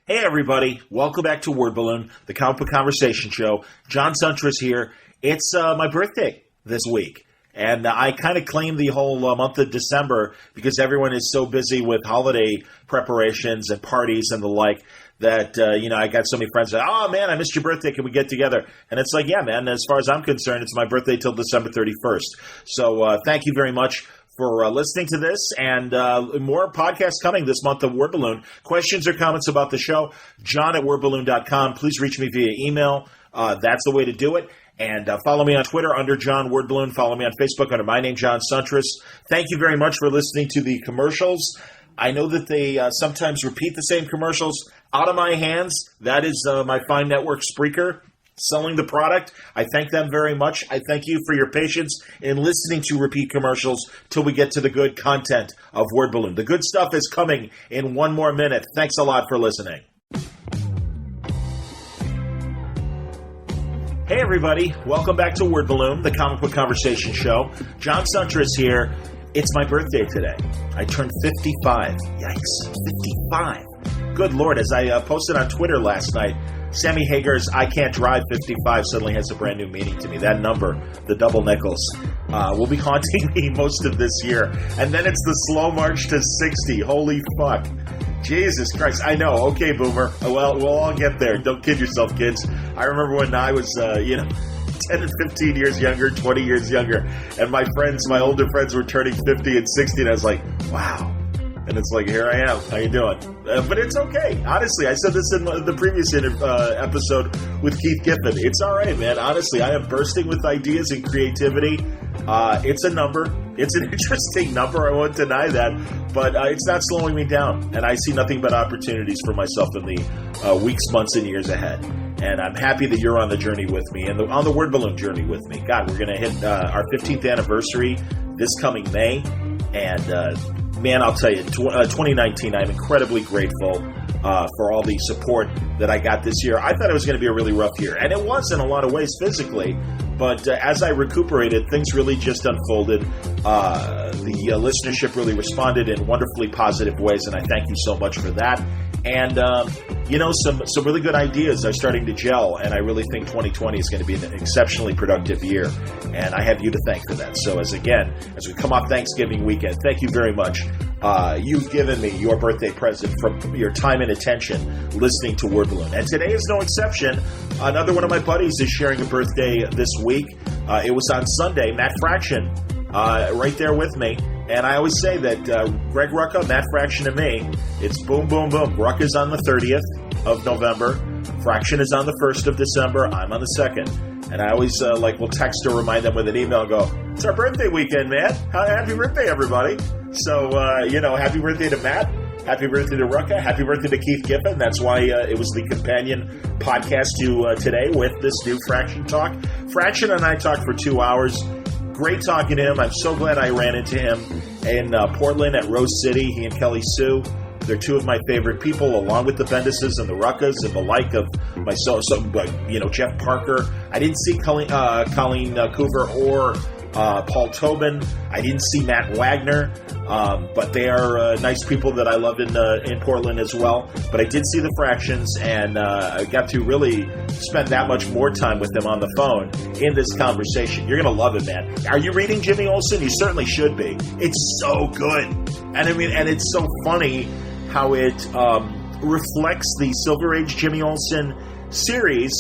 Hey everybody, welcome back to Word Balloon, the comic book conversation show. John Suntress here. It's my birthday this week, and I kind of claimed the whole month of December because everyone is so busy with holiday preparations and parties and the like that, I got so many friends that, oh man, I missed your birthday, can we get together? And it's like, yeah man, as far as I'm concerned, it's my birthday till December 31st. So thank you very much for listening to this, and more podcasts coming this month of Word Balloon. Questions or comments about the show, john@wordballoon.com. Please reach me via email. That's the way to do it. And follow me on Twitter under John Word Balloon. Follow me on Facebook under my name, John Suntress. Thank you very much for listening to the commercials. I know that they sometimes repeat the same commercials. Out of my hands, that is my fine network, Spreaker, selling the product. I thank them very much. I thank you for your patience in listening to repeat commercials till we get to the good content of Word Balloon. The good stuff is coming in one more minute. Thanks a lot for listening. Hey everybody, welcome back to Word Balloon, the comic book conversation show. John Suntress here. It's my birthday today. I turned 55. Yikes, 55. Good Lord, as I posted on Twitter last night, Sammy Hagar's I Can't Drive 55 suddenly has a brand new meaning to me. That number, the double nickels, will be haunting me most of this year. And then it's the slow march to 60. Holy fuck. Jesus Christ. I know. Okay, Boomer. Well, we'll all get there. Don't kid yourself, kids. I remember when I was, 10 and 15 years younger, 20 years younger, and my older friends were turning 50 and 60, and I was like, wow. And it's like, here I am. How you doing? But it's okay. Honestly, I said this in the previous episode with Keith Giffen. It's all right, man. Honestly, I am bursting with ideas and creativity. It's a number. It's an interesting number. I won't deny that. But it's not slowing me down. And I see nothing but opportunities for myself in the weeks, months, and years ahead. And I'm happy that you're on the journey with me and on the Word Balloon journey with me. God, we're going to hit our 15th anniversary this coming May. And man, I'll tell you, 2019, I'm incredibly grateful for all the support that I got this year. I thought it was going to be a really rough year, and it was in a lot of ways physically, but as I recuperated, things really just unfolded. The listenership really responded in wonderfully positive ways, and I thank you so much for that. And, some really good ideas are starting to gel, and I really think 2020 is going to be an exceptionally productive year, and I have you to thank for that. So as we come off Thanksgiving weekend, thank you very much. You've given me your birthday present from your time and attention listening to Word Balloon. And today is no exception. Another one of my buddies is sharing a birthday this week. It was on Sunday, Matt Fraction, right there with me. And I always say that Greg Rucka, Matt Fraction, and me, it's boom, boom, boom. Rucka's on the 30th of November. Fraction is on the 1st of December. I'm on the 2nd. And I always will text or remind them with an email and go, it's our birthday weekend, man. Happy birthday, everybody. So, happy birthday to Matt. Happy birthday to Rucka. Happy birthday to Keith Giffen. That's why it was the companion podcast to today with this new Fraction Talk. Fraction and I talked for 2 hours. Great talking to him. I'm so glad I ran into him in Portland at Rose City. He and Kelly Sue. They're two of my favorite people, along with the Bendises and the Ruckas and the like of myself. Jeff Parker. I didn't see Colleen Coover or Paul Tobin. I didn't see Matt Wagner, but they are nice people that I love in Portland as well. But I did see the Fractions, and I got to really spend that much more time with them on the phone in this conversation. You're going to love it, man. Are you reading Jimmy Olsen? You certainly should be. It's so good. And it's so funny how it reflects the Silver Age Jimmy Olsen series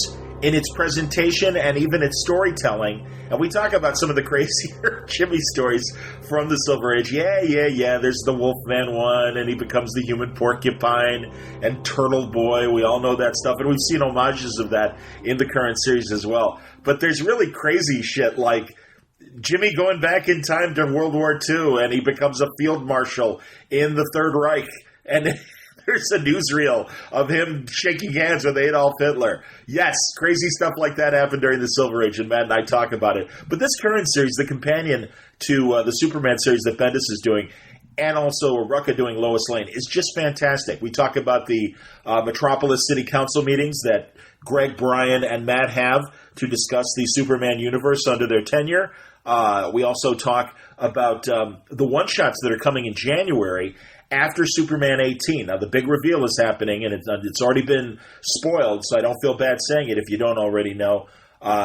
in its presentation and even its storytelling. And we talk about some of the crazier Jimmy stories from the Silver Age. Yeah. There's the Wolfman one, and he becomes the human porcupine, and Turtle Boy. We all know that stuff. And we've seen homages of that in the current series as well. But there's really crazy shit like Jimmy going back in time to World War II, and he becomes a field marshal in the Third Reich. And there's a newsreel of him shaking hands with Adolf Hitler. Yes, crazy stuff like that happened during the Silver Age, and Matt and I talk about it. But this current series, the companion to the Superman series that Bendis is doing, and also Rucka doing Lois Lane, is just fantastic. We talk about the Metropolis City Council meetings that Greg, Brian, and Matt have to discuss the Superman universe under their tenure. We also talk about the one-shots that are coming in January, after Superman 18. Now, the big reveal is happening, and it's already been spoiled, so I don't feel bad saying it if you don't already know.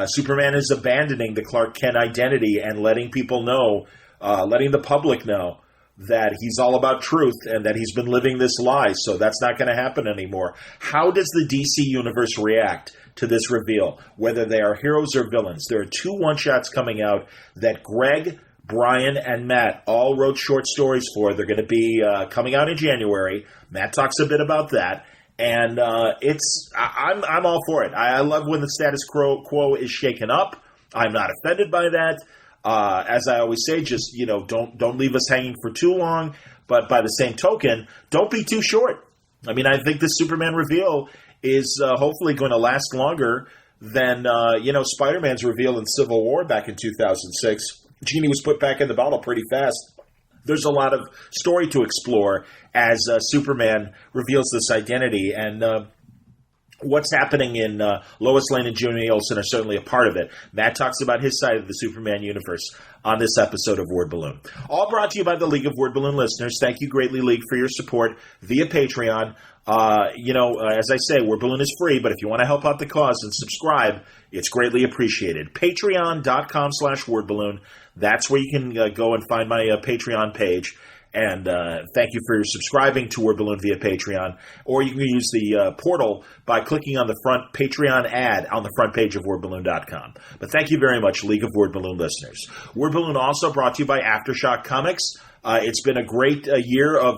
Superman is abandoning the Clark Kent identity and letting people know, letting the public know that he's all about truth and that he's been living this lie, so that's not going to happen anymore. How does the DC Universe react to this reveal, whether they are heroes or villains? There are 2 one-shots coming out that Greg, Brian, and Matt all wrote short stories for. They're going to be coming out in January. Matt talks a bit about that. And I'm all for it. I love when the status quo is shaken up. I'm not offended by that. As I always say, just don't leave us hanging for too long. But by the same token, don't be too short. I mean, I think the Superman reveal is hopefully going to last longer than Spider-Man's reveal in Civil War back in 2006. Genie was put back in the bottle pretty fast. There's a lot of story to explore as Superman reveals this identity, and what's happening in Lois Lane and Jimmy Olsen are certainly a part of it. Matt talks about his side of the Superman universe on this episode of Word Balloon. All brought to you by the League of Word Balloon listeners. Thank you greatly, League, for your support via Patreon. As I say, Word Balloon is free, but if you want to help out the cause and subscribe, it's greatly appreciated. Patreon.com/wordballoon. That's where you can go and find my Patreon page. And thank you for subscribing to Word Balloon via Patreon. Or you can use the portal by clicking on the front Patreon ad on the front page of WordBalloon.com. But thank you very much, League of Word Balloon listeners. Word Balloon also brought to you by AfterShock Comics. It's been a great year of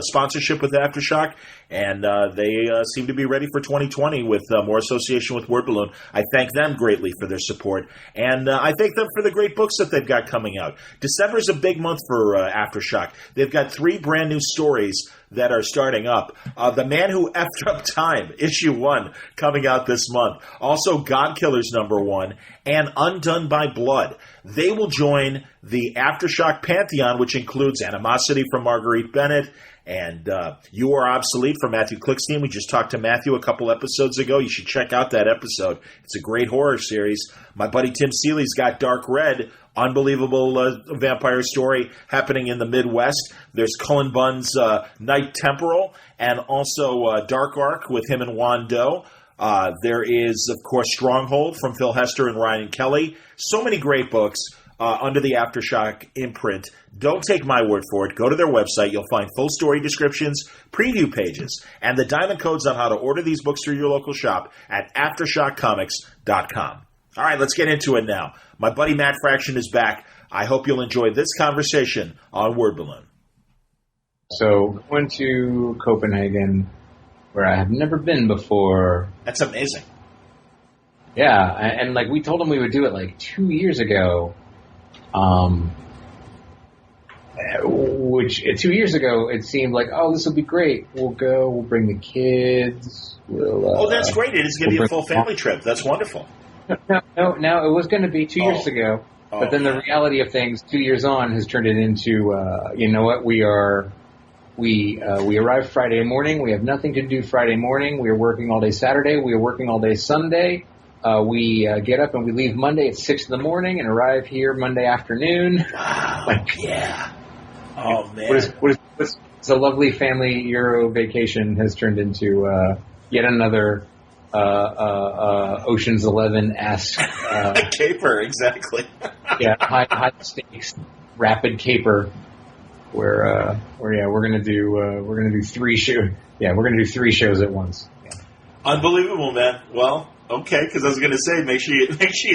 sponsorship with AfterShock, and they seem to be ready for 2020 with more association with Word Balloon. I thank them greatly for their support, and I thank them for the great books that they've got coming out. December is a big month for AfterShock. They've got 3 brand new stories that are starting up. The Man Who Effed Up Time, issue 1, coming out this month. Also, God Killers #1 and Undone by Blood. They will join the AfterShock Pantheon, which includes Animosity from Marguerite Bennett and You Are Obsolete from Matthew Klickstein. We just talked to Matthew a couple episodes ago. You should check out that episode. It's a great horror series. My buddy Tim Seeley's got Dark Red, unbelievable vampire story happening in the Midwest. There's Cullen Bunn's Night Temporal, and also Dark Arc with him and Juan Doe. There is, of course, Stronghold from Phil Hester and Ryan Kelly. So many great books under the AfterShock imprint. Don't take my word for it. Go to their website. You'll find full story descriptions, preview pages, and the diamond codes on how to order these books through your local shop at AfterShockComics.com. All right, let's get into it now. My buddy Matt Fraction is back. I hope you'll enjoy this conversation on Word Balloon. So, going to Copenhagen, where I have never been before. That's amazing. Yeah, and we told them we would do it 2 years ago. Which 2 years ago it seemed like, oh, this will be great. We'll go. We'll bring the kids. That's great. It is going to be a full family trip. That's wonderful. No. It was going to be 2 years ago, but then the reality of things 2 years on has turned it into, you know what? We arrive Friday morning. We have nothing to do Friday morning. We are working all day Saturday. We are working all day Sunday. We get up and we leave Monday at 6 in the morning and arrive here Monday afternoon. Wow. Yeah. Oh, man. What's a lovely family Euro vacation has turned into yet another Ocean's 11-esque caper, exactly. Yeah, high stakes, rapid caper. Where we're gonna do 3 shows. Yeah, we're gonna do 3 shows at once. Yeah. Unbelievable, man. Well, okay, because I was gonna say make sure you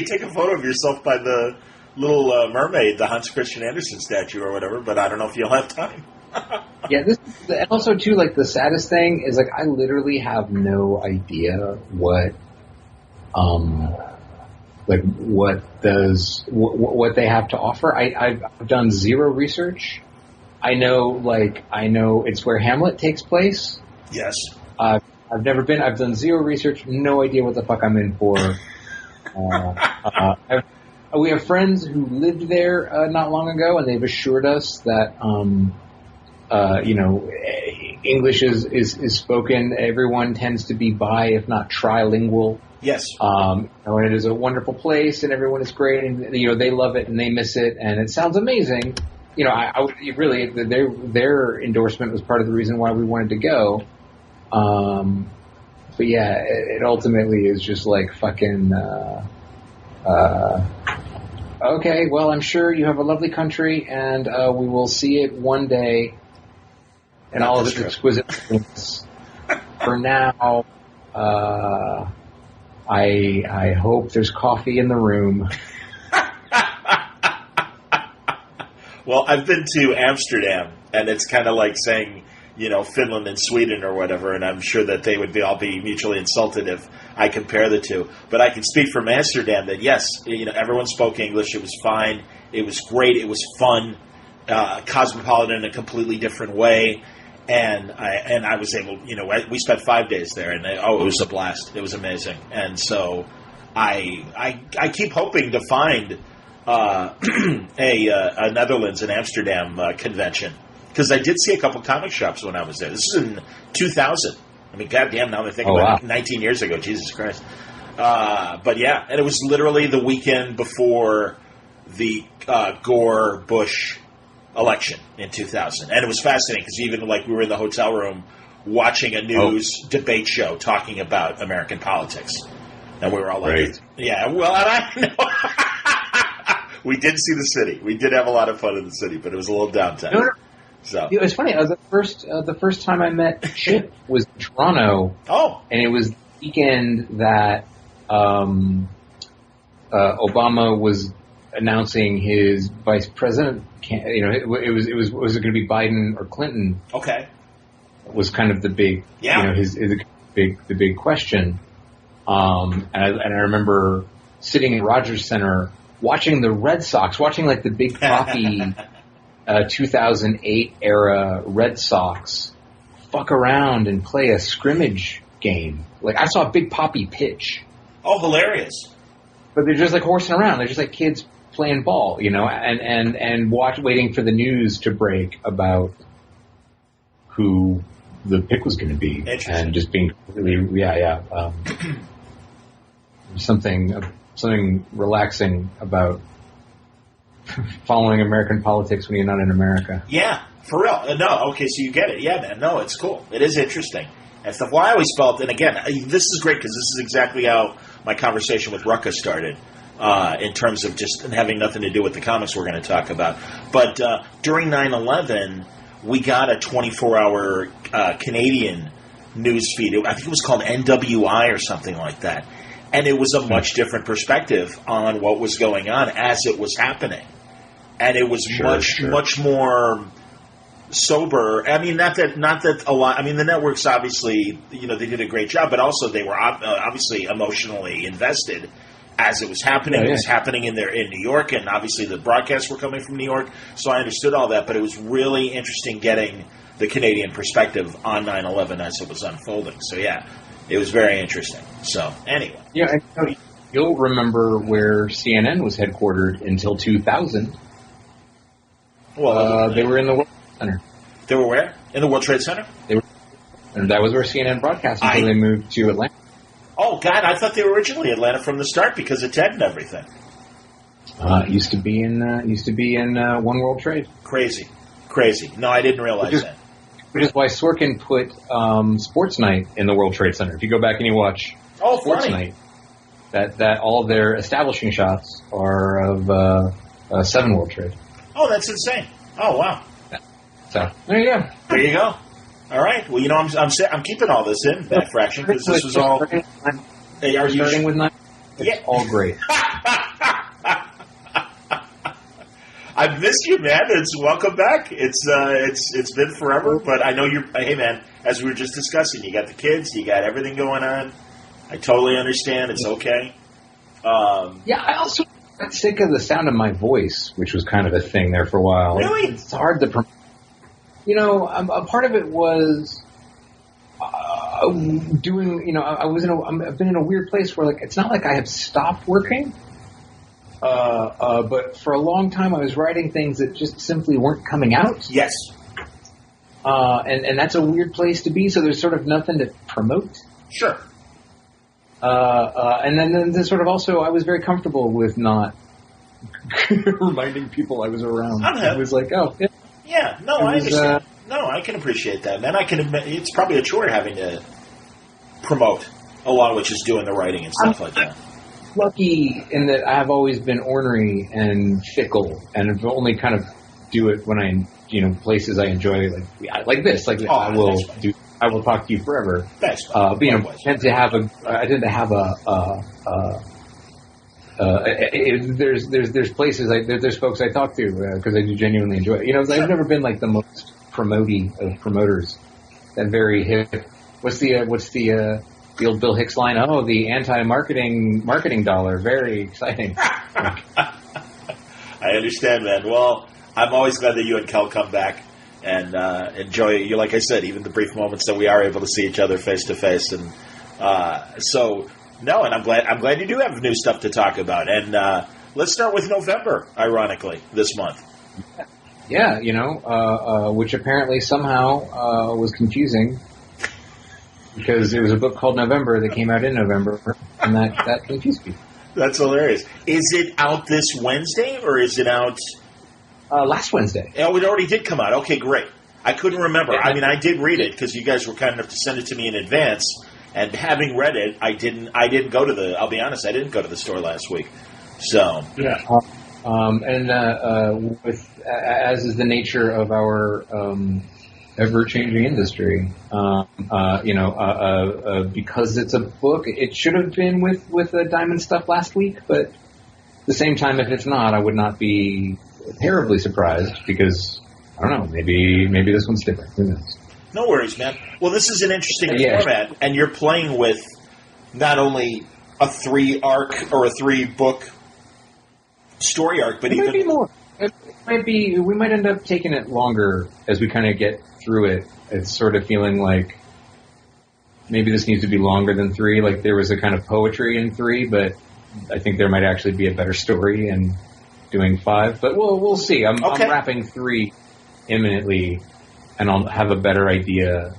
take a photo of yourself by the little mermaid, the Hans Christian Andersen statue or whatever. But I don't know if you'll have time. Yeah, and also too, the saddest thing is I literally have no idea what they have to offer. I've done zero research. I know it's where Hamlet takes place. Yes. I've never been. I've done zero research. No idea what the fuck I'm in for. We have friends who lived there not long ago, and they've assured us that English is spoken. Everyone tends to be if not trilingual. Yes. And it is a wonderful place, and everyone is great, and they love it and they miss it, and it sounds amazing. I would really their endorsement was part of the reason why we wanted to go. But yeah, it ultimately is just like fucking. Okay, well, I'm sure you have a lovely country, and we will see it one day, and all of its exquisite things. For now, I hope there's coffee in the room. Well, I've been to Amsterdam, and it's kind of like saying, Finland and Sweden or whatever, and I'm sure that they would all be mutually insulted if I compare the two. But I can speak from Amsterdam that, yes, everyone spoke English. It was fine. It was great. It was fun, cosmopolitan in a completely different way. And I was able, we spent 5 days there, and it was a blast. It was amazing. And so I keep hoping to find a Netherlands and Amsterdam convention, because I did see a couple comic shops when I was there. This is in 2000. I mean, goddamn, now that I think about it, 19 years ago. Jesus Christ. But yeah, and it was literally the weekend before the Gore-Bush election in 2000. And it was fascinating because even we were in the hotel room watching a news debate show talking about American politics. And we were all like, right. Yeah, well, and I know. We did see the city. We did have a lot of fun in the city, but it was a little downtime. No. So it was funny. The first time I met Chip was in Toronto. Oh, and it was the weekend that Obama was announcing his vice president. It was going to be Biden or Clinton. Okay, was kind of the big, the big question. And I remember sitting in Rogers Center watching the Red Sox, watching the Big Poppy 2008 era Red Sox fuck around and play a scrimmage game. I saw Big Poppy pitch. Oh, hilarious! But they're just horsing around. They're just kids playing ball, and waiting for the news to break about who the pick was going to be, and just being really, something relaxing about following American politics when you're not in America. Yeah, for real. No, okay, so you get it. Yeah, man. No, it's cool. It is interesting and stuff. Well, I always felt, and again, this is great because this is exactly how my conversation with Rucka started. In terms of just having nothing to do with the comics we're going to talk about. But during 9/11, we got a 24-hour Canadian news feed. I think it was called NWI or something like that. And it was a much different perspective on what was going on as it was happening. And it was much more sober. I mean, not that a lot. I mean, the networks obviously, they did a great job, but also they were obviously emotionally invested as it was happening. It was happening in New York, and obviously the broadcasts were coming from New York, so I understood all that, but it was really interesting getting the Canadian perspective on 9/11 as it was unfolding. So yeah, it was very interesting. So anyway. Yeah, you'll remember where CNN was headquartered until 2000. Well, they were in the World Trade Center. They were where? In the World Trade Center? And that was where CNN broadcast until they moved to Atlanta. Oh, God, I thought they were originally Atlanta from the start because of Ted and everything. Used to be in One World Trade. Crazy. No, I didn't realize that. Which is why Sorkin put Sports Night in the World Trade Center. If you go back and you watch Sports Night, that all their establishing shots are of 7 World Trade. Oh, that's insane. Oh, wow. So there you go. There you go. All right. Well, I'm keeping all this in that fraction because this was all. Hey, are you starting with 9? It's all great. I've missed you, man. Welcome back. It's been forever, but I know you're. Hey, man. As we were just discussing, you got the kids, you got everything going on. I totally understand. It's okay. I also got sick of the sound of my voice, which was kind of a thing there for a while. Really? It's hard to. A part of it was doing. I've been in a weird place where it's not like I have stopped working. But for a long time, I was writing things that just simply weren't coming out. Yes. And that's a weird place to be. So there's sort of nothing to promote. Sure. And then sort of also, I was very comfortable with not reminding people I was around. I'm hip. It was like, oh, yeah. Yeah, no, I understand. No, I can appreciate that, man. I can admit it's probably a chore having to promote along with just doing the writing and stuff like that. Lucky in that I've always been ornery and fickle, and I've only kind of do it when I, places I enjoy, like this. Like I will talk to you forever. Thanks. I tend to have there's places there's folks I talk to because I do genuinely enjoy it. I've never been like the most promotey of promoters. That very hip. What's the old Bill Hicks line? Oh, the marketing dollar. Very exciting. I understand, man. Well, I'm always glad that you and Kel come back and enjoy you. Like I said, even the brief moments that we are able to see each other face to face, and no, and I'm glad you do have new stuff to talk about. And let's start with November, ironically, this month. Yeah, which apparently somehow was confusing because there was a book called November that came out in November, and that confused me. That's hilarious. Is it out this Wednesday, or is it out... last Wednesday. Oh, it already did come out. Okay, great. I couldn't remember. I mean, I did read it because you guys were kind enough to send it to me in advance. And having read it, I didn't go to the. I'll be honest, I didn't go to the store last week. So yeah, with as is the nature of our ever-changing industry, because it's a book, it should have been with the Diamond stuff last week. But at the same time, if it's not, I would not be terribly surprised because I don't know. Maybe this one's different. Who knows? No worries, man. Well, this is an interesting format, and you're playing with not only a 3-arc or a 3-book story arc, but it might be more. It might be. We might end up taking it longer as we kind of get through it. It's sort of feeling like maybe this needs to be longer than 3. Like there was a kind of poetry in 3, but I think there might actually be a better story in doing 5. But we'll see. I'm wrapping 3 imminently. And I'll have a better idea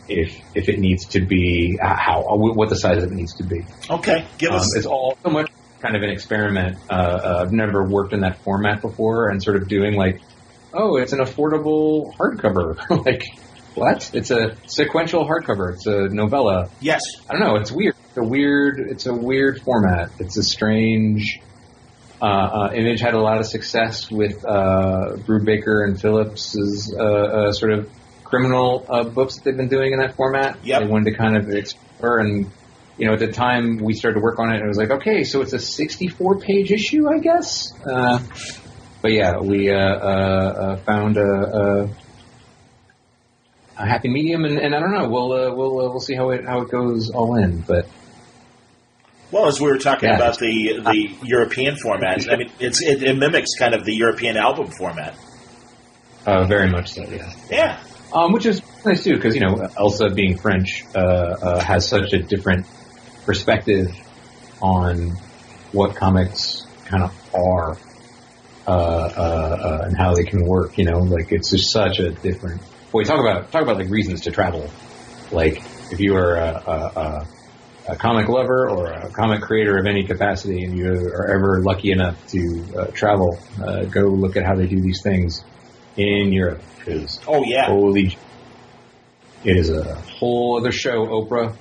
if it needs to be what the size of it needs to be. Okay, give us. It's all so much kind of an experiment. I've never worked in that format before, and sort of doing it's an affordable hardcover. Like what? It's a sequential hardcover. It's a novella. Yes. I don't know. It's weird. It's a weird format. It's a strange. Image had a lot of success with Brubaker and Phillips's sort of criminal books that they've been doing in that format. Yep. They wanted to kind of explore, and at the time we started to work on it, it was like, okay, so it's a 64-page issue, I guess. But yeah, we found a happy medium, and I don't know. We'll see how it goes all in, but. Well, as we were talking about the European format, I mean, it mimics kind of the European album format. Very much so, yeah. Yeah. Which is nice, too, because, Elsa being French has such a different perspective on what comics kind of are and how they can work, it's just such a different... Boy, talk about reasons to travel. Like, if you are a comic lover or a comic creator of any capacity and you are ever lucky enough to travel, go look at how they do these things in Europe. Holy, it is a whole other show, Oprah.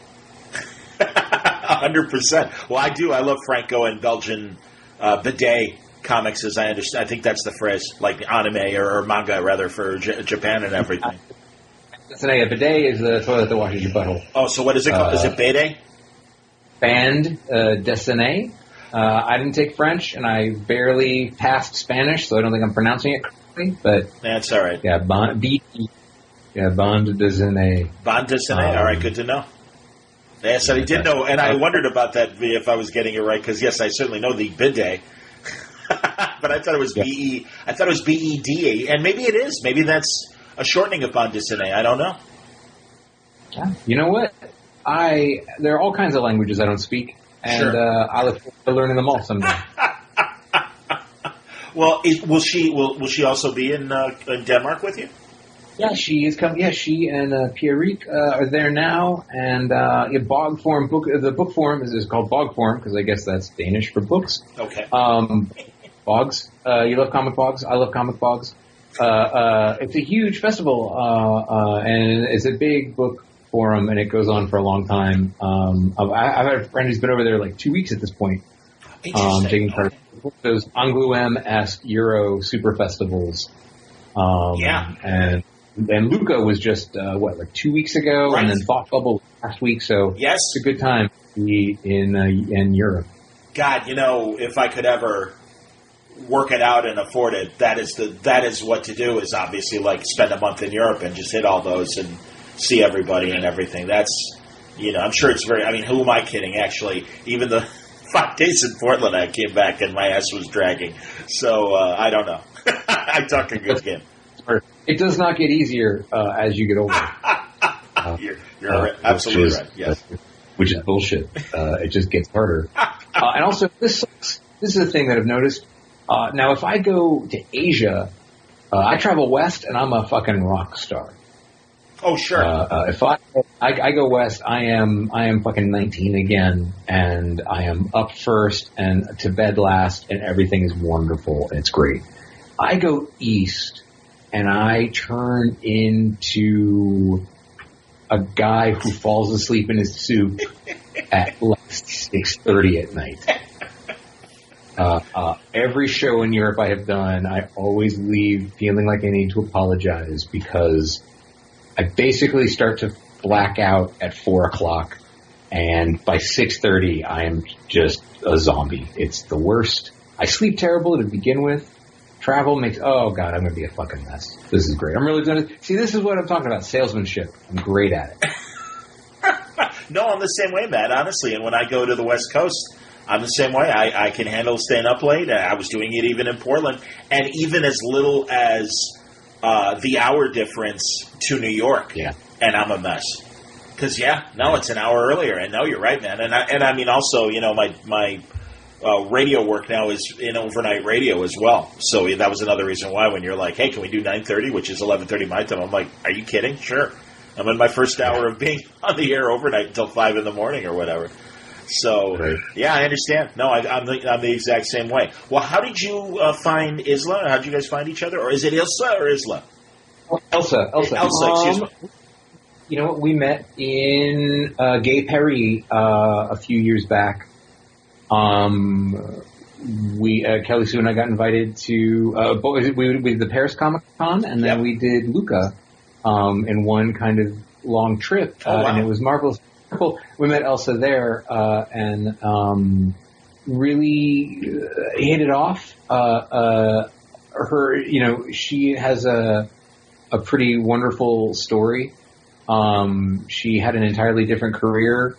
100%. Well, I do. I love Franco and Belgian bidet comics, as I understand. I think that's the phrase, like anime or manga, rather, for Japan and everything. A bidet is the toilet that washes your butthole. Oh, so what is it called? Is it bidet? Band dessinée. I didn't take French, and I barely passed Spanish, so I don't think I'm pronouncing it correctly. But that's all right. Yeah, bande dessinée. Bande dessinée. All right, good to know. Yes, I did know, and I wondered about that if I was getting it right, because yes, I certainly know the bidet, but I thought it was B-E. I thought it was B-E-D-A, and maybe it is. Maybe that's a shortening of bande dessinée. I don't know. Yeah. You know what? There are all kinds of languages I don't speak, and I look forward to learning them all someday. Well, will she also be in Denmark with you? Yeah, she is coming. Yeah, she and Pierrick are there now, and Bog Form book. The book form is called Bog Form because I guess that's Danish for books. Okay. Bogs. You love comic bogs. I love comic bogs. It's a huge festival, and it's a big book forum, and it goes on for a long time. I've had a friend who's been over there like 2 weeks at this point, taking part in those Angoulême-esque Euro super festivals. And Luca was just, like 2 weeks ago, right. And then Thought Bubble last week, so yes. It's a good time to be in Europe. God, if I could ever work it out and afford it, that is what to do, is obviously like spend a month in Europe and just hit all those and see everybody and everything. That's, I'm sure it's who am I kidding, actually? Even the 5 days in Portland, I came back and my ass was dragging. So, I don't know. I talk a good game. It does not get easier as you get older. You're absolutely right. Yes, which is bullshit. It just gets harder. And also, this is the thing that I've noticed. Now, if I go to Asia, I travel west, and I'm a fucking rock star. Oh, sure. If I go west, I am fucking 19 again, and I am up first and to bed last, and everything is wonderful and it's great. I go east, and I turn into a guy who falls asleep in his soup at like 6:30 at night. Every show in Europe I have done, I always leave feeling like I need to apologize because I basically start to black out at 4 o'clock, and by 6:30 I am just a zombie. It's the worst. I sleep terrible to begin with. Travel makes, oh God, I'm going to be a fucking mess. This is great. I'm really doing it. See, this is what I'm talking about, salesmanship. I'm great at it. No, I'm the same way, Matt, honestly. And when I go to the West Coast, I'm the same way. I can handle staying up late. I was doing it even in Portland. And even as little as the hour difference to New York. Yeah. And I'm a mess. Because, it's an hour earlier. And no, you're right, man. And I mean, also, my radio work now is in overnight radio as well. So that was another reason why when you're like, hey, can we do 9:30, which is 11:30 my time? I'm like, are you kidding? Sure. I'm in my first hour of being on the air overnight until 5 in the morning or whatever. So, right. Yeah, I understand. No, I'm the exact same way. Well, how did you find Isla? How did you guys find each other? Or is it Ilsa or Isla? Elsa. Excuse me. You know what? We met in Gay Paris a few years back. Kelly Sue and I got invited to we did the Paris Comic Con, and then we did Luca in one kind of long trip, and it was marvelous. We met Elsa there and really hit it off. She has a pretty wonderful story. She had an entirely different career.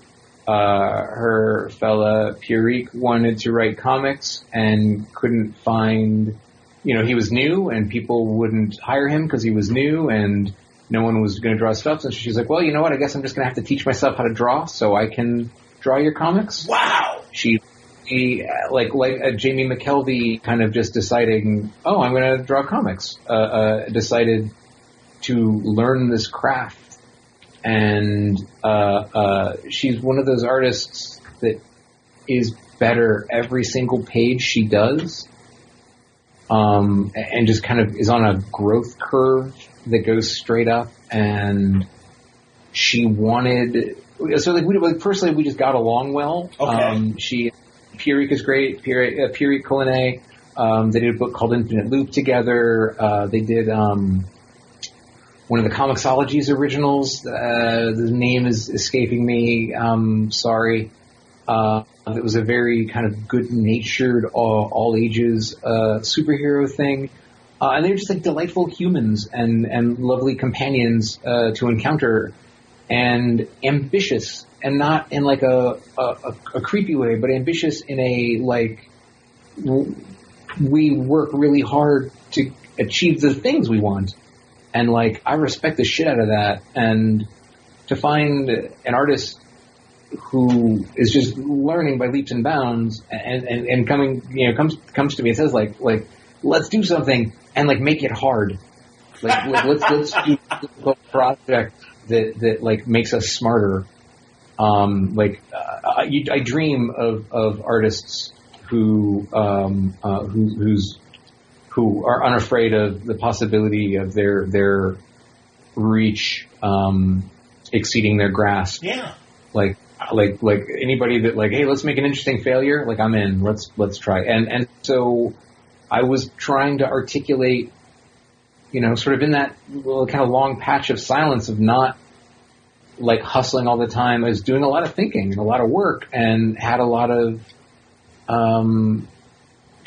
Her fella Pierrick wanted to write comics and couldn't find, he was new and people wouldn't hire him because he was new and no one was going to draw stuff. So she's like, well, you know what? I guess I'm just going to have to teach myself how to draw so I can draw your comics. Wow. She like Jamie McKelvey kind of just deciding, oh, I'm going to draw comics, decided to learn this craft. And she's one of those artists that is better every single page she does, and just kind of is on a growth curve that goes straight up. And she wanted, so like personally we just got along well. Okay. Pierrick is great. Pierrick Collinet. They did a book called Infinite Loop together. They did one of the Comixology's originals. The name is escaping me. Sorry. It was a very kind of good-natured, all ages superhero thing. And they were just like delightful humans and lovely companions to encounter, and ambitious, and not in like a creepy way, but ambitious in a like we work really hard to achieve the things we want. And, like, I respect the shit out of that. And to find an artist who is just learning by leaps and bounds and coming, comes to me and says, like, let's do something and, like, make it hard. let's do a project that like makes us smarter. I dream of artists who are unafraid of the possibility of their reach exceeding their grasp. Yeah. Like anybody that like, hey, let's make an interesting failure. Like, I'm in. Let's try. And so I was trying to articulate, sort of in that kind of long patch of silence of not like hustling all the time. I was doing a lot of thinking and a lot of work and had a lot of kind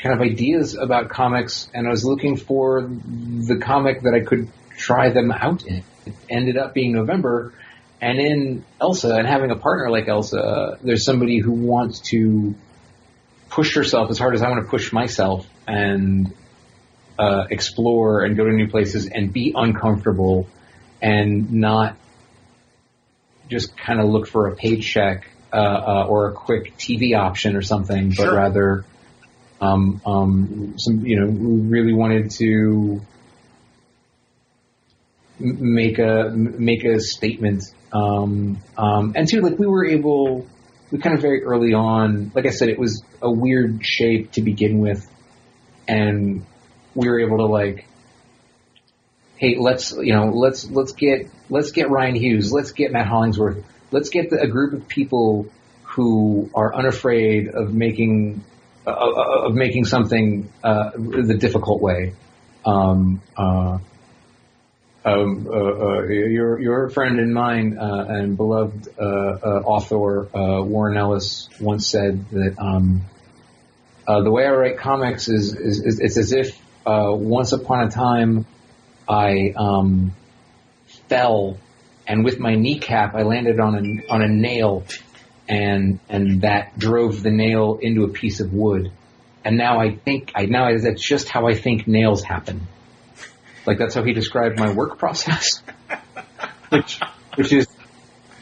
of ideas about comics, and I was looking for the comic that I could try them out in. It ended up being November, and in Elsa, and having a partner like Elsa, there's somebody who wants to push herself as hard as I want to push myself and explore and go to new places and be uncomfortable and not just kind of look for a paycheck or a quick TV option or something, but sure. rather really wanted to make a statement. And too, like we kind of very early on, like I said, it was a weird shape to begin with, and we were able to like, hey, let's get Ryan Hughes, let's get Matt Hollingsworth, let's get a group of people who are unafraid of making something the difficult way. Your friend and mine and beloved author Warren Ellis once said that the way I write comics is it's as if once upon a time I fell, and with my kneecap I landed on a nail, and that drove the nail into a piece of wood, and now that's just how I think nails happen. Like, that's how he described my work process, which is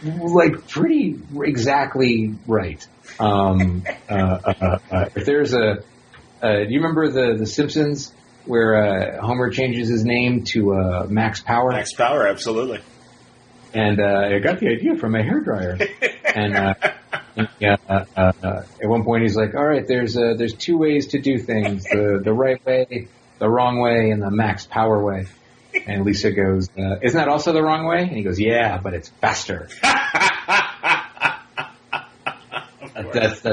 like pretty exactly right. If there's do you remember the Simpsons where Homer changes his name to Max Power? Max Power, absolutely. And I got the idea from a hairdryer. And at one point he's like, all right, there's two ways to do things: the right way, the wrong way, and the Max Power way. And Lisa goes, isn't that also the wrong way? And he goes, yeah, but it's faster. That's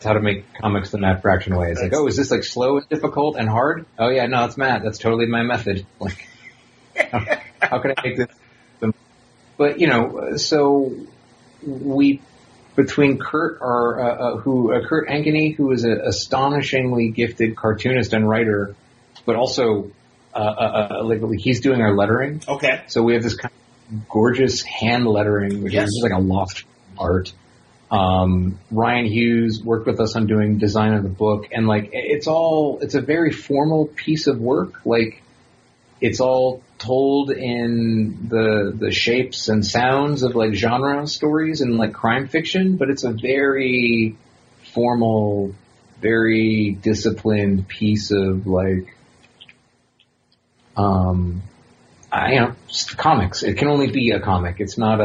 how to make comics the Matt Fraction way. It's like, oh, is this like slow and difficult and hard? Oh yeah, no, it's Matt. That's totally my method. Like, how can I make this? But so we, between Kurt Ankeny, who is an astonishingly gifted cartoonist and writer, but also he's doing our lettering. Okay. So we have this kind of gorgeous hand lettering, which is just like a lost art. Ryan Hughes worked with us on doing design of the book, and like it's a very formal piece of work. Like, it's all told in the shapes and sounds of like genre stories and like crime fiction, but it's a very formal, very disciplined piece of like just comics. It can only be a comic. It's not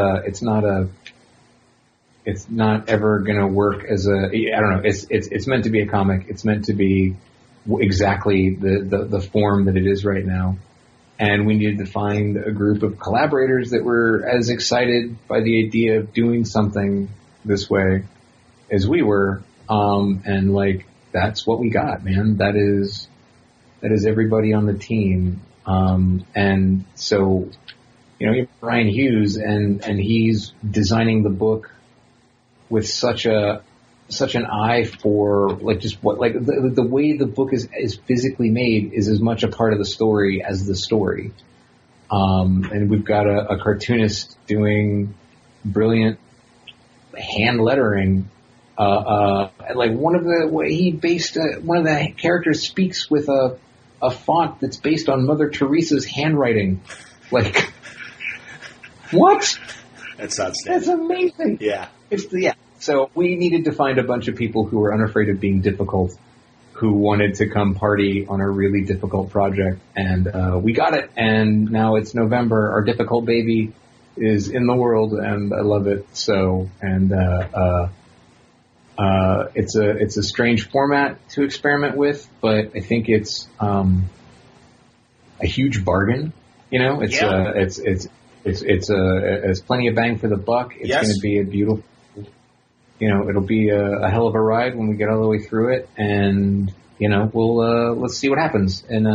ever gonna work as it's meant to be a comic. It's meant to be exactly the form that it is right now. And we needed to find a group of collaborators that were as excited by the idea of doing something this way as we were. And like, that's what we got, man. That is everybody on the team. And so, Ryan Hughes, and he's designing the book with such an eye for like just what, like the way the book is physically made is as much a part of the story as the story. And we've got a cartoonist doing brilliant hand lettering. Like one of the characters speaks with a font that's based on Mother Teresa's handwriting. Like, what? That's outstanding. That's amazing. Yeah. So we needed to find a bunch of people who were unafraid of being difficult, who wanted to come party on a really difficult project, and we got it. And now it's November. Our difficult baby is in the world, and I love it so. And it's a strange format to experiment with, but I think it's a huge bargain. It's plenty of bang for the buck. It's going to be a beautiful. It'll be a hell of a ride when we get all the way through it, and let's see what happens. And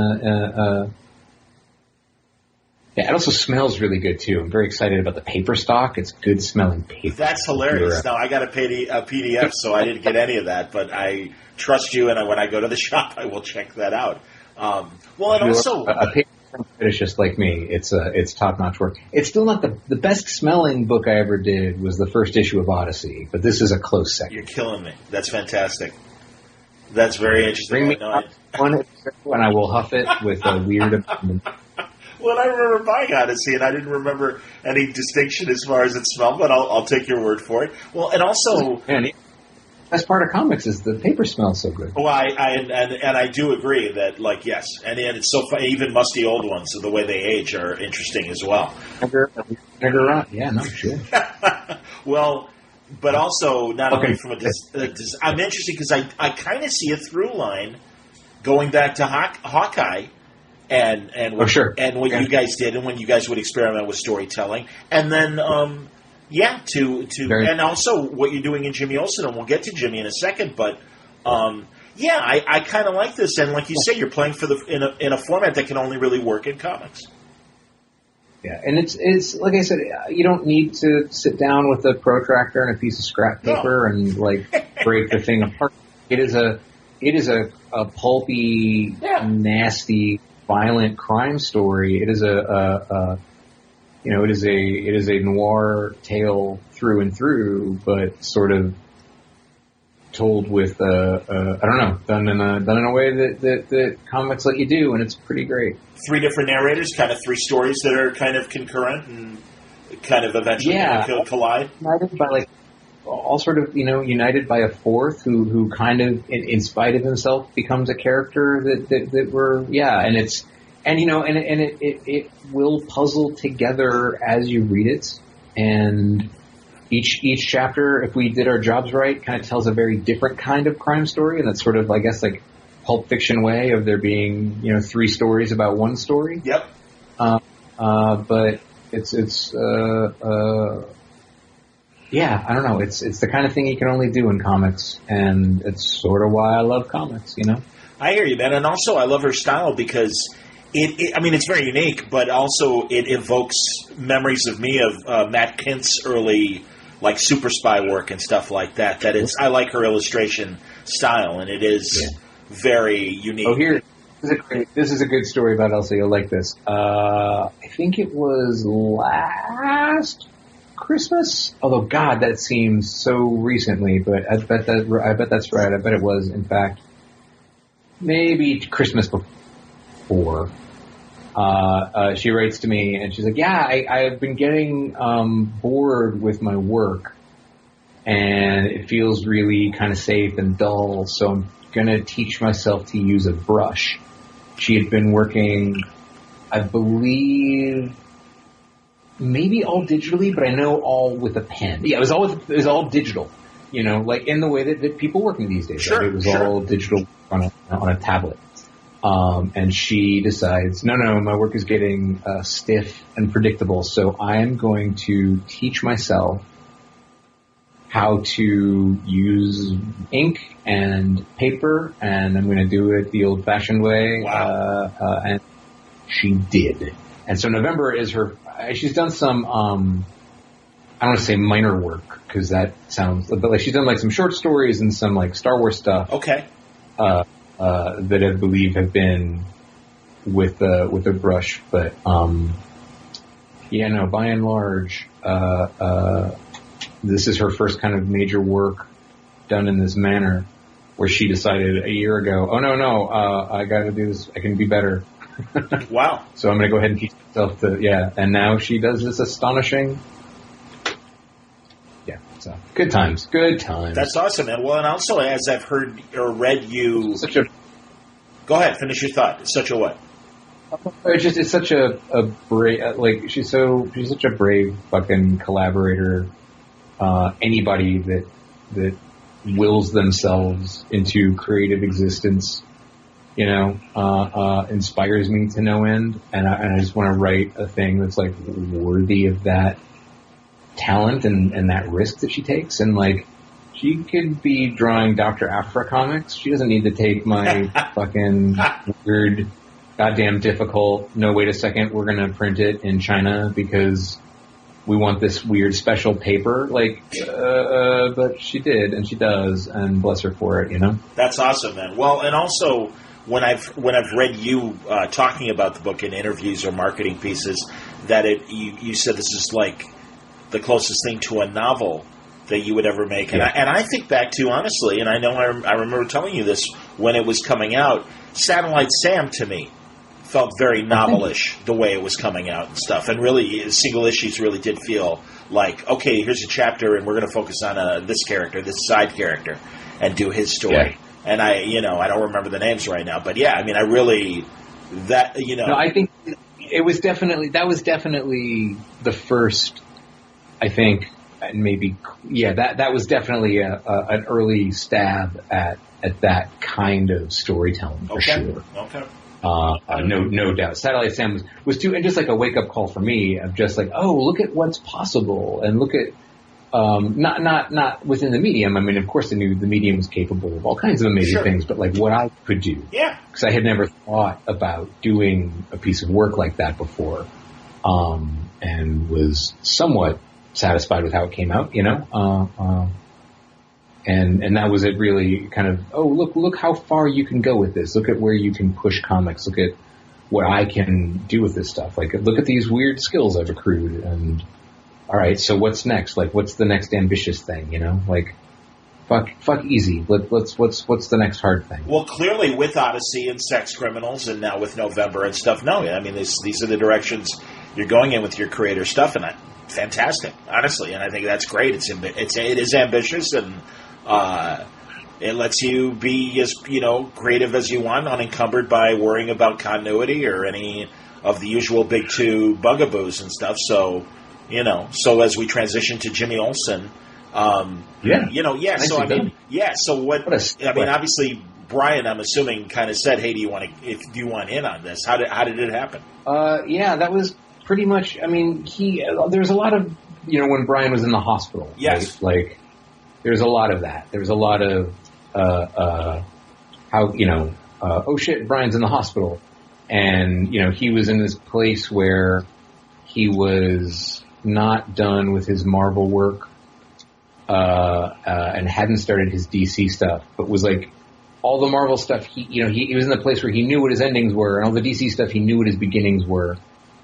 it also smells really good too. I'm very excited about the paper stock. It's good smelling paper. That's hilarious. Now I got a PDF, so I didn't get any of that, but I trust you, and when I go to the shop, I will check that out. And also a paper finish just like me. It's top notch work. It's still not the best smelling book I ever did was the first issue of Odyssey, but this is a close second. You're killing me. That's fantastic. That's very interesting. Bring me one, and I will huff it with a weird abandon. Well, I remember buying Odyssey, and I didn't remember any distinction as far as it smelled, but I'll take your word for it. Well, and also... And the best part of comics is the paper smells so good. Well, I do agree that, yes, and it's so funny, even musty old ones, so the way they age are interesting as well. Yeah, no, sure. Well, but also, not only from I'm interested because I kind of see a through line going back to Hawkeye, and what you guys did, and when you guys would experiment with storytelling, and then and also what you're doing in Jimmy Olsen, and we'll get to Jimmy in a second, but I kind of like this, and like you say, you're playing in a format that can only really work in comics. Yeah, and it's like I said, you don't need to sit down with a protractor and a piece of scrap paper and break the thing apart. It is a pulpy, nasty, violent crime story. It is it is a noir tale through and through, but sort of told with done in a way that comics let you do, and it's pretty great. 3 different narrators, kind of 3 stories that are kind of concurrent and kind of eventually collide. United by all sort of united by a fourth who kind of in spite of himself becomes a character that we're and it's it will puzzle together as you read it, and each chapter, if we did our jobs right, kind of tells a very different kind of crime story, and that's sort of, I guess, like Pulp Fiction way of there being 3 stories about one story. Yep. But it's I don't know. It's the kind of thing you can only do in comics, and it's sort of why I love comics. I hear you, man, and also I love her style because it's very unique, but also it evokes memories of me of Matt Kint's early super spy work and stuff like that. I like her illustration style, and it is very unique. Oh, here. This is a good story about Elsa. You'll like this. I think it was last Christmas. Although, God, that seems so recently. But I bet that's right. I bet it was, in fact, maybe Christmas before. She writes to me and she's like, I've been getting bored with my work, and it feels really kind of safe and dull. So I'm going to teach myself to use a brush. She had been working, I believe, maybe all digitally, but I know all with a pen. Yeah, it was all digital, like in the way that people working these days. Sure, right? It was all digital on a tablet. And she decides, no, my work is getting stiff and predictable, so I am going to teach myself how to use ink and paper, and I'm going to do it the old-fashioned way. Wow. And she did. And so November is her. She's done some. I don't want to say minor work because that sounds. But she's done some short stories and some Star Wars stuff. Okay. That I believe have been with a brush, but by and large, this is her first kind of major work done in this manner, where she decided a year ago, I got to do this. I can be better. Wow! So I'm going to go ahead and teach myself and now she does this astonishing. Yeah, so good times. That's awesome, man. Well, and also, as I've heard or read you Go ahead, finish your thought. It's such a what? It's such a brave, like, she's such a brave fucking collaborator. Anybody that wills themselves into creative existence, inspires me to no end. And I just want to write a thing that's like worthy of that talent and that risk that she takes. And like, she could be drawing Dr. Aphra comics. She doesn't need to take my fucking weird, goddamn difficult, no, wait a second, we're going to print it in China because we want this weird special paper. Like, but she did, and she does, and bless her for it, That's awesome, man. Well, and also, when I've read you talking about the book in interviews or marketing pieces, that you said this is like the closest thing to a novel that you would ever make. And, I think back to, honestly, and I know I remember telling you this when it was coming out, Satellite Sam, to me, felt very novelish the way it was coming out and stuff. And really, single issues really did feel like, okay, here's a chapter, and we're going to focus on this character, this side character, and do his story. Yeah. And I don't remember the names right now, but yeah, I mean, No, I think that was definitely the first, I think, and maybe, that was definitely an early stab at that kind of storytelling, for sure. Okay. No doubt. Satellite Sam was too, and just like a wake up call for me of just like, oh, look at what's possible, and look at, not within the medium. I mean, of course, the medium was capable of all kinds of amazing things, but like what I could do. Yeah. Because I had never thought about doing a piece of work like that before, and was somewhat satisfied with how it came out, And that was it, really kind of, oh, look how far you can go with this. Look at where you can push comics. Look at what I can do with this stuff. Like, look at these weird skills I've accrued. And, all right, so what's next? Like, what's the next ambitious thing, Like, fuck easy. What's the next hard thing? Well, clearly with Odyssey and Sex Criminals and now with November and stuff, no, I mean, these are the directions you're going in with your creator stuff, and fantastic, honestly. And I think that's great. It is ambitious, and it lets you be as creative as you want, unencumbered by worrying about continuity or any of the usual big two bugaboos and stuff. So, so as we transition to Jimmy Olsen, So what? I mean, obviously, Brian, I'm assuming, kind of said, "Hey, do you want in on this?" How did it happen? That was pretty much. I mean, there's a lot of when Brian was in the hospital. Yes, right? Like. There's a lot of that. There's a lot of how oh shit, Brian's in the hospital, and he was in this place where he was not done with his Marvel work, and hadn't started his DC stuff, but was like all the Marvel stuff. He was in the place where he knew what his endings were, and all the DC stuff he knew what his beginnings were,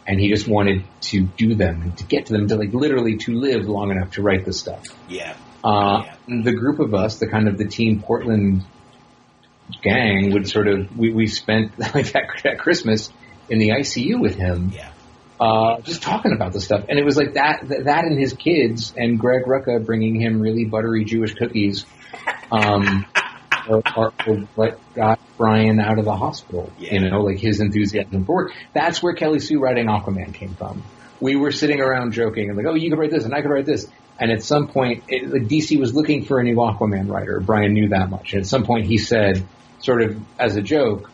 and he just wanted to do them and to get to them, to like literally to live long enough to write this stuff. Yeah. The group of us, the Team Portland gang, would sort of, we spent like that Christmas in the ICU with him, just talking about the stuff. And it was like that and his kids and Greg Rucka bringing him really buttery Jewish cookies, or what got Brian out of the hospital, like his enthusiasm for work. That's where Kelly Sue writing Aquaman came from. We were sitting around joking and like, oh, you could write this and I could write this. And at some point, DC was looking for a new Aquaman writer. Brian knew that much. And at some point, he said, sort of as a joke,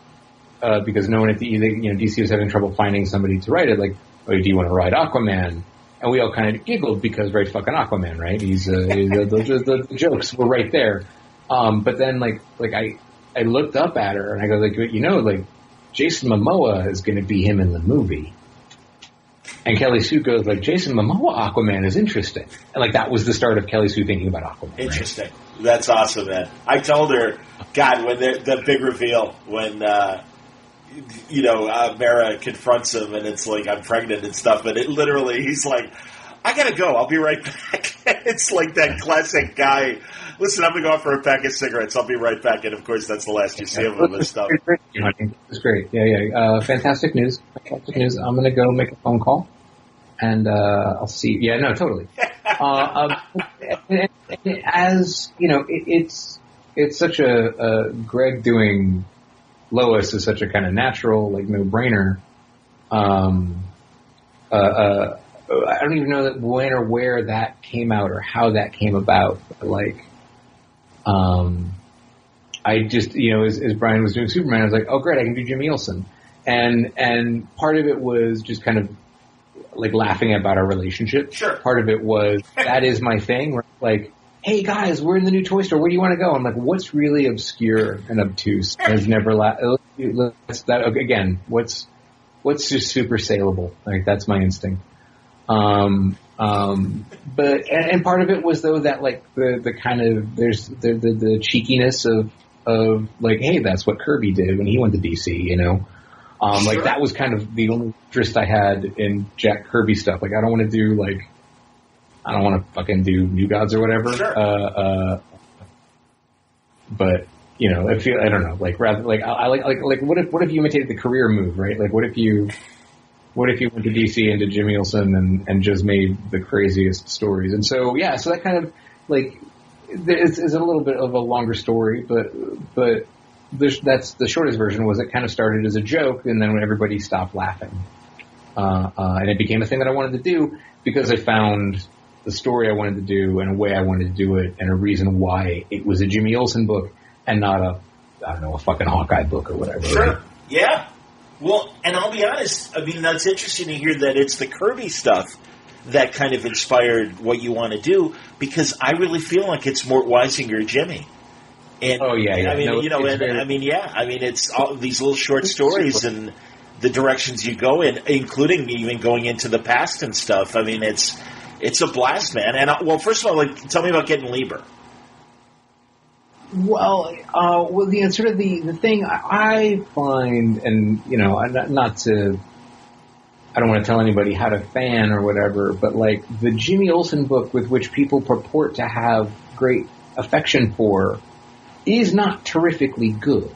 because no one at DC was having trouble finding somebody to write it, like, oh, do you want to write Aquaman? And we all kind of giggled because, right, fucking Aquaman, right? The jokes were right there. But then, like I looked up at her and I go, like, Jason Momoa is going to be him in the movie. And Kelly Sue goes, like, Jason Momoa Aquaman is interesting. And, like, that was the start of Kelly Sue thinking about Aquaman. Interesting. Right? That's awesome, man. I told her, God, when the big reveal, when, Mara confronts him and it's like, I'm pregnant and stuff, and it literally, he's like, I gotta go, I'll be right back. It's like that classic guy, listen, I'm gonna go out for a pack of cigarettes, I'll be right back, and of course that's the last you see of him and stuff. It's great. Yeah. Fantastic news. I'm gonna go make a phone call. And I'll see. Yeah, no, totally. As it's such a Greg doing Lois is such a kind of natural, like, no-brainer. I don't even know that when or where that came out or how that came about. But, like, I just, as Brian was doing Superman, I was like, oh, great, I can do Jimmy Olsen. And part of it was just kind of, like, laughing about our relationship. Sure. Part of it was, that is my thing. Where, like, hey, guys, we're in the new toy store. Where do you want to go? I'm like, what's really obscure and obtuse? Has never again, what's just super saleable? Like, that's my instinct. But part of it was, though, that, like, the kind of, there's the cheekiness of like, hey, that's what Kirby did when he went to DC, Sure. Like, that was kind of the only interest I had in Jack Kirby stuff. Like, I don't want to do, like, I don't want to fucking do New Gods or whatever. Sure. But, I don't know, like, rather, like, I like, what if you imitated the career move, right? Like, what if you went to DC and did Jimmy Olsen and just made the craziest stories? And so, yeah, so that kind of, like, is a little bit of a longer story, but that's the shortest version. Was it kind of started as a joke, and then when everybody stopped laughing, and it became a thing that I wanted to do because I found the story I wanted to do and a way I wanted to do it and a reason why it was a Jimmy Olsen book and not a fucking Hawkeye book or whatever. Sure. Right? Yeah. Well, and I'll be honest, I mean, that's interesting to hear that it's the Kirby stuff that kind of inspired what you want to do, because I really feel like it's Mort Weisinger Jimmy. And, oh, yeah. I mean, no, it's all these little short stories and the directions you go in, including even going into the past and stuff. I mean, it's a blast, man. And, first of all, like, tell me about getting Lieber. Well, sort of the thing I find, and, I don't want to tell anybody how to fan or whatever, but, like, the Jimmy Olsen book with which people purport to have great affection for is not terrifically good.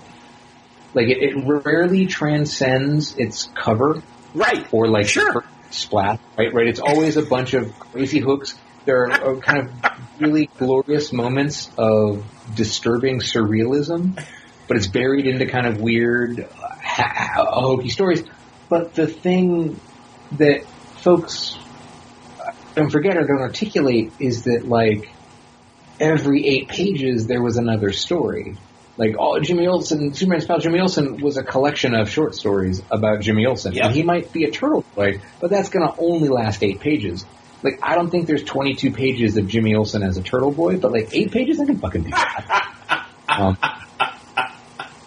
Like, it rarely transcends its cover. Right. Or, like, sure. Splat, right? It's always a bunch of crazy hooks. There are kind of really glorious moments of disturbing surrealism, but it's buried into kind of weird, hokey stories. But the thing that folks don't forget or don't articulate is that, like, every 8 pages there was another story. Like, all Jimmy Olsen, Superman's pal Jimmy Olsen was a collection of short stories about Jimmy Olsen. Yep. And he might be a turtle boy, but that's going to only last 8 pages. Like, I don't think there's 22 pages of Jimmy Olsen as a turtle boy, but, like, 8 pages, I can fucking do that.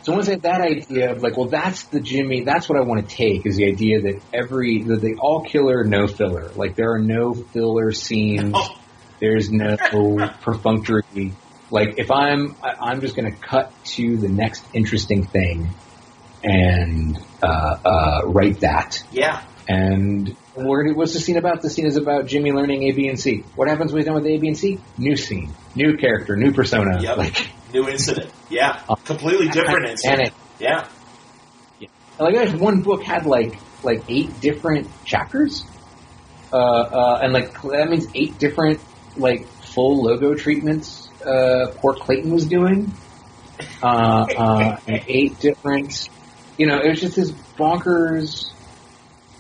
So once I had that idea of, like, well, that's what I want to take, is the idea that the all killer, no filler. Like, there are no filler scenes. Oh. There's no perfunctory. Like, if I'm just going to cut to the next interesting thing and write that. Yeah. And what's the scene about? The scene is about Jimmy learning A, B, and C. What happens when he's done with A, B, and C? New scene, new character, new persona. Yep. Like, new incident. Yeah. Completely different incident. Yeah. Like, that one book had like 8 different chapters, and, like, that means 8 different, like, full logo treatments. Poor Clayton was doing, and 8 different. It was just this bonkers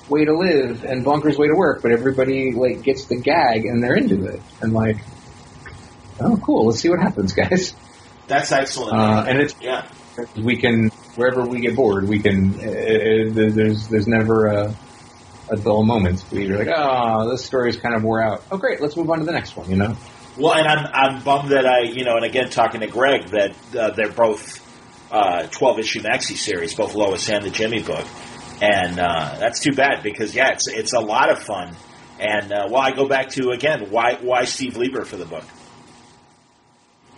way to live and bonkers way to work, but everybody, like, gets the gag and they're into it. And, like, oh, cool, let's see what happens, guys. That's excellent. And it's, yeah. We can, wherever we get bored, we can, there's never a dull moment. You're like, oh, this story's kind of wore out. Oh, great, let's move on to the next one, Well, and I'm bummed that and again, talking to Greg, that they're both 12-issue maxi series, both Lois and the Jimmy book. And that's too bad, because, yeah, it's a lot of fun. And, I go back to, again, why Steve Lieber for the book?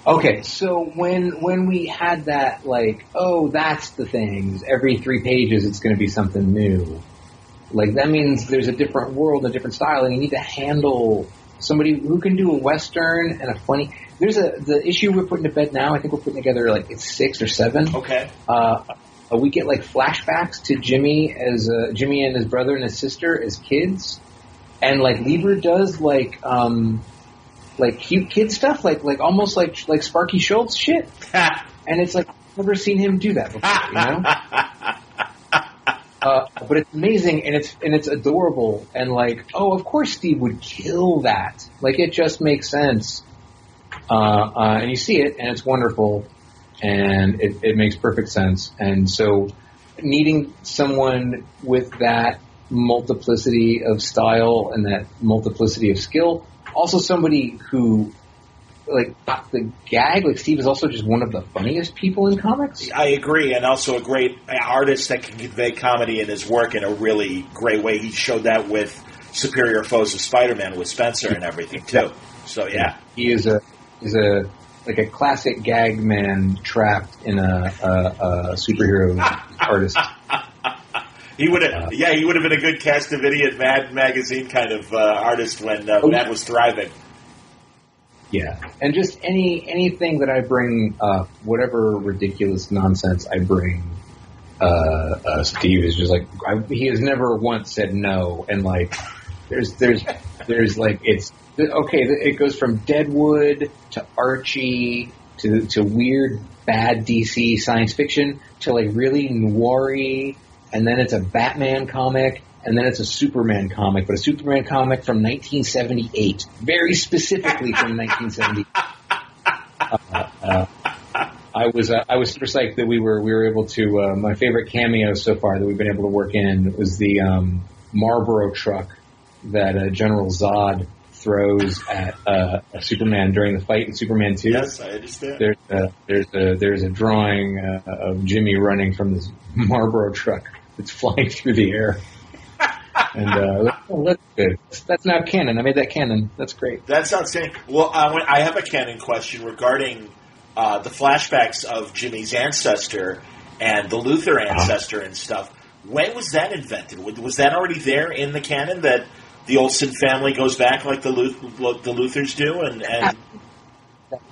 Okay, so when we had that, like, oh, that's the thing, every 3 pages it's going to be something new. Like, that means there's a different world, a different style, and you need to handle somebody who can do a Western and a funny... There's the issue we're putting to bed now, I think we're putting together, like, it's 6 or 7. Okay. We get, like, flashbacks to Jimmy and his brother and his sister as kids, and, like, Lieber does, like cute kid stuff, like almost like Sparky Schultz shit, and it's like never seen him do that before, you know? But it's amazing, and it's adorable, and like, oh, of course Steve would kill that. Like, it just makes sense. And you see it, and it's wonderful, and it makes perfect sense. And so needing someone with that multiplicity of style and that multiplicity of skill, also somebody who, like, got the gag. Like, Steve is also just one of the funniest people in comics. I agree, and also a great artist that can convey comedy in his work in a really great way. He showed that with Superior Foes of Spider-Man with Spencer and everything, too. So, yeah. He is a classic gag man trapped in a superhero artist. He would have, he would have been a good Cast of Idiot Mad magazine kind of artist when Mad was thriving. Yeah, and just anything that I bring up, whatever ridiculous nonsense I bring, Steve is just like, he has never once said no, and like, there's like, it's okay. It goes from Deadwood to Archie to weird bad DC science fiction to like really noir-y. And then it's a Batman comic, and then it's a Superman comic, but a Superman comic from 1978, very specifically from 1978. I was super psyched that we were able to. My favorite cameo so far that we've been able to work in was the Marlboro truck that General Zod throws at Superman during the fight in Superman 2. Yes, I understand. There's a drawing of Jimmy running from this Marlboro truck that's flying through the air. And that's good. That's now canon. I made that canon. That's great. That's outstanding. Well, I have a canon question regarding the flashbacks of Jimmy's ancestor and the Luthor ancestor and stuff. When was that invented? Was that already there in the canon that the Olsen family goes back like the Luthors do? And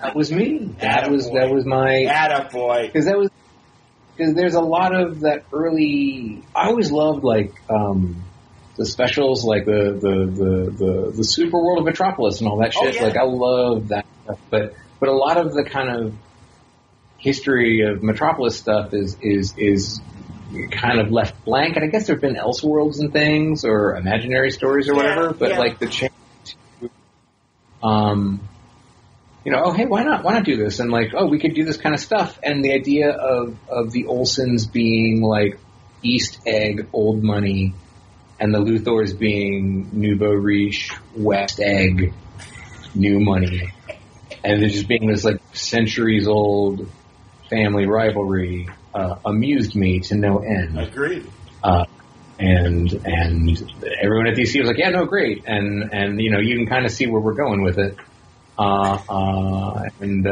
that was me. That was my attaboy. Because there's a lot of that early. I always loved like the specials, like the Super World of Metropolis and all that shit. Oh, yeah. Like, I love that stuff. But a lot of the kind of history of Metropolis stuff is kind of left blank. And I guess there have been Elseworlds and things, or imaginary stories or whatever. But like the change to, oh, hey, why not do this? And like, oh, we could do this kind of stuff. And the idea of the Olsens being like East Egg, old money, and the Luthors being Nouveau Riche, West Egg, new money. And there just being this like centuries old family rivalry amused me to no end. Agreed. And everyone at DC was like, yeah, no, great. And you can kind of see where we're going with it. And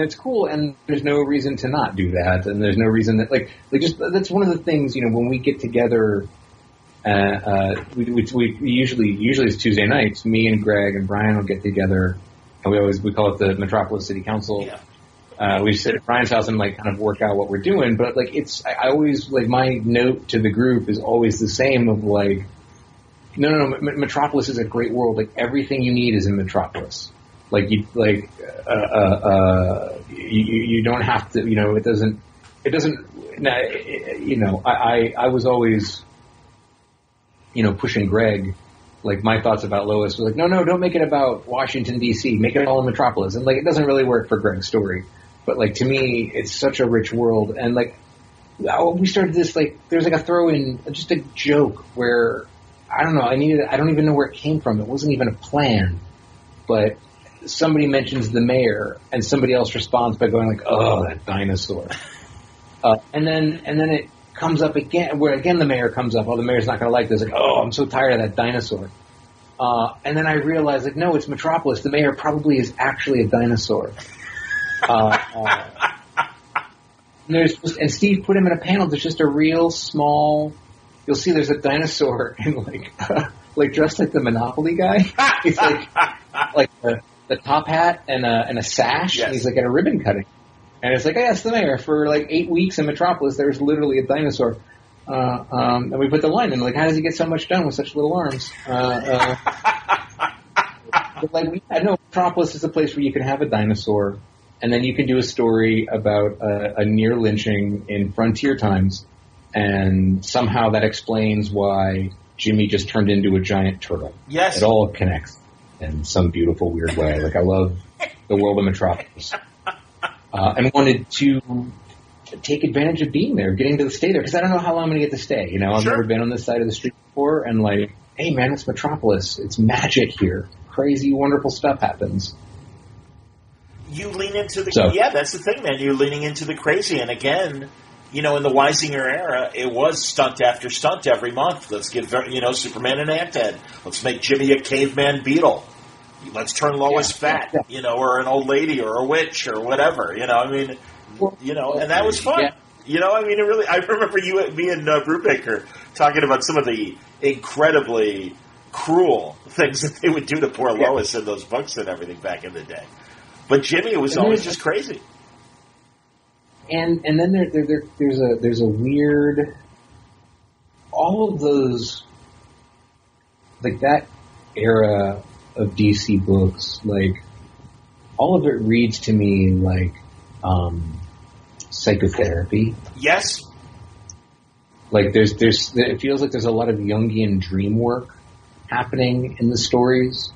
it's cool, and there's no reason to not do that, and there's no reason that like just that's one of the things, when we get together, we usually it's Tuesday nights, me and Greg and Brian will get together, and we call it the Metropolis City Council. Yeah. We sit at Brian's house and like kind of work out what we're doing, but like I always like my note to the group is always the same of like, No. Metropolis is a great world. Like, everything you need is in Metropolis. Like, you don't have to, it doesn't, I was always, pushing Greg, like, my thoughts about Lois were like, no, don't make it about Washington, D.C. Make it all in Metropolis. And, like, it doesn't really work for Greg's story. But, like, to me, it's such a rich world. And, like, we started this, like, there's, like, a throw-in, just a joke where, I don't know, I don't even know where it came from. It wasn't even a plan. But somebody mentions the mayor, and somebody else responds by going, like, oh, that dinosaur. And then it comes up again, where again the mayor comes up. Oh, the mayor's not going to like this. Like, oh, I'm so tired of that dinosaur. And then I realized, like, no, it's Metropolis. The mayor probably is actually a dinosaur. And Steve put him in a panel. There's just a real small. You'll see there's a dinosaur and like dressed like the Monopoly guy. He's like the top hat and a sash. Yes. And he's like at a ribbon cutting. And it's like, hey, that's the mayor. For like 8 weeks in Metropolis, there's literally a dinosaur. And we put the line in, like, how does he get so much done with such little arms? But like, I know Metropolis is a place where you can have a dinosaur And then you can do a story about a near lynching in frontier times, and somehow that explains why Jimmy just turned into a giant turtle. Yes. It all connects in some beautiful, weird way. Like, I love the world of Metropolis. And wanted to take advantage of being there, getting to stay there, because I don't know how long I'm going to get to stay. You know, I've never been on this side of the street before, and like, hey man, it's Metropolis. It's magic here. Crazy, wonderful stuff happens. You lean into that's the thing, man. You're leaning into the crazy. And again, you know, in the Weisinger era, it was stunt after stunt every month. Let's give, Superman an ant-head. Let's make Jimmy a caveman beetle. Let's turn Lois fat, or an old lady or a witch or whatever. And that was fun. Yeah. I remember me and Brubaker talking about some of the incredibly cruel things that they would do to poor Lois in those books and everything back in the day. But Jimmy was always just crazy. And then there's a weird, all of those, like that era of DC books, like all of it reads to me like psychotherapy. Yes. Like it feels like there's a lot of Jungian dream work happening in the stories.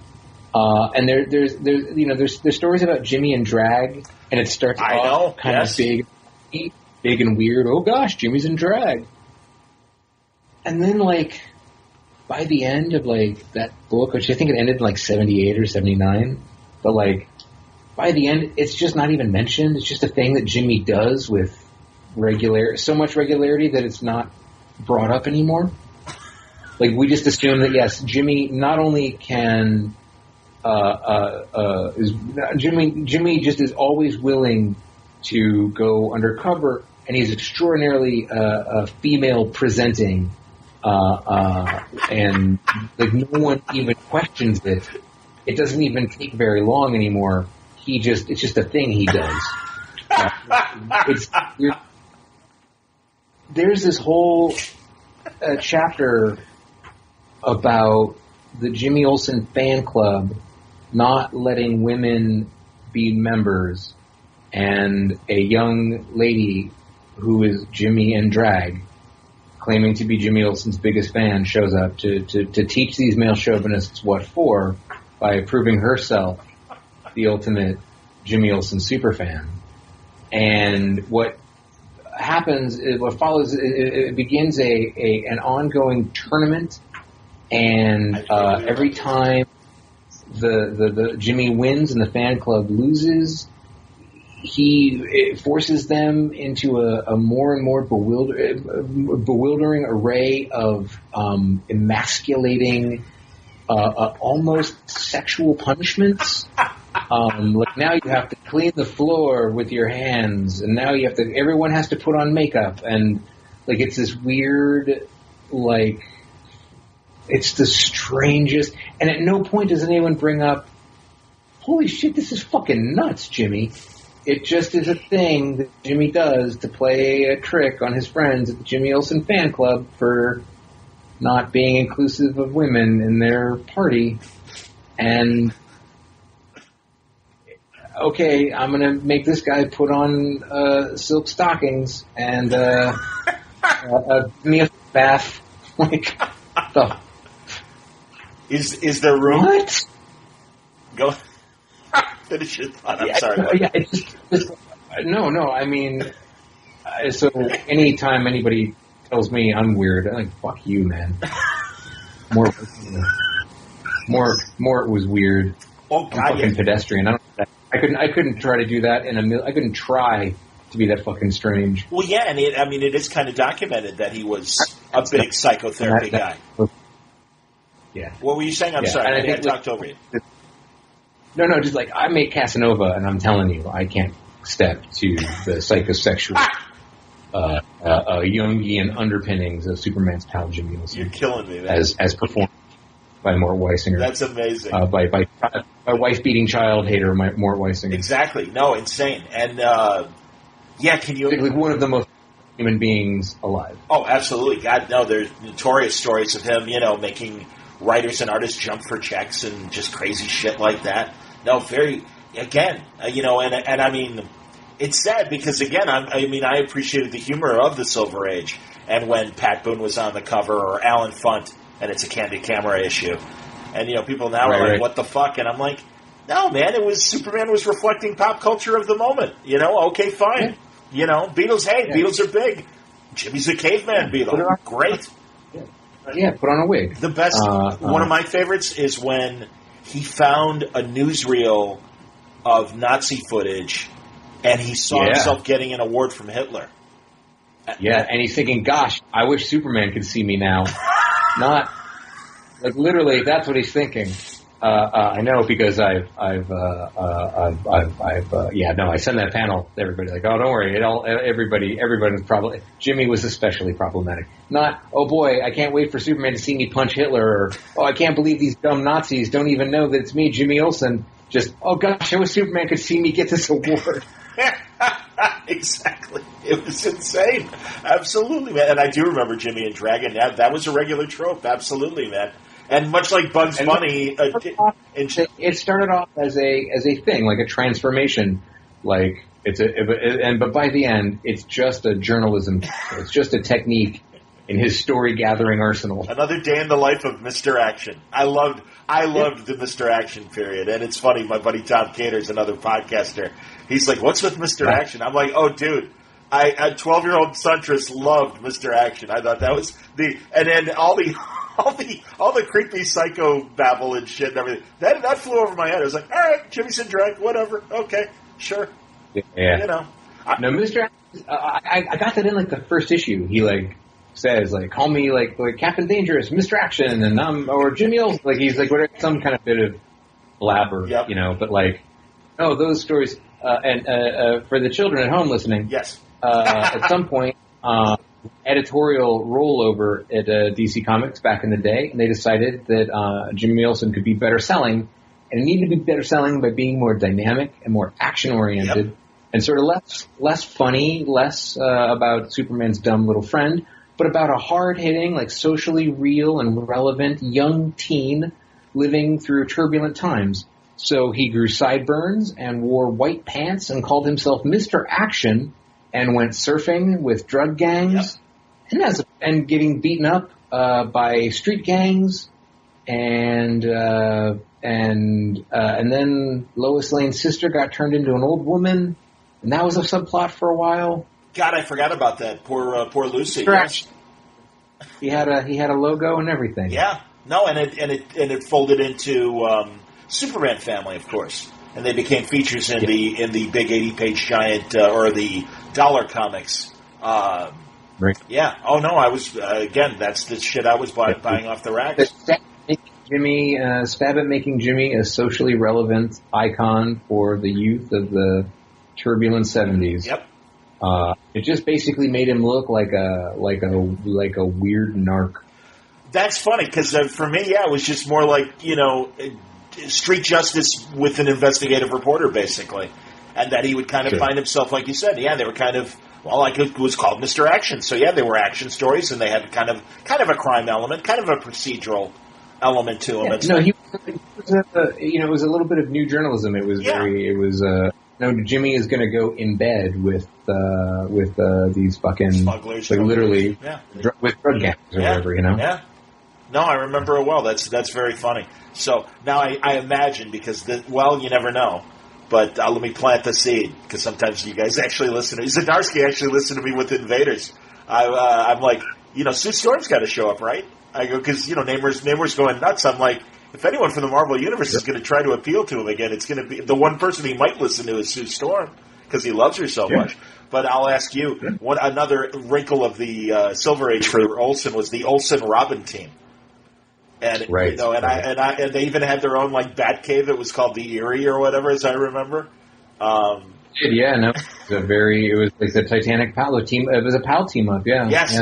And there's stories about Jimmy and drag, and it starts off kind of big and weird. Oh gosh, Jimmy's in drag. And then like by the end of like that book, which I think it ended in like 78 or 79, but like by the end, it's just not even mentioned. It's just a thing that Jimmy does with so much regularity that it's not brought up anymore. Like we just assume that yes, Jimmy not only can Jimmy just is always willing to go undercover, and he's extraordinarily female presenting, and like no one even questions it. It doesn't even take very long anymore. It's just a thing he does. There's this whole chapter about the Jimmy Olsen fan club not letting women be members, and a young lady who is Jimmy in drag, claiming to be Jimmy Olsen's biggest fan, shows up to teach these male chauvinists what for by proving herself the ultimate Jimmy Olsen superfan. And what happens is what follows. It begins an ongoing tournament, and every time the Jimmy wins and the fan club loses, it forces them into a more and more bewildering array of emasculating, almost sexual punishments. Like now you have to clean the floor with your hands, and now everyone has to put on makeup, and like it's this weird, like it's the strangest, and at no point does anyone bring up, holy shit, this is fucking nuts, Jimmy. It just is a thing that Jimmy does to play a trick on his friends at the Jimmy Olsen fan club for not being inclusive of women in their party. And okay, I'm going to make this guy put on silk stockings and me a bath. Like, the... Is there room? What? Go finish your thought. I'm sorry. No. I mean, so anytime anybody tells me I'm weird, I'm like, fuck you, man. More it was weird. Oh God, I'm fucking pedestrian. I couldn't try to do that I couldn't try to be that fucking strange. Well, yeah, and it is kind of documented that he was a big psychotherapy guy. Yeah. What were you saying? I'm sorry, I talked over you. No, just like I make Casanova, and I'm telling you, I can't step to the psychosexual, Jungian underpinnings of Superman's pal Jimmy Olsen. You're killing me, man. As performed by Mort Weisinger. That's amazing. By wife-beating child hater Mort Weisinger. Exactly. No, insane. And can you... Like one of the most human beings alive. Oh, absolutely. God, no, there's notorious stories of him, making writers and artists jump for checks and just crazy shit like that. No, very... again, and I mean, it's sad because, again, I appreciated the humor of the Silver Age, and when Pat Boone was on the cover, or Alan Funt, and it's a Candid Camera issue, and, people now are like, what the fuck? And I'm like, no, man, Superman was reflecting pop culture of the moment, okay, fine. Beatles, Beatles are big. Jimmy's a caveman Beatle. Great. Yeah, put on a wig. The best, one of my favorites is when he found a newsreel of Nazi footage, and he saw himself getting an award from Hitler. Yeah, and he's thinking, gosh, I wish Superman could see me now. Not, like, literally, that's what he's thinking. I know because I send that panel to everybody, like, oh, don't worry, everybody's probably, Jimmy was especially problematic. Not, oh boy, I can't wait for Superman to see me punch Hitler, or, oh, I can't believe these dumb Nazis don't even know that it's me, Jimmy Olsen. Just, oh gosh, I wish Superman could see me get this award. Exactly. It was insane. Absolutely, man. And I do remember Jimmy and Dragon. That was a regular trope. Absolutely, man. And much like Bugs Bunny, it started off as a thing, like a transformation. Like but by the end, it's just a journalism. It's just a technique in his story gathering arsenal. Another day in the life of Mr. Action. I loved the Mr. Action period, and it's funny. My buddy Tom Cater's another podcaster. He's like, "What's with Mr. Action?" I'm like, "Oh, dude, a 12-year-old Suntress loved Mr. Action. I thought that was and then all the creepy psycho babble and shit and everything. That flew over my head. I was like, all right, Jimmy's in drag, whatever. Okay, sure. Yeah. No, Mr. Action, I got that in like the first issue. He like says like, call me like Captain Dangerous, Mr. Action, and or Jimmy Olsen. Like he's like whatever, some kind of bit of blabber, But like, those stories. And for the children at home listening, yes. At some point, editorial rollover at DC Comics back in the day, and they decided that Jimmy Olsen could be better selling, and it needed to be better selling by being more dynamic and more action-oriented, and sort of less funny, less about Superman's dumb little friend, but about a hard-hitting, like socially real and relevant young teen living through turbulent times. So he grew sideburns and wore white pants and called himself Mr. Action and went surfing with drug gangs and getting beaten up by street gangs and then Lois Lane's sister got turned into an old woman, and that was a subplot for a while. God, I forgot about that. Poor Lucy. Yes. He had a logo and everything. Yeah. No, and it folded into Superman family, of course, and they became features in the big 80-page giant or the dollar comics. Right. Yeah. Oh no, I was again. That's the shit I was buying off the racks. Stab at making Jimmy a socially relevant icon for the youth of the turbulent 70s. Yep. It just basically made him look like a weird narc. That's funny because for me, it was just more like street justice with an investigative reporter, basically, and that he would kind of find himself, like you said, they were kind of, like it was called Mr. Action, so they were action stories, and they had kind of a crime element, kind of a procedural element to them. It was a little bit of new journalism. It was Jimmy is going to go in bed with these fucking smugglers, like literally with drug gangs or whatever, Yeah. No, I remember it well. That's very funny. So now I imagine, because you never know, but let me plant the seed, because sometimes you guys actually listen to me. Zdarsky actually listened to me with Invaders. I'm like, Sue Storm's got to show up, right? I go, because Namor's going nuts. I'm like, if anyone from the Marvel Universe is going to try to appeal to him again, it's going to be the one person he might listen to is Sue Storm, because he loves her so much. But I'll ask you, another wrinkle of the Silver Age for Olsen was the Olsen Robin team. And and they even had their own like bat cave. It was called the Erie or whatever, as I remember. It was like the Titanic Palo team. It was a PAL team up. Yes.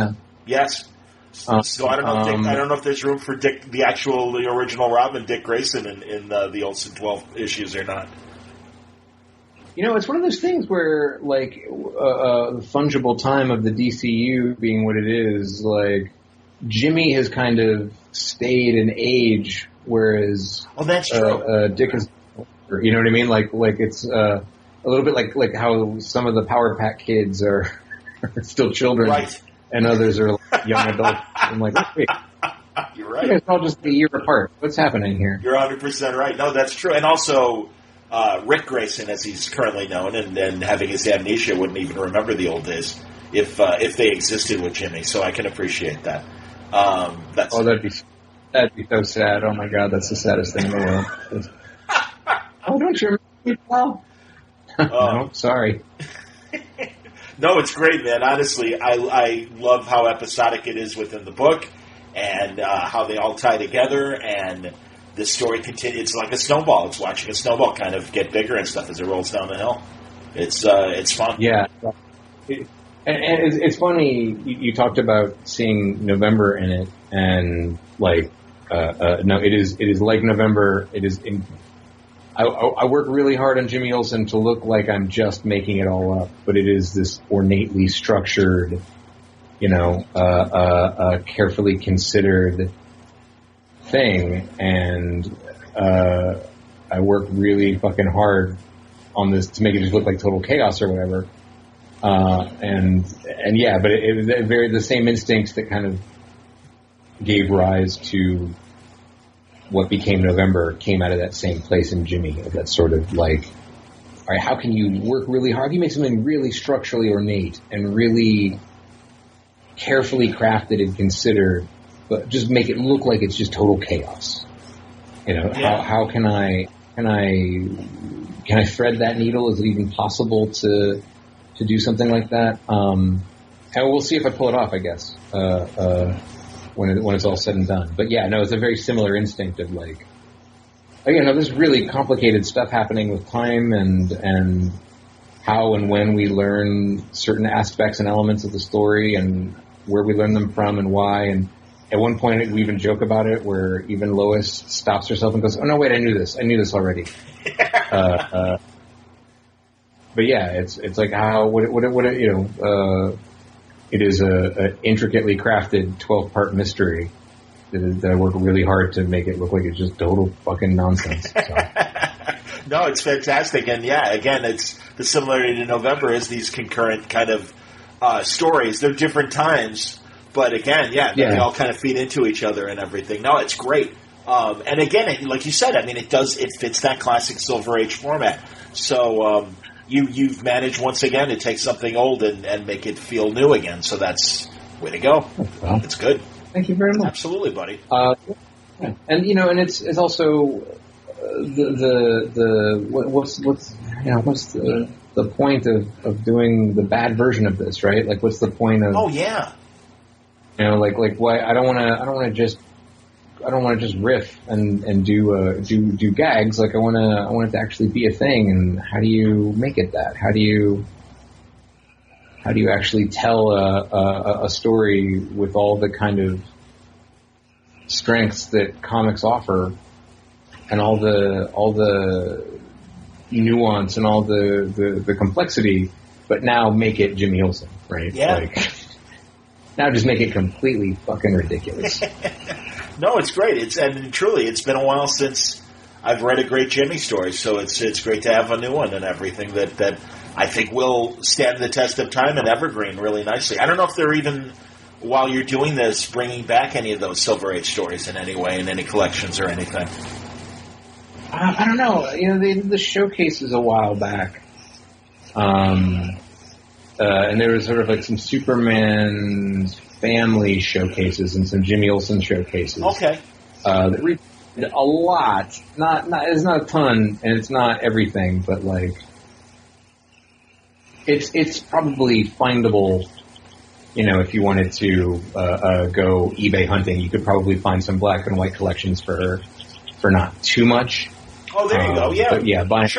So I don't know. I don't know if there's room for the original Robin, Dick Grayson, in the Olsen 12 issues or not. It's one of those things where, like, the fungible time of the DCU being what it is, like, Jimmy has kind of stayed in age, whereas that's true. Dick is You know what I mean? Like it's a little bit like how some of the Power Pack kids are still children, right, and others are like young adults. I'm like, wait, you're right. You guys are all just a year apart. What's happening here? You're 100% right. No, that's true. And also, Rick Grayson, as he's currently known, and having his amnesia, wouldn't even remember the old days if they existed with Jimmy. So I can appreciate that. That'd be so sad. Oh my God, that's the saddest thing in the world. Oh, don't you remember me, pal? No, sorry. No, it's great, man. Honestly, I love how episodic it is within the book, and how they all tie together, and the story continues. It's like a snowball. It's watching a snowball kind of get bigger and stuff as it rolls down the hill. It's fun. Yeah. And it's funny, you talked about seeing November in it, and like, no, it is like November. It is. I work really hard on Jimmy Olsen to look like I'm just making it all up, but it is this ornately structured, carefully considered thing, and I work really fucking hard on this to make it just look like total chaos or whatever. And yeah, but it was the same instincts that kind of gave rise to what became November came out of that same place in Jimmy, of that sort of like, all right, how can you work really hard? How can you make something really structurally ornate and really carefully crafted and considered, but just make it look like it's just total chaos? How can I thread that needle? Is it even possible to do something like that? And we'll see if I pull it off, I guess, when it's all said and done. But yeah, no, it's a very similar instinct of like, there's really complicated stuff happening with time and how and when we learn certain aspects and elements of the story and where we learn them from and why. And at one point we even joke about it, where even Lois stops herself and goes, "Oh no, wait, I knew this already." But yeah, it's like how it is a intricately crafted 12-part mystery that I work really hard to make it look like it's just total fucking nonsense. So. No, it's fantastic, and yeah, again, it's the similarity to November is these concurrent kind of stories. They're different times, but again, they all kind of feed into each other and everything. No, it's great. And again, like you said, I mean, it fits that classic Silver Age format. So. You've managed once again to take something old and make it feel new again. So that's way to go. Well, it's good. Thank you very much. Absolutely, buddy. And and it's also what's the point of doing the bad version of this, right? Like, what's the point of? Oh yeah. Like why I don't want to just riff and do gags. Like I want it to actually be a thing. And how do you make it that? How do you actually tell a story with all the kind of strengths that comics offer, and all the nuance and all the complexity, but now make it Jimmy Olsen, right? Yeah. Like, now just make it completely fucking ridiculous. No, it's great. And truly, it's been a while since I've read a great Jimmy story, so it's great to have a new one and everything that I think will stand the test of time and evergreen really nicely. I don't know if they're even, while you're doing this, bringing back any of those Silver Age stories in any way, in any collections or anything. I don't know. They did the showcases a while back. And there was sort of like some Superman family showcases and some Jimmy Olsen showcases. Okay. That reached a lot. It's not a ton, and it's not everything, but like it's probably findable. If you wanted to go eBay hunting, you could probably find some black and white collections for not too much. Oh, there you go. Yeah. But yeah, buying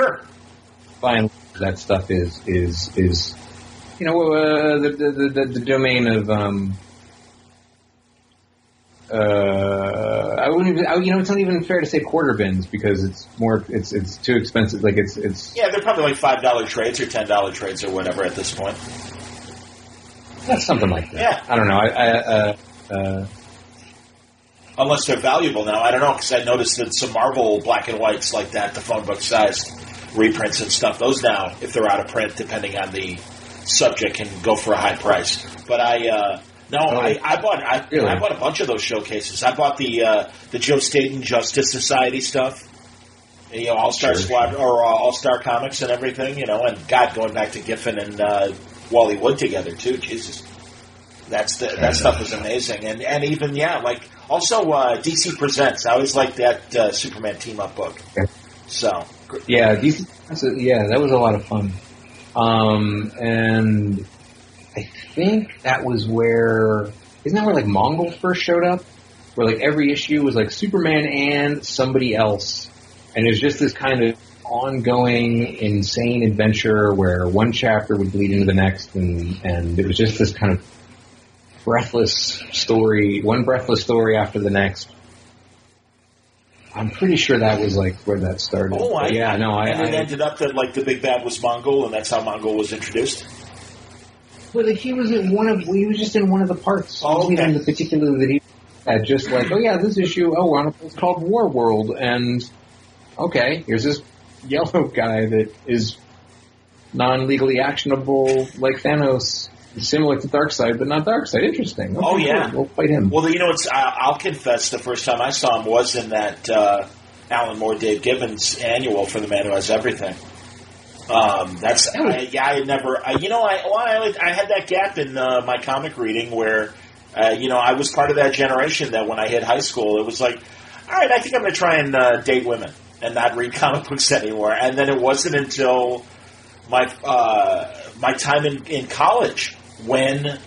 that stuff is the domain of I wouldn't even, it's not even fair to say quarter bins, because it's too expensive. Like it's yeah, they're probably like $5 trades or $10 trades or whatever at this point. That's something like that. Yeah. I don't know. Unless they're valuable now. I don't know, because I noticed that some Marvel black and whites like that, the phone book sized reprints and stuff, those now, if they're out of print, depending on the subject, can go for a high price. But I bought a bunch of those showcases. I bought the Joe Staten Justice Society stuff, All-Star Squad or All-Star Comics and everything, and God, going back to Giffen and Wally Wood together too. Jesus, that stuff was amazing. And even also DC Presents. I always liked that Superman team up book. Okay. So yeah, DC. That was a lot of fun. And I think that was isn't that where like Mongol first showed up? Where like every issue was like Superman and somebody else. And it was just this kind of ongoing, insane adventure where one chapter would bleed into the next, and it was just this kind of breathless story, one breathless story after the next. I'm pretty sure that was like where that started. Oh, and it ended up that like the big bad was Mongol, and that's how Mongol was introduced. Well, like he was just in one of the parts. Oh, okay. In the particular that he had, just like, this issue. It's called War World, and okay, here's this yellow guy that is non-legally actionable, like Thanos, similar to Darkseid, but not Darkseid. Interesting. Okay, we'll fight him. Well, I'll confess, the first time I saw him was in that Alan Moore, Dave Gibbons annual for The Man Who Has Everything. I had that gap in my comic reading where, I was part of that generation that when I hit high school, it was like, all right, I think I'm going to try and date women and not read comic books anymore. And then it wasn't until my time in college when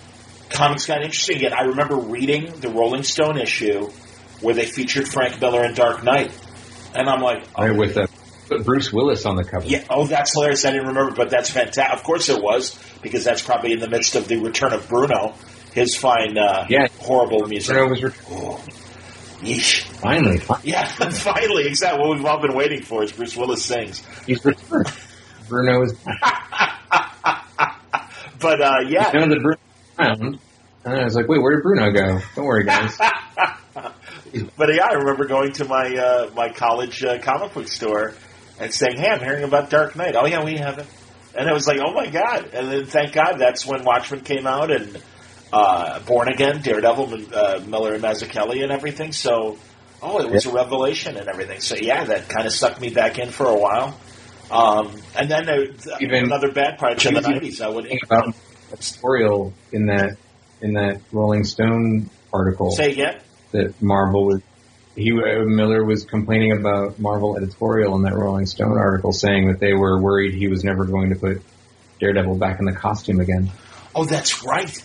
comics got interesting again. I remember reading the Rolling Stone issue where they featured Frank Miller in Dark Knight. And I'm like... with Bruce Willis on the cover. Yeah, that's hilarious. I didn't remember, but that's fantastic. Of course it was, because that's probably in the midst of the return of Bruno, his fine, horrible music. Bruno was returned. Oh. Yeesh. Finally. Yeah, finally. Exactly what we've all been waiting for is Bruce Willis sings. He's returned. Bruno is... But, yeah. None of the Bruno found. And I was like, wait, where did Bruno go? Don't worry, guys. But, I remember going to my my college comic book store and saying, hey, I'm hearing about Dark Knight. Oh, yeah, we have it. And it was like, oh, my God. And then, thank God, that's when Watchmen came out and Born Again, Daredevil, Miller and Mazzucchelli and everything. So, it was a revelation and everything. So, that kind of sucked me back in for a while. And then another bad part in the 90s. I would think about editorial in that Rolling Stone article. Say again? That Miller was complaining about Marvel editorial in that Rolling Stone article, saying that they were worried he was never going to put Daredevil back in the costume again. Oh, that's right.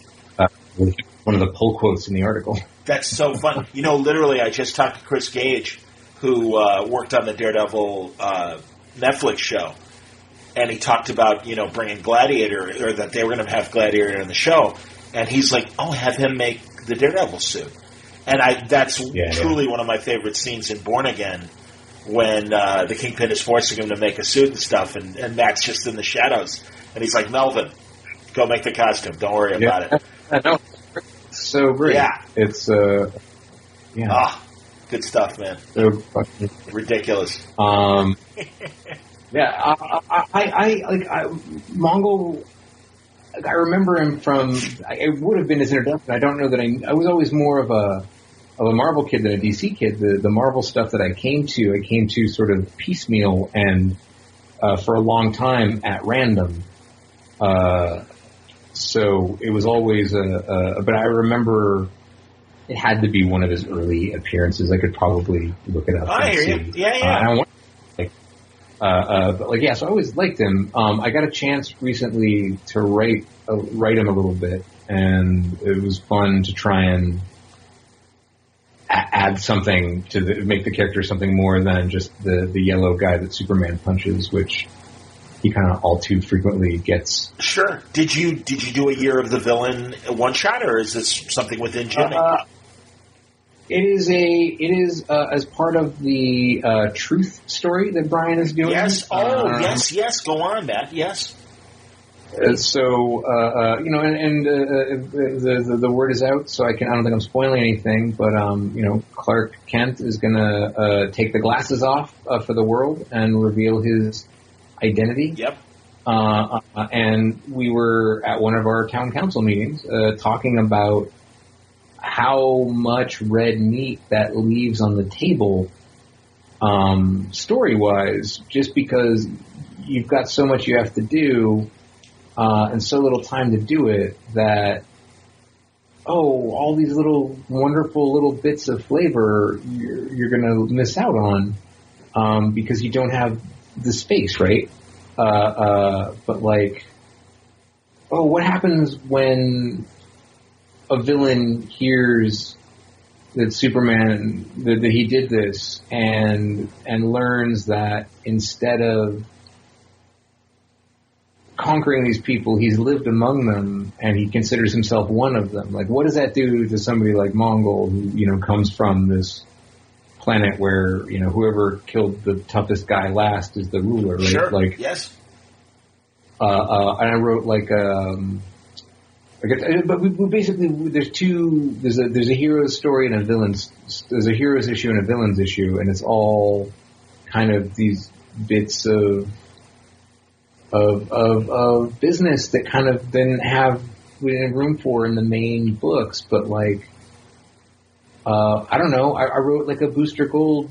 One of the pull quotes in the article. That's so fun. Literally, I just talked to Chris Gage, who worked on the Daredevil Netflix show, and he talked about bringing Gladiator, or that they were going to have Gladiator in the show, and he's like, have him make the Daredevil suit. And that's truly one of my favorite scenes in Born Again, when the Kingpin is forcing him to make a suit and stuff, and Matt's just in the shadows, and he's like, Melvin, go make the costume, don't worry about it. I know. It's so great. Yeah. It's good stuff, man. So fucking ridiculous. Mongol. I remember him from. It would have been his introduction. I don't know that I was always more of a Marvel kid than a DC kid. The Marvel stuff that I came to sort of piecemeal and for a long time at random. So it was always but I remember it had to be one of his early appearances. I could probably look it up. I hear you. Yeah. So I always liked him. I got a chance recently to write him a little bit, and it was fun to try and add something to make the character something more than just the yellow guy that Superman punches, which he kind of all too frequently gets. Sure. Did you do a Year of the Villain one shot, or is this something within Jimmy? It is as part of the Truth story that Brian is doing. Yes. Yes. Go on, Matt. Yes. The word is out, so I don't think I'm spoiling anything, but Clark Kent is gonna take the glasses off for the world and reveal his identity. Yep. And we were at one of our town council meetings talking about how much red meat that leaves on the table, story-wise, just because you've got so much you have to do. And so little time to do it that, all these little wonderful little bits of flavor you're going to miss out on because you don't have the space, right? But what happens when a villain hears that Superman, that he did this and learns that instead of conquering these people, he's lived among them, and he considers himself one of them. Like, what does that do to somebody like Mongol, who, comes from this planet where, whoever killed the toughest guy last is the ruler, right? Sure. Yes. And I wrote but we basically, there's a hero's story and there's a hero's issue and a villain's issue, and it's all kind of these bits of business that kind of didn't have room for in the main books, but I don't know. I wrote a Booster Gold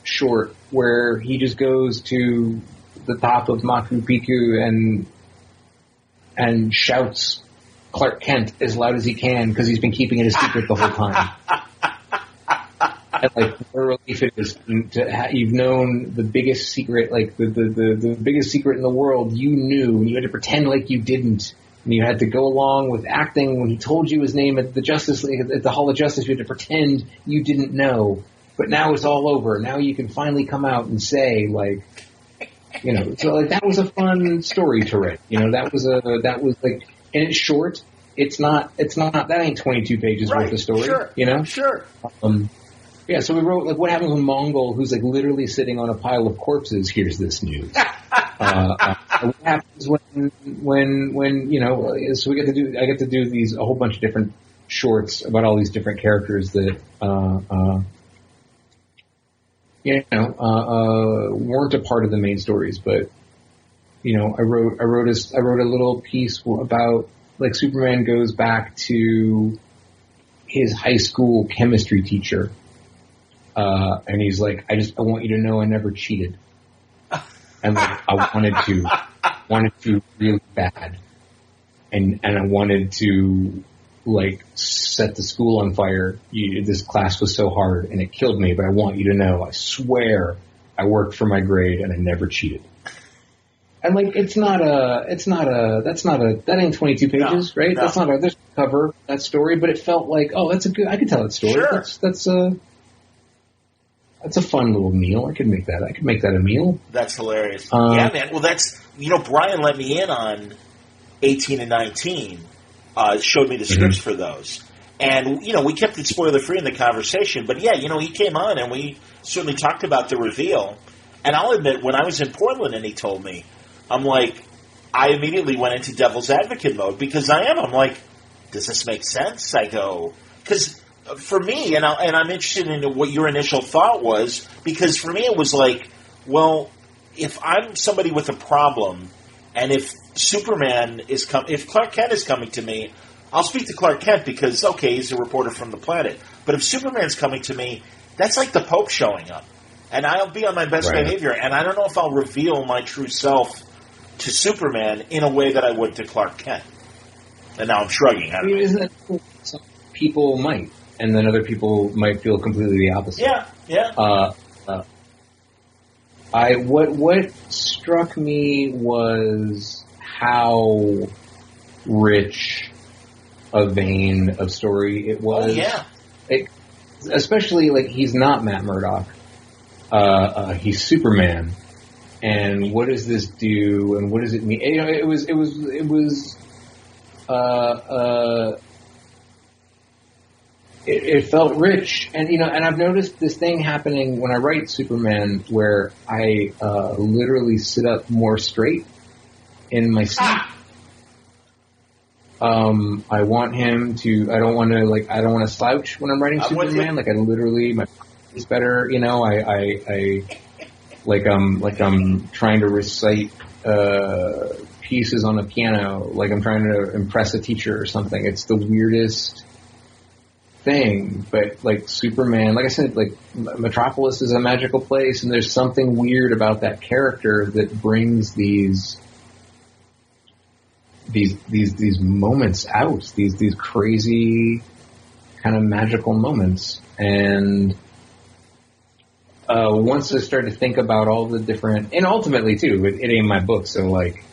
short where he just goes to the top of Machu Picchu and shouts Clark Kent as loud as he can because he's been keeping it a secret the whole time. What a relief it is you've known the biggest secret, the biggest secret in the world you knew, and you had to pretend like you didn't, and you had to go along with acting when he told you his name at the Justice League, at the Hall of Justice. You had to pretend you didn't know, but now it's all over. Now you can finally come out and say, that was a fun story to write. And it's short. It's not, that ain't 22 pages worth of story. Sure. Sure. Yeah, so we wrote, what happens when Mongol, who's, literally sitting on a pile of corpses, hears this news? What happens when, so I get to do a whole bunch of different shorts about all these different characters that, weren't a part of the main stories, but, I wrote a little piece about, Superman goes back to his high school chemistry teacher. And he's like, I want you to know I never cheated. And I wanted to really bad. And I wanted to set the school on fire. This class was so hard and it killed me, but I want you to know, I swear I worked for my grade and I never cheated. And that ain't 22 pages, right? No. There's a cover, that story, but it felt I could tell that story. Sure. That's a fun little meal. I could make that a meal. That's hilarious. Yeah, man. Well, that's, Brian let me in on 18 and 19, showed me the scripts for those. And, we kept it spoiler free in the conversation. But yeah, he came on and we certainly talked about the reveal. And I'll admit, when I was in Portland and he told me, I immediately went into devil's advocate mode because I'm like, does this make sense? I go, because for me, and I'm interested in what your initial thought was, because for me it was if I'm somebody with a problem, and if Superman if Clark Kent is coming to me, I'll speak to Clark Kent because, okay, he's a reporter from the planet. But if Superman's coming to me, that's like the Pope showing up. And I'll be on my best behavior, and I don't know if I'll reveal my true self to Superman in a way that I would to Clark Kent. And now I'm shrugging. Isn't that cool? Some people might. And then other people might feel completely the opposite. Yeah. What struck me was how rich a vein of story it was. Oh, yeah. Especially he's not Matt Murdock. He's Superman. And what does this do? And what does it mean? It was it felt rich, and and I've noticed this thing happening when I write Superman, where I literally sit up more straight in my seat I want him to. I don't want to slouch when I'm writing Superman. Like I literally, my is better. You know, I I'm trying to recite pieces on a piano. Like I'm trying to impress a teacher or something. It's the weirdest thing. But like Superman, like I said, like Metropolis is a magical place, and there's something weird about that character that brings these moments out, these crazy kind of magical moments. And once I started to think about all the different, and ultimately too, it ain't my book, so like,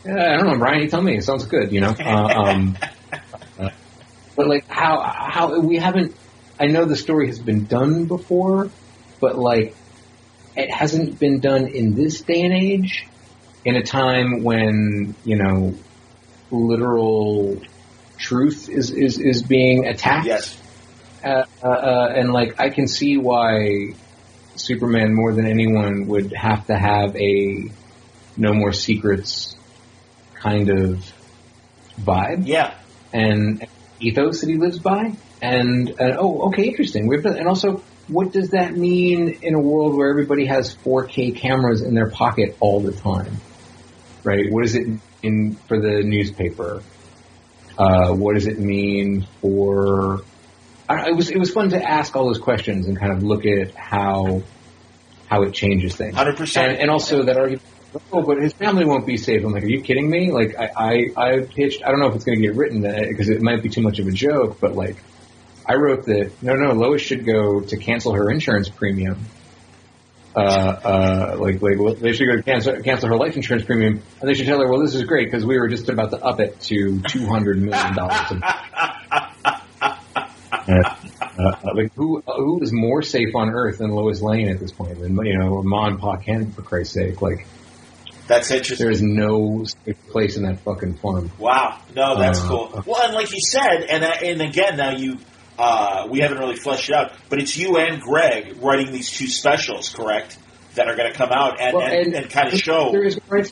I don't know, Brian, you tell me, it sounds good, you know? But like how we haven't, I know the story has been done before, but like, it hasn't been done in this day and age, in a time when, you know, literal truth is being attacked. Yes. And like, I can see why Superman more than anyone would have to have a no more secrets kind of vibe. Yeah. And ethos that he lives by. And oh, okay, interesting. And also, what does that mean in a world where everybody has 4K cameras in their pocket all the time? Right? What does it mean for the newspaper? What does it mean for... It was fun to ask all those questions and kind of look at how it changes things. 100%. And also that argument, oh, but his family won't be safe. I'm like, are you kidding me? Like, I pitched, I don't know if it's going to get written because it might be too much of a joke, but like, I wrote that, no, Lois should go to cancel her insurance premium. They should go to cancel her life insurance premium, and they should tell her, well, this is great because we were just about to up it to $200 million. Like who is more safe on Earth than Lois Lane at this point? And you know, Ma and Pa Kent, for Christ's sake, like that's interesting. There is no safe place in that fucking farm. Wow, no, that's cool. Well, and like you said, and again, now you we haven't really fleshed it out, but it's you and Greg writing these two specials, correct? That are going to come out and kind of show. There's going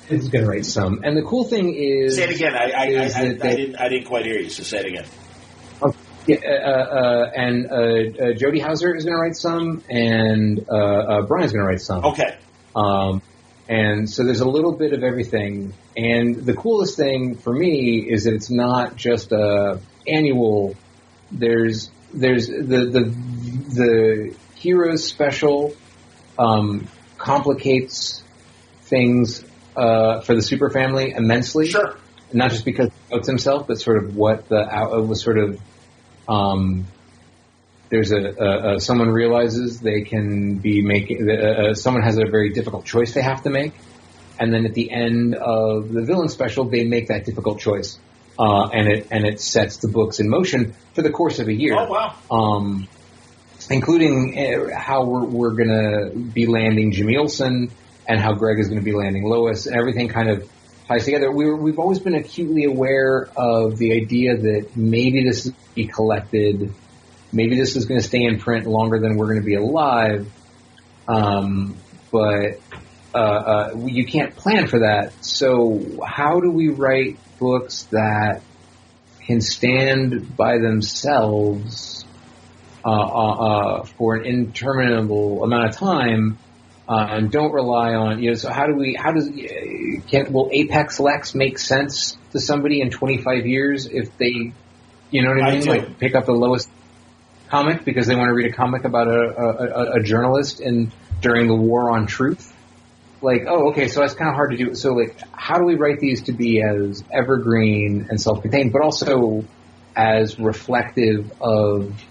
to write some, and the cool thing is, say it again. I didn't quite hear you, so say it again. And Jody Hauser is going to write some, and Brian's going to write some. Okay. And so there's a little bit of everything. And the coolest thing for me is that it's not just a annual. There's the Heroes special complicates things for the Super family immensely. Sure. Not just because he notes himself, but sort of what was sort of. There's someone realizes they can be making, someone has a very difficult choice they have to make, and then at the end of the villain special, they make that difficult choice, and it sets the books in motion for the course of a year. Oh wow! Including how we're gonna be landing Jimmy Olsen, and how Greg is gonna be landing Lois, and everything kind of ties together. We've always been acutely aware of the idea that maybe this is be collected, maybe this is going to stay in print longer than we're going to be alive, but you can't plan for that. So how do we write books that can stand by themselves for an interminable amount of time? And don't rely on, you know, so will Apex Lex make sense to somebody in 25 years if they, you know what I mean? Like pick up the lowest comic because they want to read a comic about a journalist during the war on truth. Like, oh, okay, so that's kind of hard to do. So like, how do we write these to be as evergreen and self-contained, but also as reflective of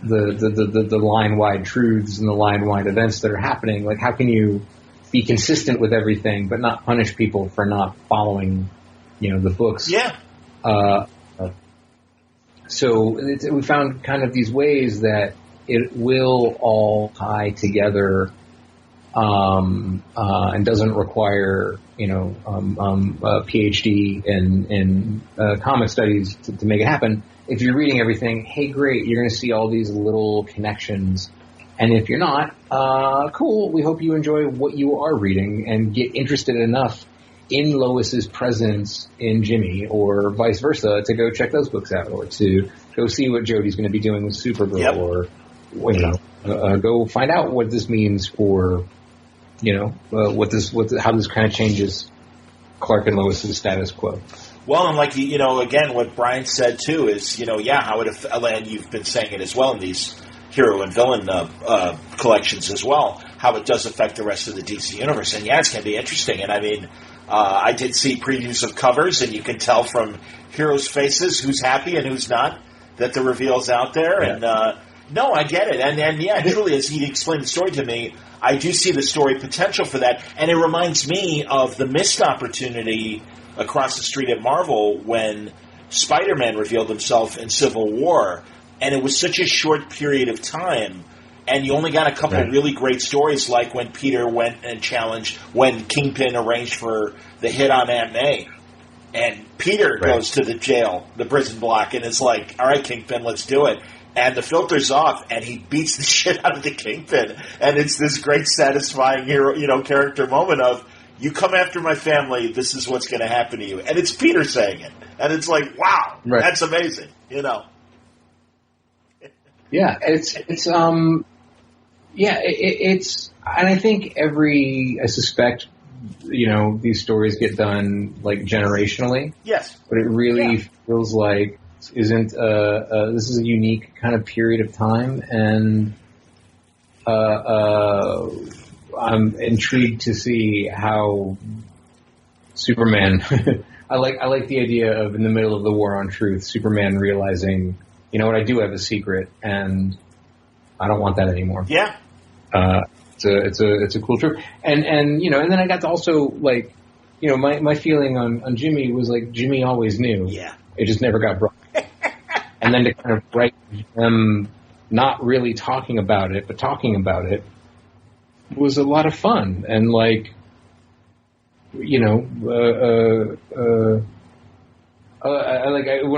the line-wide truths and the line-wide events that are happening? Like, how can you be consistent with everything but not punish people for not following, you know, the books? Yeah. So we found kind of these ways that it will all tie together, and doesn't require, you know, a PhD in comic studies to make it happen. If you're reading everything, hey, great, you're going to see all these little connections. And if you're not, cool, we hope you enjoy what you are reading and get interested enough in Lois's presence in Jimmy, or vice versa, to go check those books out, or to go see what Jodie's going to be doing with Supergirl, or go find out what this means for, how this kind of changes Clark and Lois's status quo. Well, and like, again, what Brian said too is, how it, and you've been saying it as well in these hero and villain collections as well, how it does affect the rest of the DC universe. And it's going to be interesting. And I mean, I did see previews of covers, and you can tell from heroes' faces who's happy and who's not, that the reveal's out there. Yeah. And no, I get it. And truly, as he explained the story to me, I do see the story potential for that. And it reminds me of the missed opportunity across the street at Marvel when Spider-Man revealed himself in Civil War. And it was such a short period of time, and you only got a couple of really great stories, like when Peter went and challenged, when Kingpin arranged for the hit on Aunt May. And Peter goes to the jail, the prison block, and is like, all right, Kingpin, let's do it. And the filter's off, and he beats the shit out of the Kingpin. And it's this great, satisfying hero, character moment of, you come after my family, this is what's going to happen to you. And it's Peter saying it. And it's like, wow, that's amazing, Yeah, it's and I think I suspect, these stories get done like generationally. Yes. But it really feels like this is a unique kind of period of time, and I'm intrigued to see how Superman I like the idea of, in the middle of the War on Truth, Superman realizing, I do have a secret, and I don't want that anymore. Yeah. It's a cool trip. And then I got to also, my feeling on Jimmy was like, Jimmy always knew. Yeah. It just never got brought. And then to kind of write them not really talking about it, but talking about it, was a lot of fun. And one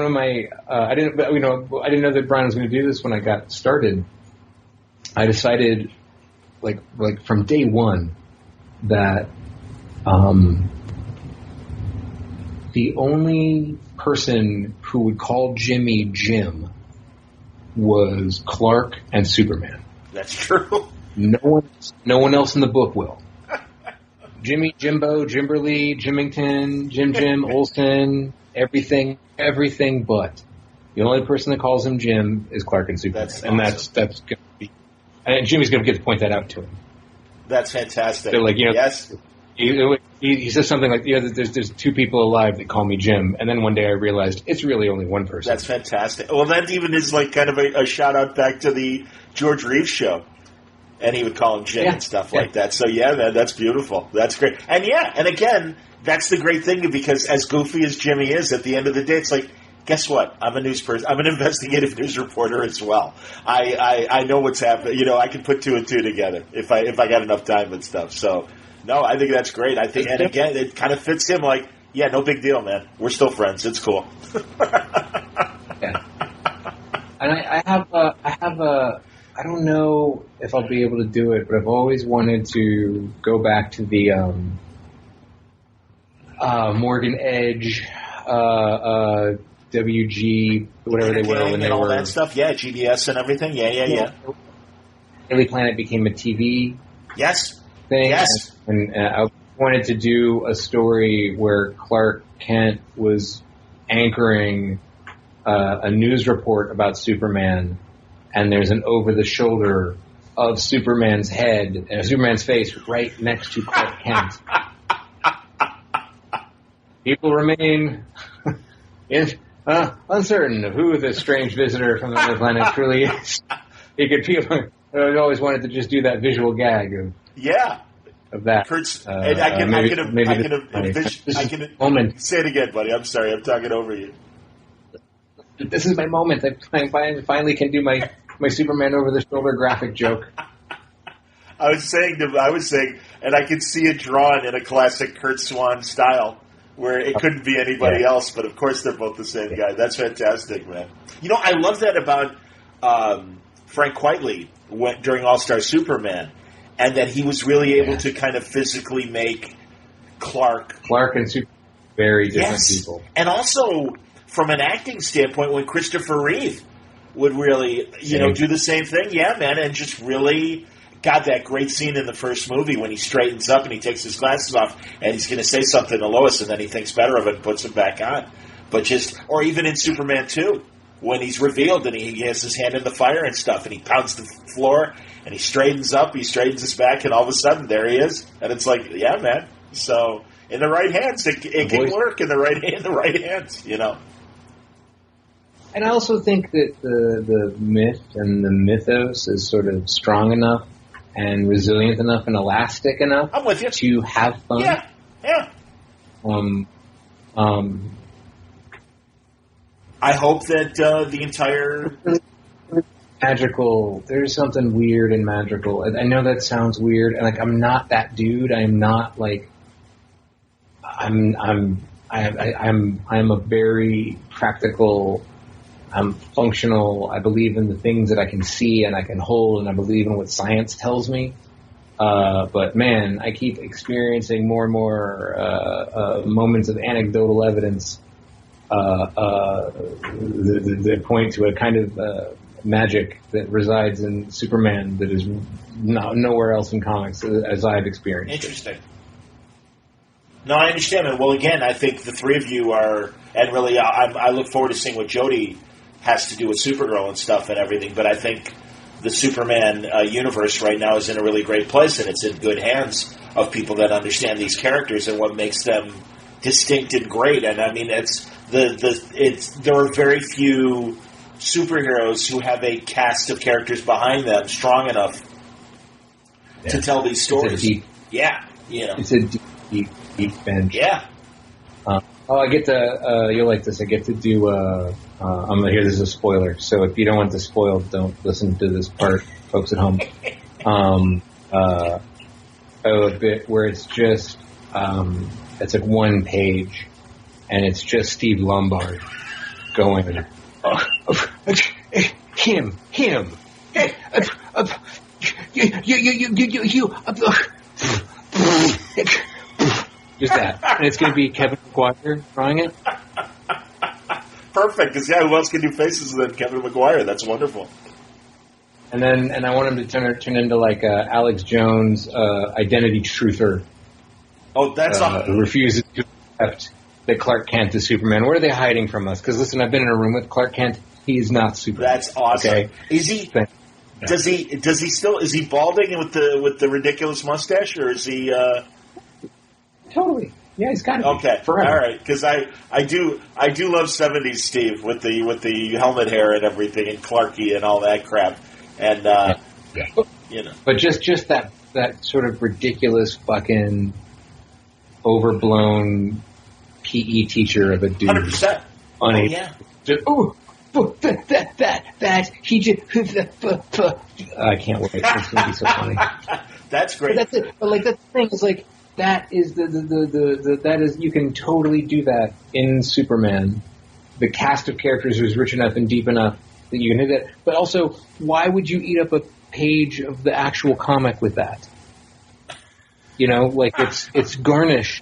of my, I didn't know that Brian was going to do this when I got started. I decided, from day one, that the only person who would call Jimmy Jim was Clark and Superman. That's true. No one else in the book will. Jimmy, Jimbo, Jimberly, Jimington, Jim, Olsen, everything but. The only person that calls him Jim is Clark and Superman. That's awesome. That's going to be, and Jimmy's going to get to point that out to him. That's fantastic. They're like, yes. He says something like, there's two people alive that call me Jim, and then one day I realized it's really only one person. That's fantastic. Well, that even is kind of a shout out back to the George Reeves show. And he would call him Jim and stuff like that. So, man, that's beautiful. That's great. And, and again, that's the great thing, because as goofy as Jimmy is, at the end of the day, it's like, guess what? I'm a news person. I'm an investigative news reporter as well. I know what's happening. I can put two and two together if I got enough time and stuff. So, no, I think that's great. I think, and again, it kind of fits him like, no big deal, man. We're still friends. It's cool. Yeah. And I have a, I don't know if I'll be able to do it, but I've always wanted to go back to the Morgan Edge, WG, whatever they were when they all were. That stuff, GBS and everything, yeah. Daily Planet became a TV thing. Yes. And I wanted to do a story where Clark Kent was anchoring a news report about Superman, and there's an over-the-shoulder of Superman's head and Superman's face right next to Clark Kent. People remain uncertain of who this strange visitor from another planet truly is. I always wanted to just do that visual gag of that. Kurt's, and I can say it again, buddy. I'm sorry, I'm talking over you. This is my moment. I finally can do my Superman over the shoulder graphic joke. I was saying, and I can see it drawn in a classic Kurt Swan style, where it couldn't be anybody else, but of course they're both the same guy. That's fantastic, man. I love that about Frank Quitely during All-Star Superman, and that he was really able to kind of physically make Clark and Superman, very different people. And also, from an acting standpoint, when Christopher Reeve would really, do the same thing. Yeah, man, and just really... God, that great scene in the first movie when he straightens up and he takes his glasses off and he's going to say something to Lois and then he thinks better of it and puts them back on. Or even in Superman 2, when he's revealed and he has his hand in the fire and stuff and he pounds the floor and he straightens up, he straightens his back, and all of a sudden there he is. And it's like, yeah, man. So in the right hands, it can work in the right hands, And I also think that the myth and the mythos is sort of strong enough and resilient enough and elastic enough I'm with you. to have fun. Yeah. I hope that the entire... Magical. There's something weird and magical. I know that sounds weird, and I'm not that dude. I'm not I'm a very practical. I'm functional. I believe in the things that I can see and I can hold, and I believe in what science tells me. But man, I keep experiencing more and more moments of anecdotal evidence that point to a kind of magic that resides in Superman that is nowhere else in comics as I've experienced. Interesting. No, I understand it. Well, again, I think the three of you are, and really, I look forward to seeing what Jody has to do with Supergirl and stuff and everything, but I think the Superman universe right now is in a really great place, and it's in good hands of people that understand these characters and what makes them distinct and great. And I mean, there are very few superheroes who have a cast of characters behind them strong enough to tell these stories. It's a deep bench. Yeah. I get to, you'll like this, I get to do, this is a spoiler, so if you don't want this spoiled, don't listen to this part, folks at home. A bit where it's just, it's like one page, and it's just Steve Lombard going, him, just that. And it's going to be Kevin McGuire drawing it. Perfect, because who else can do faces than Kevin McGuire? That's wonderful. And I want him to turn into like Alex Jones, identity truther. Oh, that's who refuses to accept that Clark Kent is Superman. What are they hiding from us? Because listen, I've been in a room with Clark Kent. He is not Superman. That's awesome. Okay? Is he? Does he still? Is he balding with the ridiculous mustache, or is he? Totally. Yeah, he's got it. Okay, forever. All right. Because I do love '70s Steve with the helmet hair and everything and Clarky and all that crap, and But just that sort of ridiculous fucking overblown PE teacher of a dude. 100%. Just, that he just. I can't wait. It's gonna be so funny. That's great. But that's it. But like that thing is like. That is that is you can totally do that in Superman. The cast of characters is rich enough and deep enough that you can do that. But also, why would you eat up a page of the actual comic with that? Like it's garnish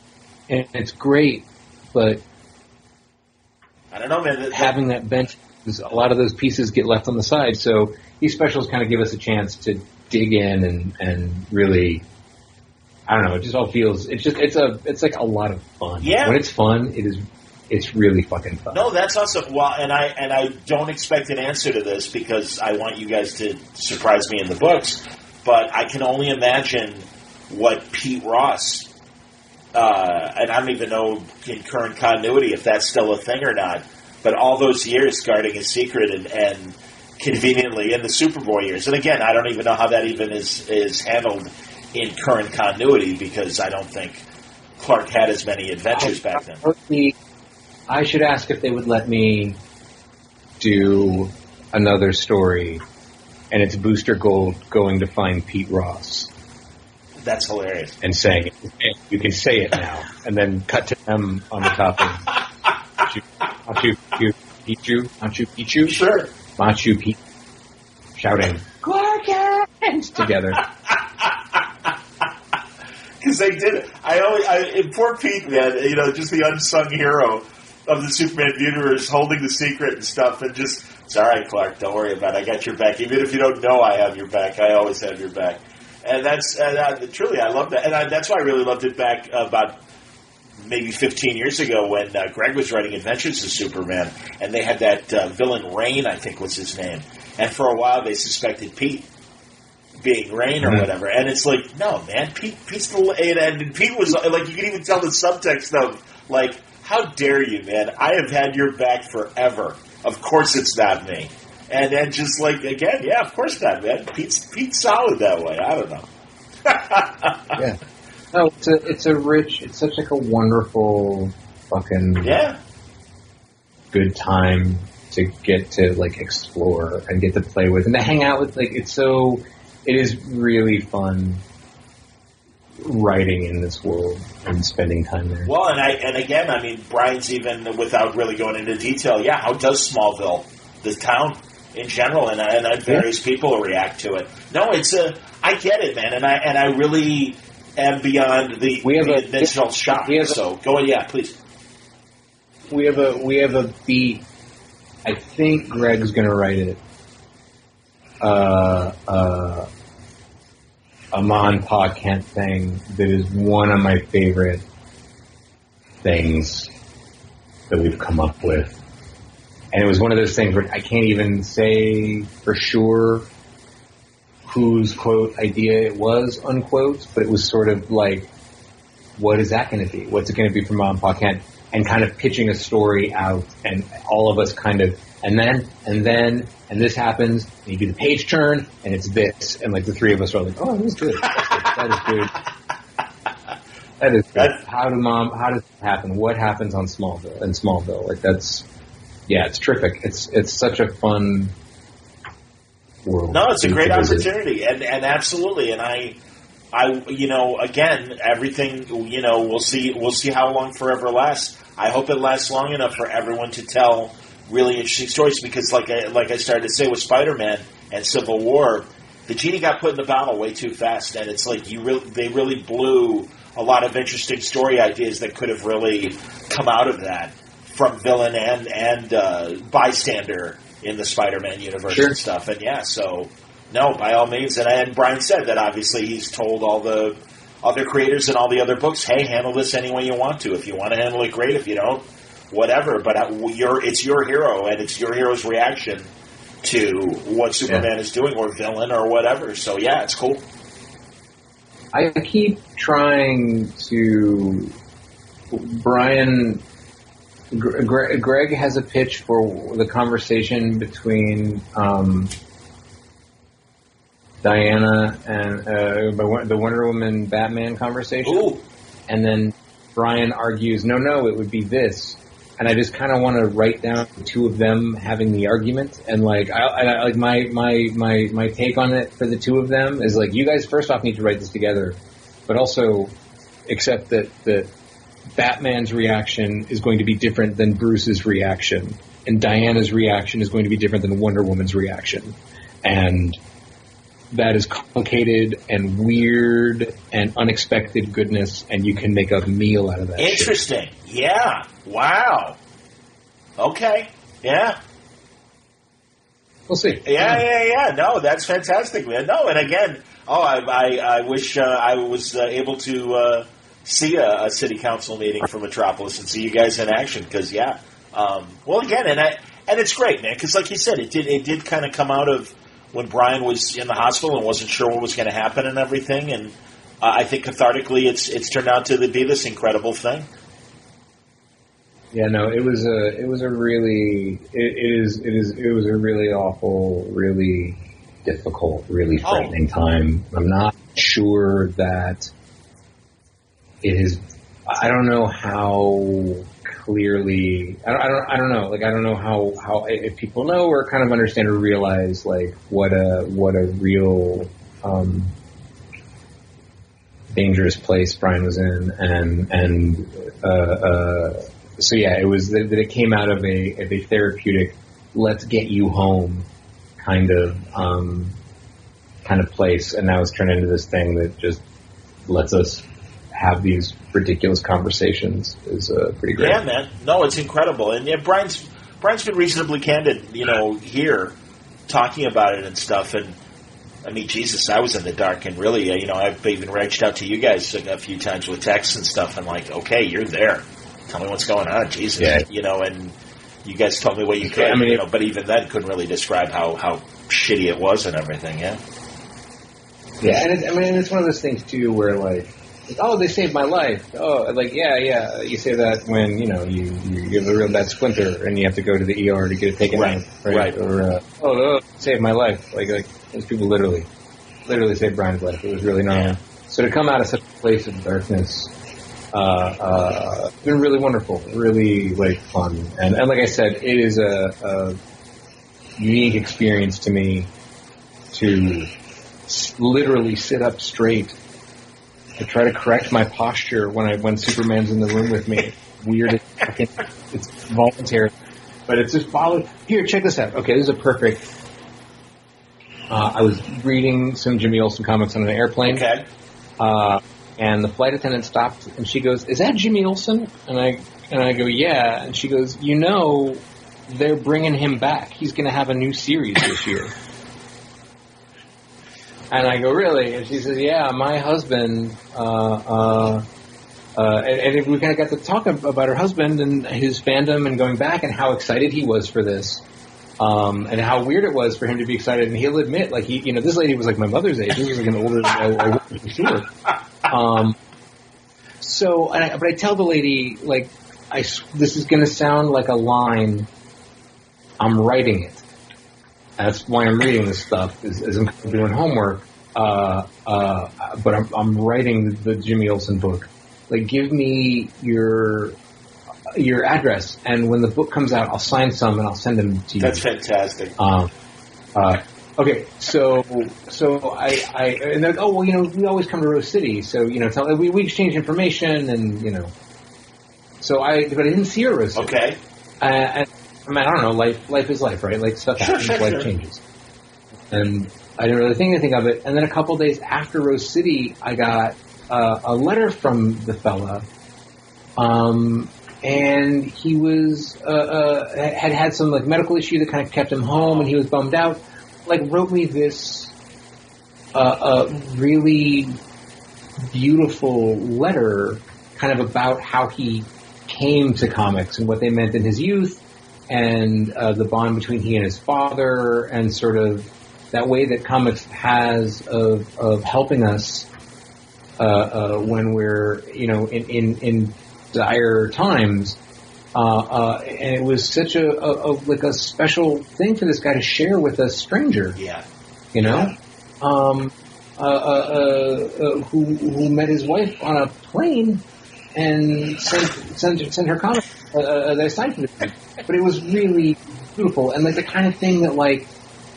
and it's great, but I don't know, man. Having that bench, a lot of those pieces get left on the side. So these specials kind of give us a chance to dig in and really. I don't know. It just all feels. It's like a lot of fun. Yeah. When it's fun, it's really fucking fun. No, that's awesome. Well, and I don't expect an answer to this because I want you guys to surprise me in the books. But I can only imagine what Pete Ross, and I don't even know in current continuity if that's still a thing or not. But all those years guarding his secret and conveniently in the Superboy years, and again, I don't even know how that even is handled in current continuity because I don't think Clark had as many adventures back then. I should ask if they would let me do another story, and it's Booster Gold going to find Pete Ross. That's hilarious. And saying it. You can say it now, and then cut to them on the top of Machu Picchu? Sure. Machu Picchu. Shouting, Clark Kent! Together. Because they did it. Poor Pete, man, just the unsung hero of the Superman universe, holding the secret and stuff, and just, it's all right, Clark, don't worry about it. I got your back. Even if you don't know I have your back, I always have your back. And that's, truly, I love that. And that's why I really loved it back about maybe 15 years ago when Greg was writing Adventures of Superman, and they had that villain, Rain, I think was his name. And for a while, they suspected Pete being Rain or whatever. And it's like, no, man, Pete's the... And Pete was, like, you can even tell the subtext of, like, how dare you, man? I have had your back forever. Of course it's not me. And then just like, again, yeah, of course not, man. Pete's solid that way. I don't know. Yeah. No, it's such like a wonderful fucking good time to get to like explore and get to play with and to hang out with. Like, it is really fun writing in this world and spending time there. Well, and again, I mean, Brian's even, without really going into detail, how does Smallville, the town in general, and various people react to it? No, I get it, man, and I really am beyond the initial shock. So go ahead, please. We have a beat. I think Greg's going to write it. A Mon Pa Kent thing that is one of my favorite things that we've come up with. And it was one of those things where I can't even say for sure whose, quote, idea it was, unquote, but it was sort of like, what is that going to be? What's it going to be for Mon Pa Kent? And kind of pitching a story out, and all of us kind of, and this happens, and you do the page turn, and it's this, and like the three of us are like, oh, that is good. That is good. That is good. How does it happen? What happens on Smallville? Like it's terrific. It's such a fun world. No, it's a great opportunity, and absolutely, and I again, everything, we'll see how long forever lasts. I hope it lasts long enough for everyone to tell really interesting stories, because like I started to say with Spider-Man and Civil War, the genie got put in the bottle way too fast, and it's like they really blew a lot of interesting story ideas that could have really come out of that from villain and bystander in the Spider-Man universe and stuff. And so no, by all means, and Brian said that obviously he's told all the other creators and all the other books, hey, handle this any way you want to. If you want to handle it, great. If you don't, whatever. But it's your hero, and it's your hero's reaction to what Superman is doing, or villain, or whatever. So it's cool. I keep trying to... Brian... Greg has a pitch for the conversation between... Diana and the Wonder Woman Batman conversation. Ooh. And then Brian argues, no, it would be this. And I just kind of want to write down the two of them having the argument. And like, I like my take on it for the two of them is like, you guys first off need to write this together, but also accept that Batman's reaction is going to be different than Bruce's reaction, and Diana's reaction is going to be different than Wonder Woman's reaction. And that is complicated and weird and unexpected goodness, and you can make a meal out of that. Interesting. Shit. Yeah. Wow. Okay. Yeah. We'll see. Yeah. No, that's fantastic, man. No, and again, I wish I was able to see a city council meeting for Metropolis and see you guys in action, because well, again, and it's great, man, because like you said, it did kind of come out of when Brian was in the hospital and wasn't sure what was going to happen and everything, and I think cathartically it's turned out to be this incredible thing. Yeah, no, it was a really awful, really difficult, really frightening time. I'm not sure that it is. I don't know how clearly. I don't know. Like, I don't know how if people know or kind of understand or realize like what a real dangerous place Brian was in, and so it was that it came out of a therapeutic, let's get you home kind of place, and now it's turned into this thing that just lets us have these ridiculous conversations is pretty great. Yeah, man. No, it's incredible. And Brian's been reasonably candid, here, talking about it and stuff. And, I mean, Jesus, I was in the dark. And really, I've even reached out to you guys a few times with texts and stuff. And like, okay, you're there. Tell me what's going on, Jesus. Yeah. And you guys told me what you could, but even then couldn't really describe how shitty it was and everything, yeah? Yeah, and it's one of those things, too, where, like, oh, they saved my life. Oh, like, yeah, you say that when, you have a real bad splinter and you have to go to the ER to get it taken out. Right. Or, saved my life. Like, those people literally saved Brian's life. It was really normal. Yeah. So to come out of such a place of darkness, it's been really wonderful, really, like, fun. And like I said, it is a unique experience to me to literally sit up straight. I try to correct my posture when Superman's in the room with me. Weird, it's voluntary, but it's just follow. Here, check this out. Okay, this is a perfect. I was reading some Jimmy Olsen comics on an airplane. Okay. And the flight attendant stopped, and she goes, "Is that Jimmy Olsen?" And I go, "Yeah." And she goes, "They're bringing him back. He's going to have a new series this year." And I go, "Really?" And she says, "Yeah, my husband," and we kind of got to talk about her husband and his fandom and going back and how excited he was for this, and how weird it was for him to be excited. And he'll admit, like, this lady was like my mother's age. This was like an older woman for sure. But I tell the lady, like, this is going to sound like a line. I'm writing it. That's why I'm reading this stuff, is I'm doing homework. But I'm writing the Jimmy Olsen book. Like, give me your address, and when the book comes out, I'll sign some and I'll send them to you. That's fantastic. Okay, so I and they're like, oh, well, we always come to Rose City, so we exchange information, and but I didn't see her Rose City. Okay. And I don't know, life is life, right? Like, stuff happens, life changes. And I didn't really think anything of it. And then a couple days after Rose City, I got a letter from the fella. And he was had some, like, medical issue that kind of kept him home, and he was bummed out. Like, wrote me this really beautiful letter kind of about how he came to comics and what they meant in his youth, and the bond between he and his father, and sort of that way that comics has of helping us when we're in dire times, and it was such a special thing for this guy to share with a stranger. Yeah, who met his wife on a plane and sent her comics that I signed for them. But it was really beautiful, and like the kind of thing that, like,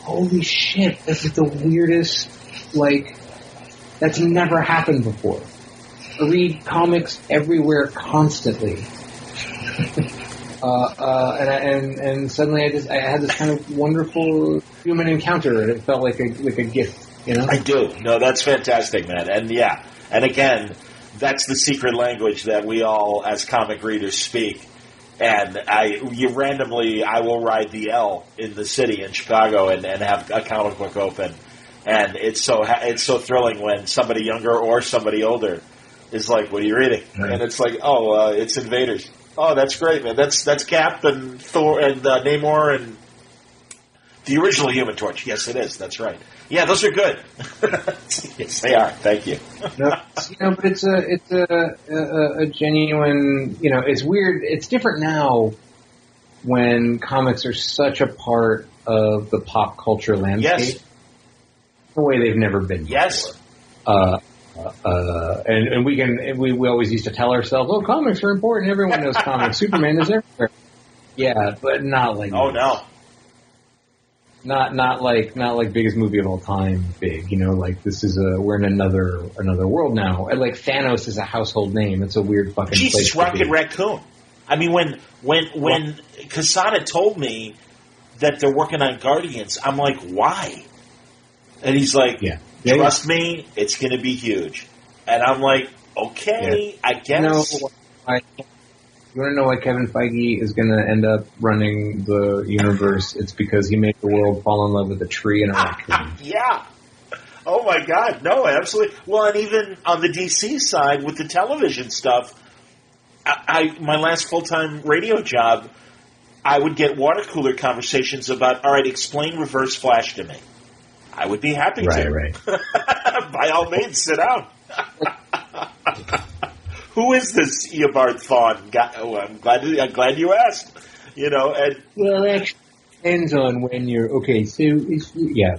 holy shit, this is the weirdest, like, that's never happened before. I read comics everywhere constantly. And suddenly I had this kind of wonderful human encounter, and it felt like a gift, I do. No, that's fantastic, man. And yeah, and again, that's the secret language that we all, as comic readers, speak. And I will ride the L in the city in Chicago and have a comic book open, and it's so thrilling when somebody younger or somebody older is like, "What are you reading?" Right. And it's like, "Oh, it's Invaders." Oh, that's great, man. That's Cap and Thor and Namor and the original Human Torch. Yes, it is. That's right. Yeah, those are good. Yes, they are. Thank you. But it's a genuine. It's weird. It's different now when comics are such a part of the pop culture landscape. Yes. The way they've never been before. Yes. And we always used to tell ourselves, "Oh, comics are important. Everyone knows comics. Superman is everywhere." Yeah, but not like. Oh, no. Not like biggest movie of all time. Big, like this is we're in another world now. And like Thanos is a household name. It's a weird fucking Jesus, place. Rocket Raccoon. I mean, when Quesada told me that they're working on Guardians, I'm like, why? And he's like, trust me, it's going to be huge. And I'm like, Okay, I guess. You want to know why Kevin Feige is going to end up running the universe? It's because he made the world fall in love with a tree and a raccoon. Yeah. Oh, my God. No, absolutely. Well, and even on the DC side with the television stuff, my last full-time radio job, I would get water cooler conversations about, all right, explain Reverse Flash to me. I would be happy to. Right. By all means, sit down. Who is this Eobard Thawne? I'm glad you asked. And well, it actually depends on when you're okay. So yeah.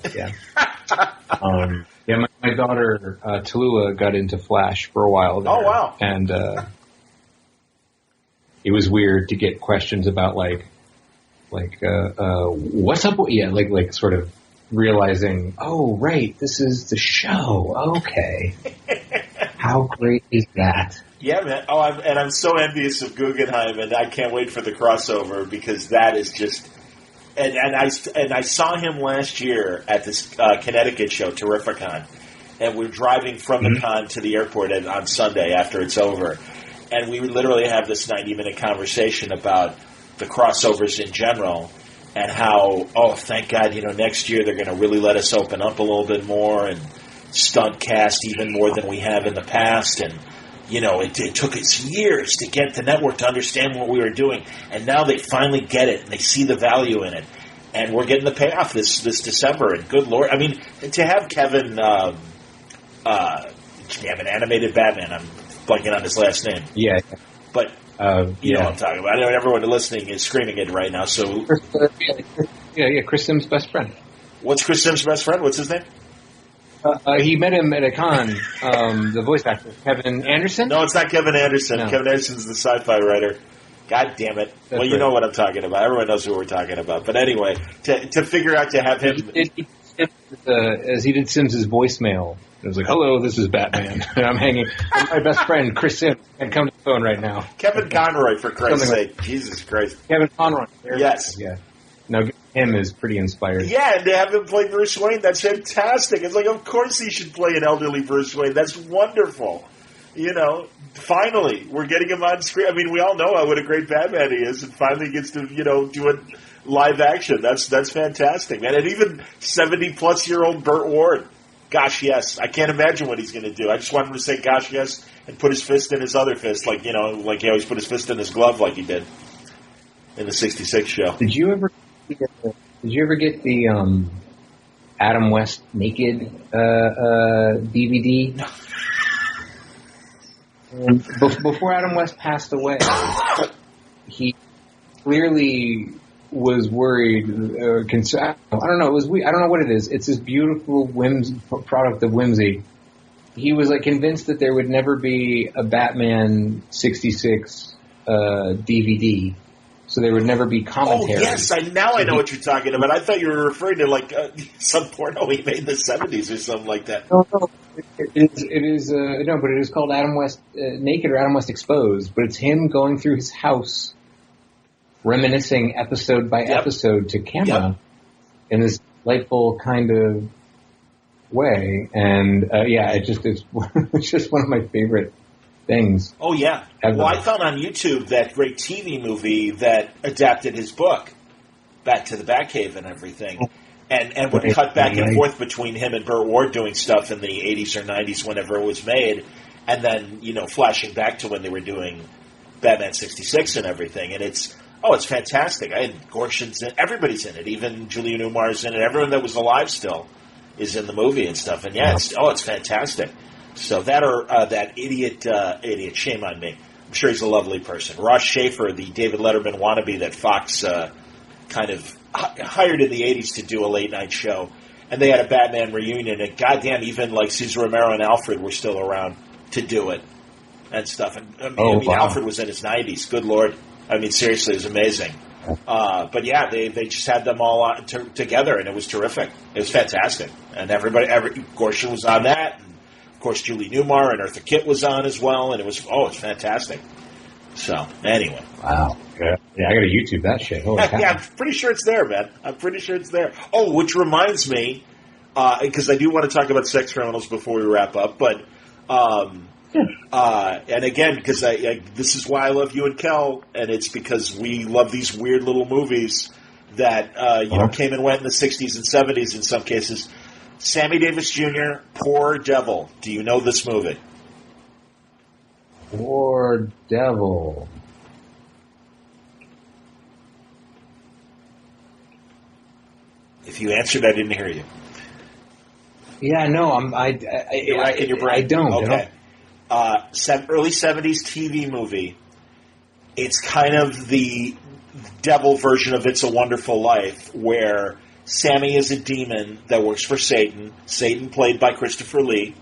My daughter Tallulah got into Flash for a while there. Oh wow! And it was weird to get questions about like what's up? Like sort of realizing, oh right, this is the show. Okay, how great is that? Yeah, man. Oh, I'm so envious of Guggenheim, and I can't wait for the crossover because that is just. And I saw him last year at this Connecticut show, Terrificon, and we're driving from the con to the airport on Sunday after it's over, and we literally have this 90-minute conversation about the crossovers in general and how, oh, thank God, next year they're going to really let us open up a little bit more and stunt cast even more than we have in the past, and it took us years to get the network to understand what we were doing, and now they finally get it, and they see the value in it, and we're getting the payoff this December, and good Lord, I mean, to have Kevin, an animated Batman, I'm blanking on his last name. Yeah. But, you know what I'm talking about. I know everyone listening is screaming it right now, so... Chris Sims' best friend. What's Chris Sims' best friend? What's his name? He met him at a con, the voice actor, Kevin Anderson? No, it's not Kevin Anderson. No. Kevin Anderson's the sci-fi writer. God damn it. That's well, you know what I'm talking about. Everyone knows who we're talking about. But anyway, to figure out to have him... As he did Sims' voicemail, it was like, hello, this is Batman. And I'm hanging... my best friend, Chris Sims, can come to the phone right now. Kevin Conroy, for Christ's sake. Jesus Christ. Kevin Conroy. Yes. Yeah. No, him is pretty inspired. Yeah, and to have him play Bruce Wayne, that's fantastic. It's like, of course he should play an elderly Bruce Wayne. That's wonderful. Finally, we're getting him on screen. I mean, we all know what a great Batman he is, and finally gets to, do it live action. That's fantastic, man. And even 70-plus-year-old Burt Ward. Gosh, yes. I can't imagine what he's going to do. I just want him to say, gosh, yes, and put his fist in his other fist, like he always put his fist in his glove like he did in the 66 show. Did you ever get the Adam West Naked DVD? No. Before Adam West passed away, he clearly was worried, concerned. I don't know. It was weird. I don't know what it is. It's this beautiful product of whimsy. He was convinced that there would never be a Batman 66 DVD. So there would never be commentary. Oh, yes. Now I know what you're talking about. I thought you were referring to, some porno he made in the 70s or something like that. No. It is called Adam West Naked or Adam West Exposed, but it's him going through his house, reminiscing episode by episode to camera in this delightful kind of way. And, it's just one of my favorite things. Oh, yeah. Ever. Well, I found on YouTube that great TV movie that adapted his book, Back to the Batcave and everything, and would cut back and forth between him and Burt Ward doing stuff in the 80s or 90s whenever it was made, and then, flashing back to when they were doing Batman 66 and everything. And it's fantastic. Gorshin's in it. Everybody's in it. Even Julia Newmar's in it. Everyone that was alive still is in the movie and stuff. And, it's fantastic. So that idiot, shame on me. I'm sure he's a lovely person. Ross Schaefer, the David Letterman wannabe that Fox kind of hired in the 80s to do a late-night show. And they had a Batman reunion, and goddamn, even Cesar Romero and Alfred were still around to do it and stuff. And Alfred was in his 90s. Good Lord. I mean, seriously, it was amazing. But they just had them all together, and it was terrific. It was fantastic. And Gorshin was on that. Of course, Julie Newmar and Eartha Kitt was on as well, and it's fantastic. So, anyway. Wow. Yeah, I gotta YouTube that shit. Holy cow. Yeah, I'm pretty sure it's there, man. I'm pretty sure it's there. Oh, which reminds me, because I do want to talk about sex criminals before we wrap up, but And again, because this is why I love you and Kel, and it's because we love these weird little movies that came and went in the 60s and 70s in some cases. Sammy Davis Jr., Poor Devil. Do you know this movie? Poor Devil. If you answered, I didn't hear you. Yeah, no, You're racking your brain. I don't. Okay. Early 70s TV movie. It's kind of the devil version of It's a Wonderful Life, where Sammy is a demon that works for Satan. Satan played by Christopher Lee.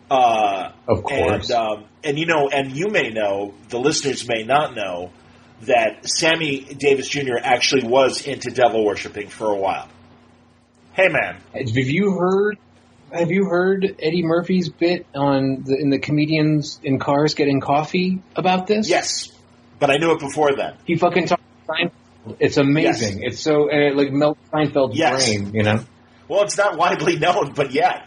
Of course. And you may know, the listeners may not know, that Sammy Davis Jr. actually was into devil worshipping for a while. Hey, man. Have you heard Eddie Murphy's bit in the Comedians in Cars Getting Coffee about this? Yes, but I knew it before then. He fucking talks Seinfeld. It's amazing. Yes. It's so like melts Seinfeld's brain, you know? Well, it's not widely known, but yeah.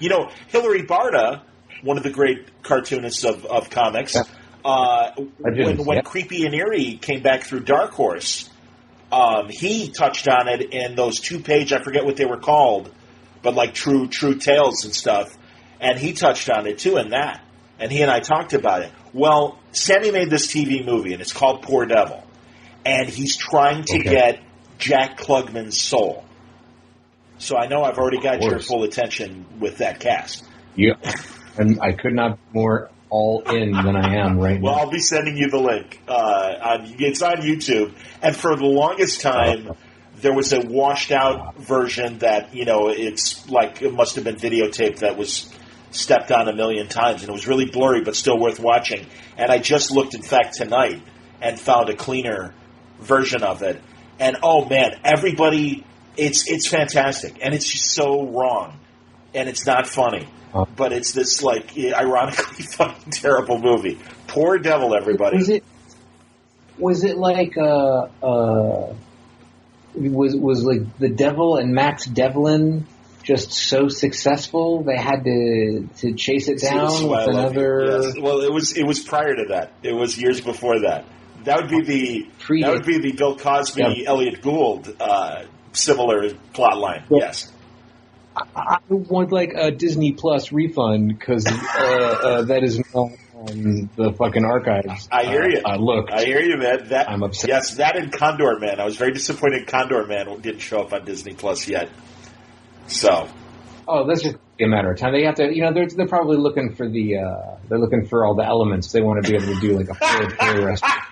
Hilary Barta, one of the great cartoonists of comics, when Creepy and Eerie came back through Dark Horse, he touched on it in those 2-page, I forget what they were called, but like True Tales and stuff, and he touched on it too in that, and he and I talked about it. Well, Sammy made this TV movie, and it's called Poor Devil, and he's trying to get Jack Klugman's soul. So I know I've already got your full attention with that cast. Yeah, and I could not be more all in than I am right now. Well, I'll be sending you the link. It's on YouTube, and for the longest time, there was a washed-out version that, it's like it must have been videotaped that was stepped on a million times, and it was really blurry but still worth watching. And I just looked, in fact, tonight and found a cleaner version of it. And, oh, man, everybody, it's fantastic. And it's just so wrong. And it's not funny. But it's this, like, ironically fucking terrible movie. Poor Devil, everybody. Was it like was like the Devil and Max Devlin just so successul they had to chase it down with another? Yes. Well, it was prior to that. It was years before that. That would be the Bill Cosby, Elliot Gould similar plot line. Well, yes. I want like a Disney Plus refund because that is not on the fucking archives. I hear you. Look, I hear you, man. I'm upset. Yes, that and Condor Man. I was very disappointed Condor Man didn't show up on Disney Plus yet. So. Oh, that's just a matter of time. They have to. They're probably looking for they're looking for all the elements. They want to be able to do like a full restaurant.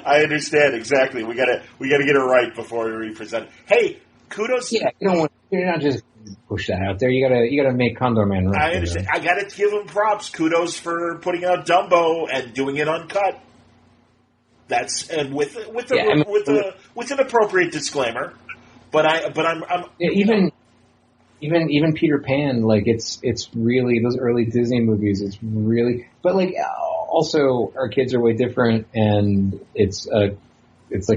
I understand exactly. We gotta get it right before we represent. Hey, kudos. Yeah, you're not just push that out there. You gotta make Condor Man right. I understand. I gotta give him props. Kudos for putting out Dumbo and doing it uncut. That's with an appropriate disclaimer. But I'm even Peter Pan, like it's really those early Disney movies. It's really, but like also our kids are way different, and it's like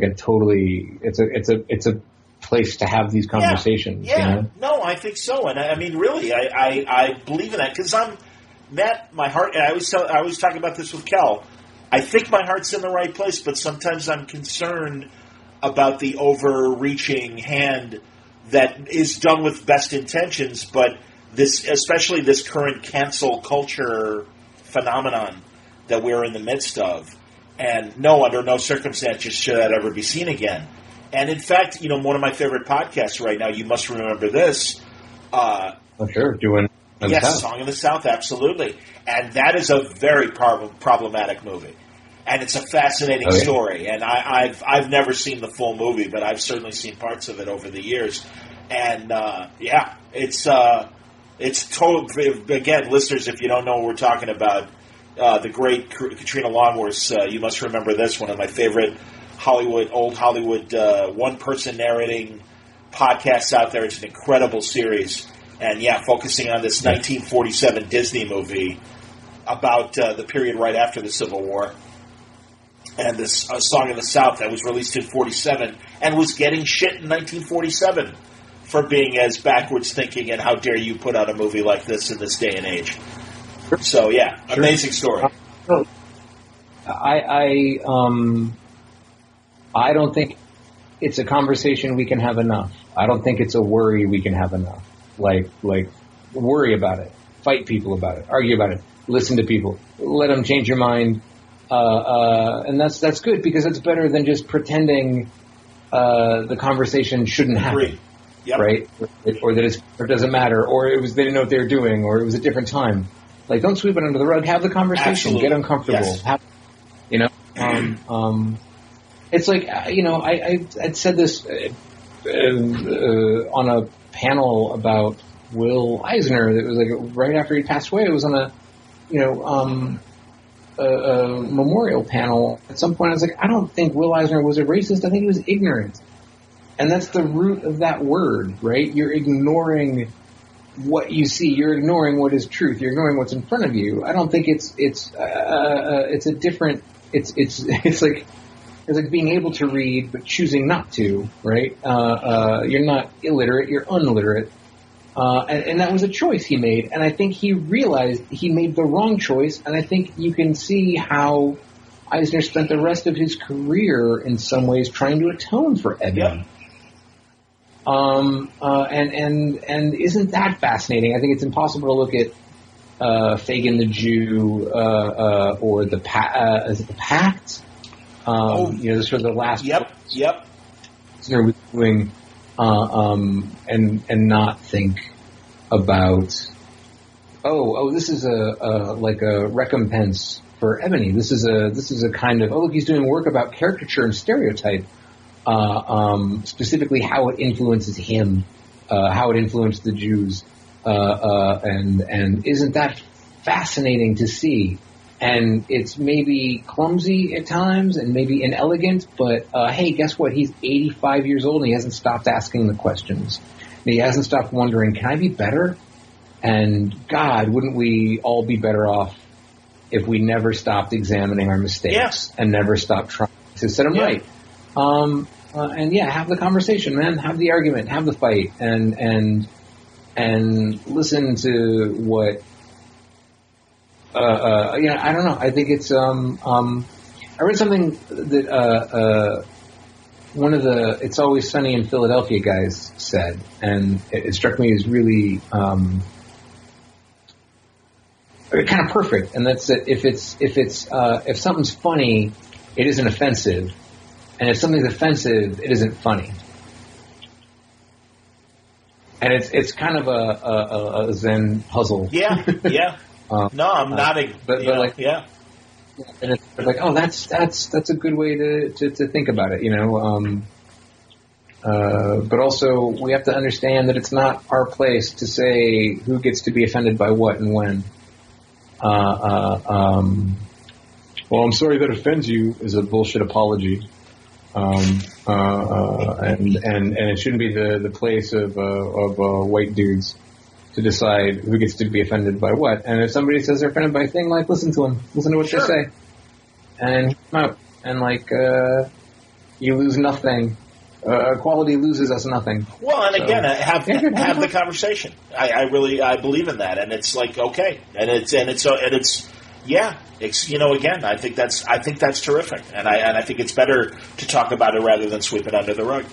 a totally it's a place to have these conversations. Yeah. You know? No, I think so, and I mean really, I believe in that because I'm Matt. My heart. And I always talk about this with Kel. I think my heart's in the right place, but sometimes I'm concerned about the overreaching hand that is done with best intentions, but especially this current cancel culture phenomenon that we're in the midst of. And no, under no circumstances should that ever be seen again. And in fact, one of my favorite podcasts right now, You Must Remember This. Sure, doing yes, Song of the South, absolutely. And that is a very problematic movie. And it's a fascinating story. And I've never seen the full movie, but I've certainly seen parts of it over the years. And it's total. Again, listeners, if you don't know what we're talking about, the great Katrina Longworth's You Must Remember This, one of my favorite old Hollywood one-person narrating podcasts out there. It's an incredible series. And focusing on this 1947 Disney movie about the period right after the Civil War. And this Song of the South that was released in 47 and was getting shit in 1947 for being as backwards thinking, and how dare you put out a movie like this in this day and age. So, yeah, amazing story. I don't think it's a conversation we can have enough. I don't think it's a worry we can have enough. Like worry about it, fight people about it, argue about it, listen to people, let them change your mind, and that's good, because it's better than just pretending the conversation shouldn't happen, yep. Right? Or that it doesn't matter, or they didn't know what they were doing, or it was a different time. Like, don't sweep it under the rug. Have the conversation. Absolutely. Get uncomfortable. Yes. It's like, I'd said this on a panel about Will Eisner that was like right after he passed away. It was on a memorial panel. At some point I was like, I don't think Will Eisner was a racist. I think he was ignorant. And that's the root of that word, right? You're ignoring what you see. You're ignoring what is truth. You're ignoring what's in front of you. I don't think it's a different, it's like being able to read but choosing not to, right? You're not illiterate, you're unliterate. And that was a choice he made. And I think he realized he made the wrong choice. And I think you can see how Eisner spent the rest of his career in some ways trying to atone for Ebony. Yep. And isn't that fascinating? I think it's impossible to look at Fagin the Jew or is it the Pact? This was the last. Yep. Was doing, and not think about. This is a recompense for Ebony. This is a kind of, look, he's doing work about caricature and stereotype. Specifically how it influences him, how it influenced the Jews, and isn't that fascinating to see? And it's maybe clumsy at times and maybe inelegant, but hey, guess what? He's 85 years old and he hasn't stopped asking the questions. And he hasn't stopped wondering, can I be better? And God, wouldn't we all be better off if we never stopped examining our mistakes and never stopped trying to set them right? Have the conversation, man. Have the argument. Have the fight, and listen to what. I don't know. I think it's. I read something that one of the "It's Always Sunny in Philadelphia" guys said, and it struck me as really kind of perfect. And that's that if something's funny, it isn't offensive. And if something's offensive, it isn't funny. And it's kind of a Zen puzzle. Yeah. No, I'm nodding. But and it's like, that's a good way to think about it, But also, we have to understand that it's not our place to say who gets to be offended by what and when. Well, I'm sorry that offends you is a bullshit apology. And it shouldn't be the place of white dudes to decide who gets to be offended by what. And if somebody says they're offended by a thing, listen to them, listen to what they say, and you lose nothing. Equality loses us nothing. Well, and again, have the conversation. I believe in that, and it's like okay, and it's again, I think that's terrific, and I think it's better to talk about it rather than sweep it under the rug.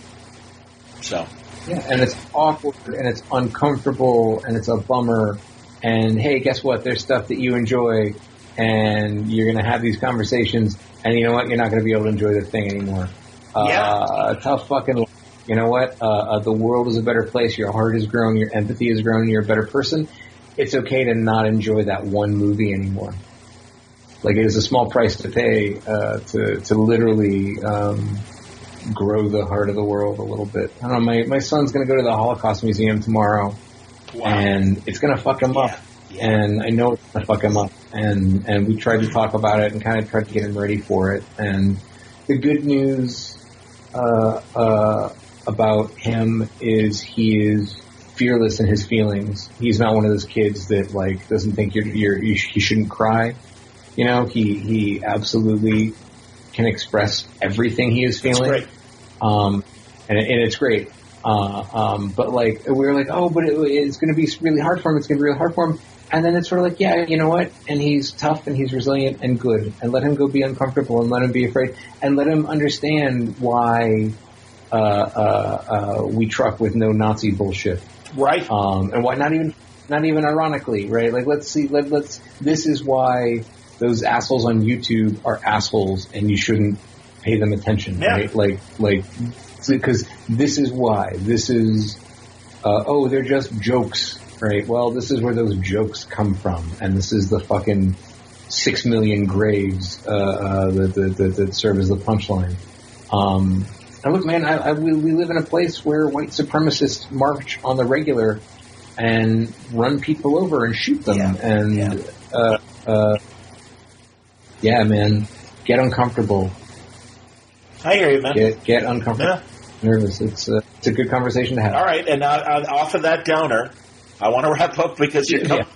So and it's awkward and it's uncomfortable and it's a bummer. And hey, guess what? There's stuff that you enjoy, and you're going to have these conversations, and you know what? You're not going to be able to enjoy the thing anymore. Tough fucking life. You know what? The world is a better place. Your heart has grown. Your empathy has grown. You're a better person. It's okay to not enjoy that one movie anymore. Like, it is a small price to pay to literally grow the heart of the world a little bit. I don't know. My son's going to go to the Holocaust Museum tomorrow, and it's going to fuck him up. Yeah. And I know it's going to fuck him up. And we tried to talk about it and kind of tried to get him ready for it. And the good news about him is he is fearless in his feelings. He's not one of those kids that doesn't think you shouldn't cry. He absolutely can express everything he is feeling. That's great. And it's great. But like, we were like, oh, but it's going to be really hard for him. It's going to be really hard for him. And then it's sort of like, yeah, you know what? And he's tough and he's resilient and good. And let him go be uncomfortable and let him be afraid and let him understand why we truck with no Nazi bullshit. Right. And why not even ironically, right? Like, let's see, this is why those assholes on YouTube are assholes and you shouldn't pay them attention, right? Like, because this is why. This is, they're just jokes, right? Well, this is where those jokes come from, and this is the fucking 6 million graves that serve as the punchline. And look, man, we live in a place where white supremacists march on the regular and run people over and shoot them, man, get uncomfortable. I hear you, man. Get uncomfortable. Nervous. It's a good conversation to have. All right, and off of that downer, I want to wrap up because From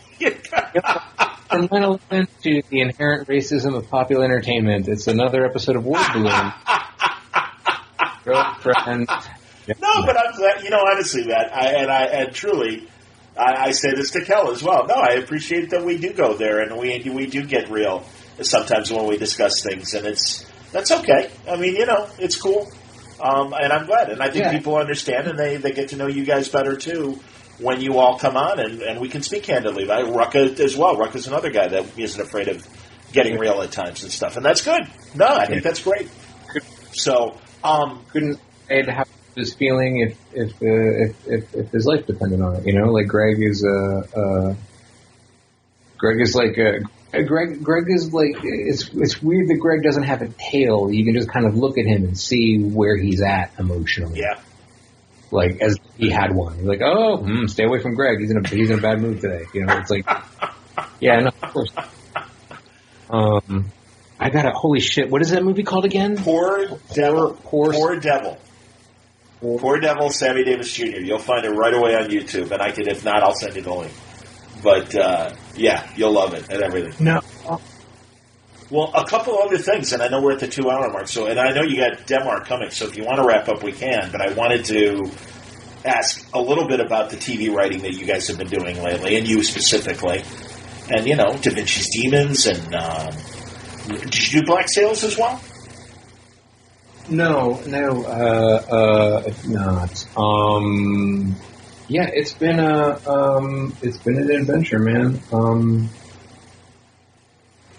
9/11 to the inherent racism of popular entertainment, it's another episode of Word Balloon. Girlfriend. No, but I'm glad. Honestly, Matt, and truly, I say this to Kel as well. No, I appreciate that we do go there and we do get real sometimes when we discuss things, and that's okay. I mean, it's cool. And I'm glad. And I think people understand and they get to know you guys better, too, when you all come on and we can speak candidly. Right? Rucka as well. Rucka's another guy that isn't afraid of getting real at times and stuff. And that's good. No, I think that's great. So, couldn't say how he was feeling if his life depended on it. Like Greg is it's weird that Greg doesn't have a tail. You can just kind of look at him and see where he's at emotionally. Yeah. Like, as he had one. You're like, stay away from Greg. He's in a bad mood today. It's like, yeah, no, of course. I got holy shit, what is that movie called again? Poor Devil, Sammy Davis Jr. You'll find it right away on YouTube, and if not, I'll send you the link. But, you'll love it and everything. No. Well, a couple other things, and I know we're at the 2-hour mark, and I know you got Demar coming, so if you want to wrap up, we can, but I wanted to ask a little bit about the TV writing that you guys have been doing lately, and you specifically, and, Da Vinci's Demons, and did you do Black Sails as well? No, not. Yeah, it's been an adventure, man.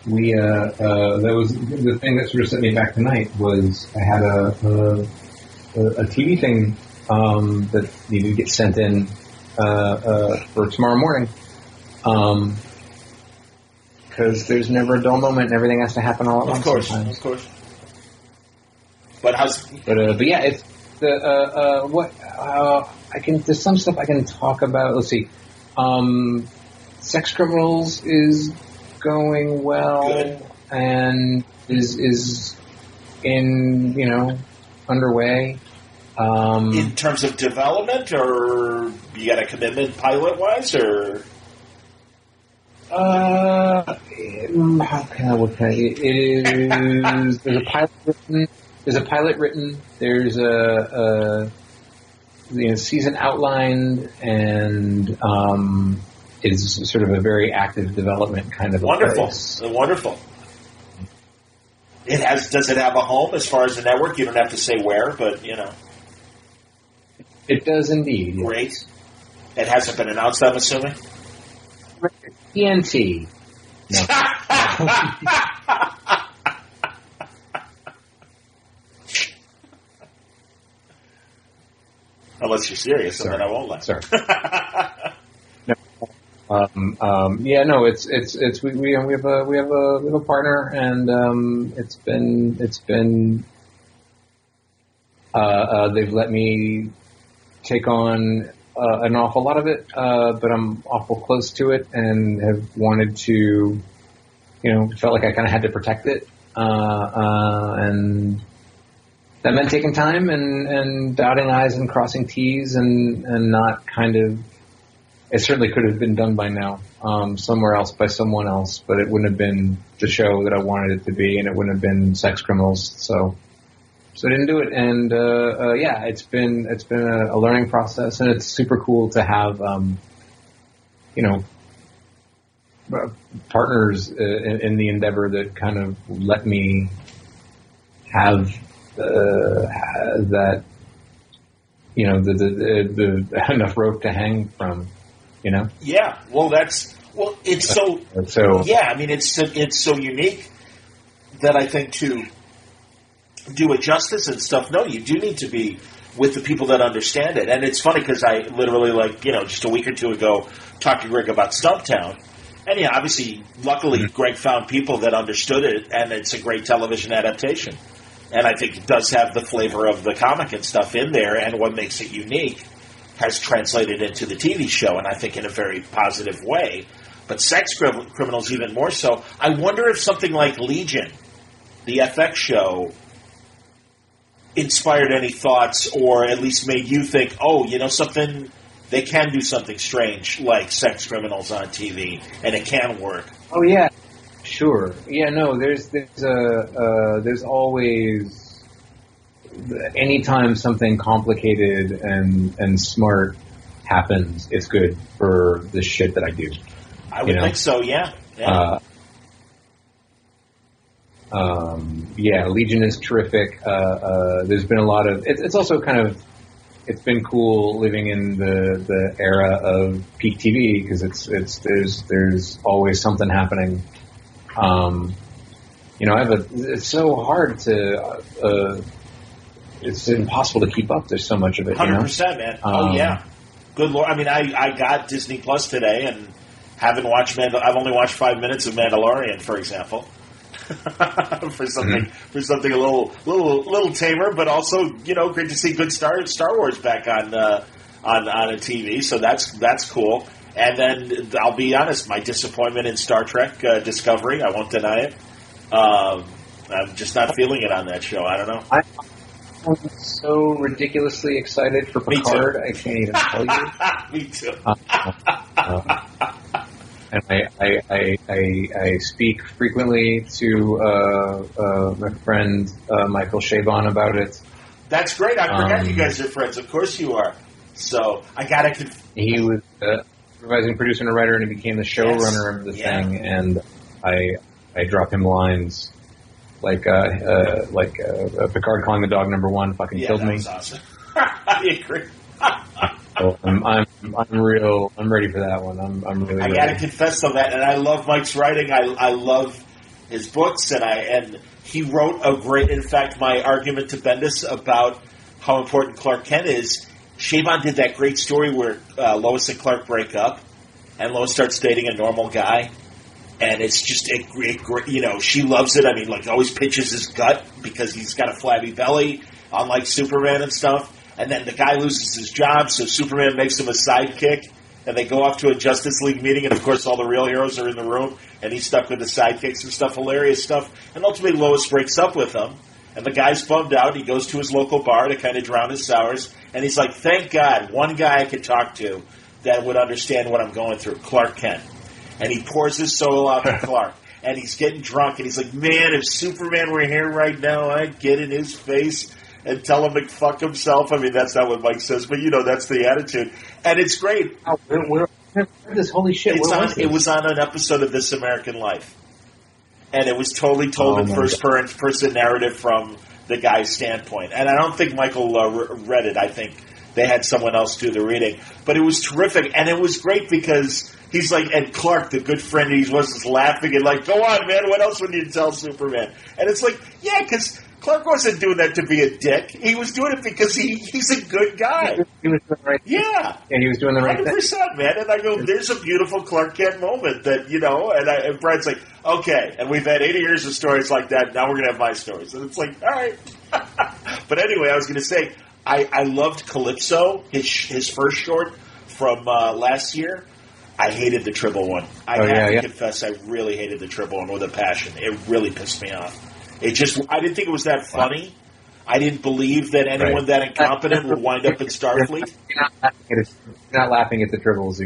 That was the thing that sort of set me back tonight. Was I had a TV thing that needed to get sent in for tomorrow morning. Because there's never a dull moment, and everything has to happen all at once. Of course. But yeah, it's there's some stuff I can talk about. Let's see. Sex Criminals is going well. Good. And is in, underway. In terms of development, or you got a commitment pilot-wise, or? How can I look at it? It is, there's a pilot written, there's a season outlined, and it's sort of a very active development kind of wonderful. Place. Wonderful. Does it have a home as far as the network? You don't have to say where, but It does indeed. Yes. Great. It hasn't been announced, I'm assuming? TNT. No. Unless you're serious, Sorry. then I won't let. Sorry. No. We have a partner, and it's been they've let me take on an awful lot of it, but I'm awful close to it, and have wanted to, felt like I kind of had to protect it, and that meant taking time and dotting I's and crossing T's, and not kind of. It certainly could have been done by now, somewhere else by someone else, but it wouldn't have been the show that I wanted it to be, and it wouldn't have been Sex Criminals. So So I didn't do it, and yeah, it's been a learning process, and it's super cool to have partners in the endeavor that kind of let me have that, the enough rope to hang from, Yeah, it's so yeah. I mean, it's so unique that I think to do it justice and stuff. No, you do need to be with the people that understand it. And it's funny because I literally, just a week or two ago, talked to Greg about Stumptown. And yeah, obviously, luckily, Greg found people that understood it, and it's a great television adaptation. And I think it does have the flavor of the comic and stuff in there, and what makes it unique has translated into the TV show, and I think in a very positive way. But Sex Criminals even more so. I wonder if something like Legion, the FX show, inspired any thoughts, or at least made you think, something, they can do something strange like Sex Criminals on TV, and it can work. Oh yeah, sure. Yeah, no, there's always, anytime something complicated and smart happens, it's good for the shit that I do. I would think so. Yeah. Yeah, Legion is terrific. There's been a lot of. It's also kind of. It's been cool living in the era of peak TV because there's always something happening. It's so hard to. It's impossible to keep up. There's so much of it. 100%, man. Oh yeah. Good Lord. I mean, I got Disney Plus today and haven't watched. I've only watched 5 minutes of Mandalorian, for example. for something a little tamer, but also great to see good Star Wars back on a TV. So that's cool. And then I'll be honest, my disappointment in Star Trek Discovery, I won't deny it. I'm just not feeling it on that show. I don't know. I'm so ridiculously excited for Picard. I can't even tell you. Me too. And I speak frequently to my friend Michael Chabon about it. That's great. I forgot you guys are friends. Of course you are. So I gotta. He was supervising producer and writer, and he became the showrunner of the thing. And I drop him lines like Picard calling the dog number one fucking killed me. That was awesome. I agree. So I'm ready for that one. I'm really. I gotta confess though that, and I love Mike's writing. I love his books, and he wrote a great. In fact, my argument to Bendis about how important Clark Kent is. Chabon did that great story where Lois and Clark break up, and Lois starts dating a normal guy, and it's just a great. She loves it. I mean, always pinches his gut because he's got a flabby belly, unlike Superman and stuff. And then the guy loses his job, so Superman makes him a sidekick, and they go off to a Justice League meeting, and of course all the real heroes are in the room, and he's stuck with the sidekicks and stuff, hilarious stuff. And ultimately Lois breaks up with him, and the guy's bummed out. He goes to his local bar to kind of drown his sorrows, and he's like, thank God, one guy I could talk to that would understand what I'm going through, Clark Kent. And he pours his soul out to Clark. And he's getting drunk, and he's like, man, if Superman were here right now, I'd get in his face and tell him to fuck himself. I mean, that's not what Mike says, but that's the attitude. And it's great. Where this holy shit? It was on an episode of This American Life. And it was totally told in first-person narrative from the guy's standpoint. And I don't think Michael read it. I think they had someone else do the reading. But it was terrific. And it was great because he's like, and Clark, the good friend he was, just laughing and like, go on, man, what else would you tell Superman? And it's like, yeah, because Clark wasn't doing that to be a dick. He was doing it because he's a good guy. He was doing the right thing. Yeah. And he was doing the right 100%, man. And I go, there's a beautiful Clark Kent moment that, and Brad's like, okay, and we've had 80 years of stories like that, now we're going to have my stories. And it's like, all right. But anyway, I was going to say, I loved Calypso, his first short from last year. I hated the Tribble one. I have to confess, I really hated the Tribble one with a passion. It really pissed me off. I didn't think it was that funny. I didn't believe that anyone that incompetent would wind up in Starfleet. You're not laughing at the Tribbles.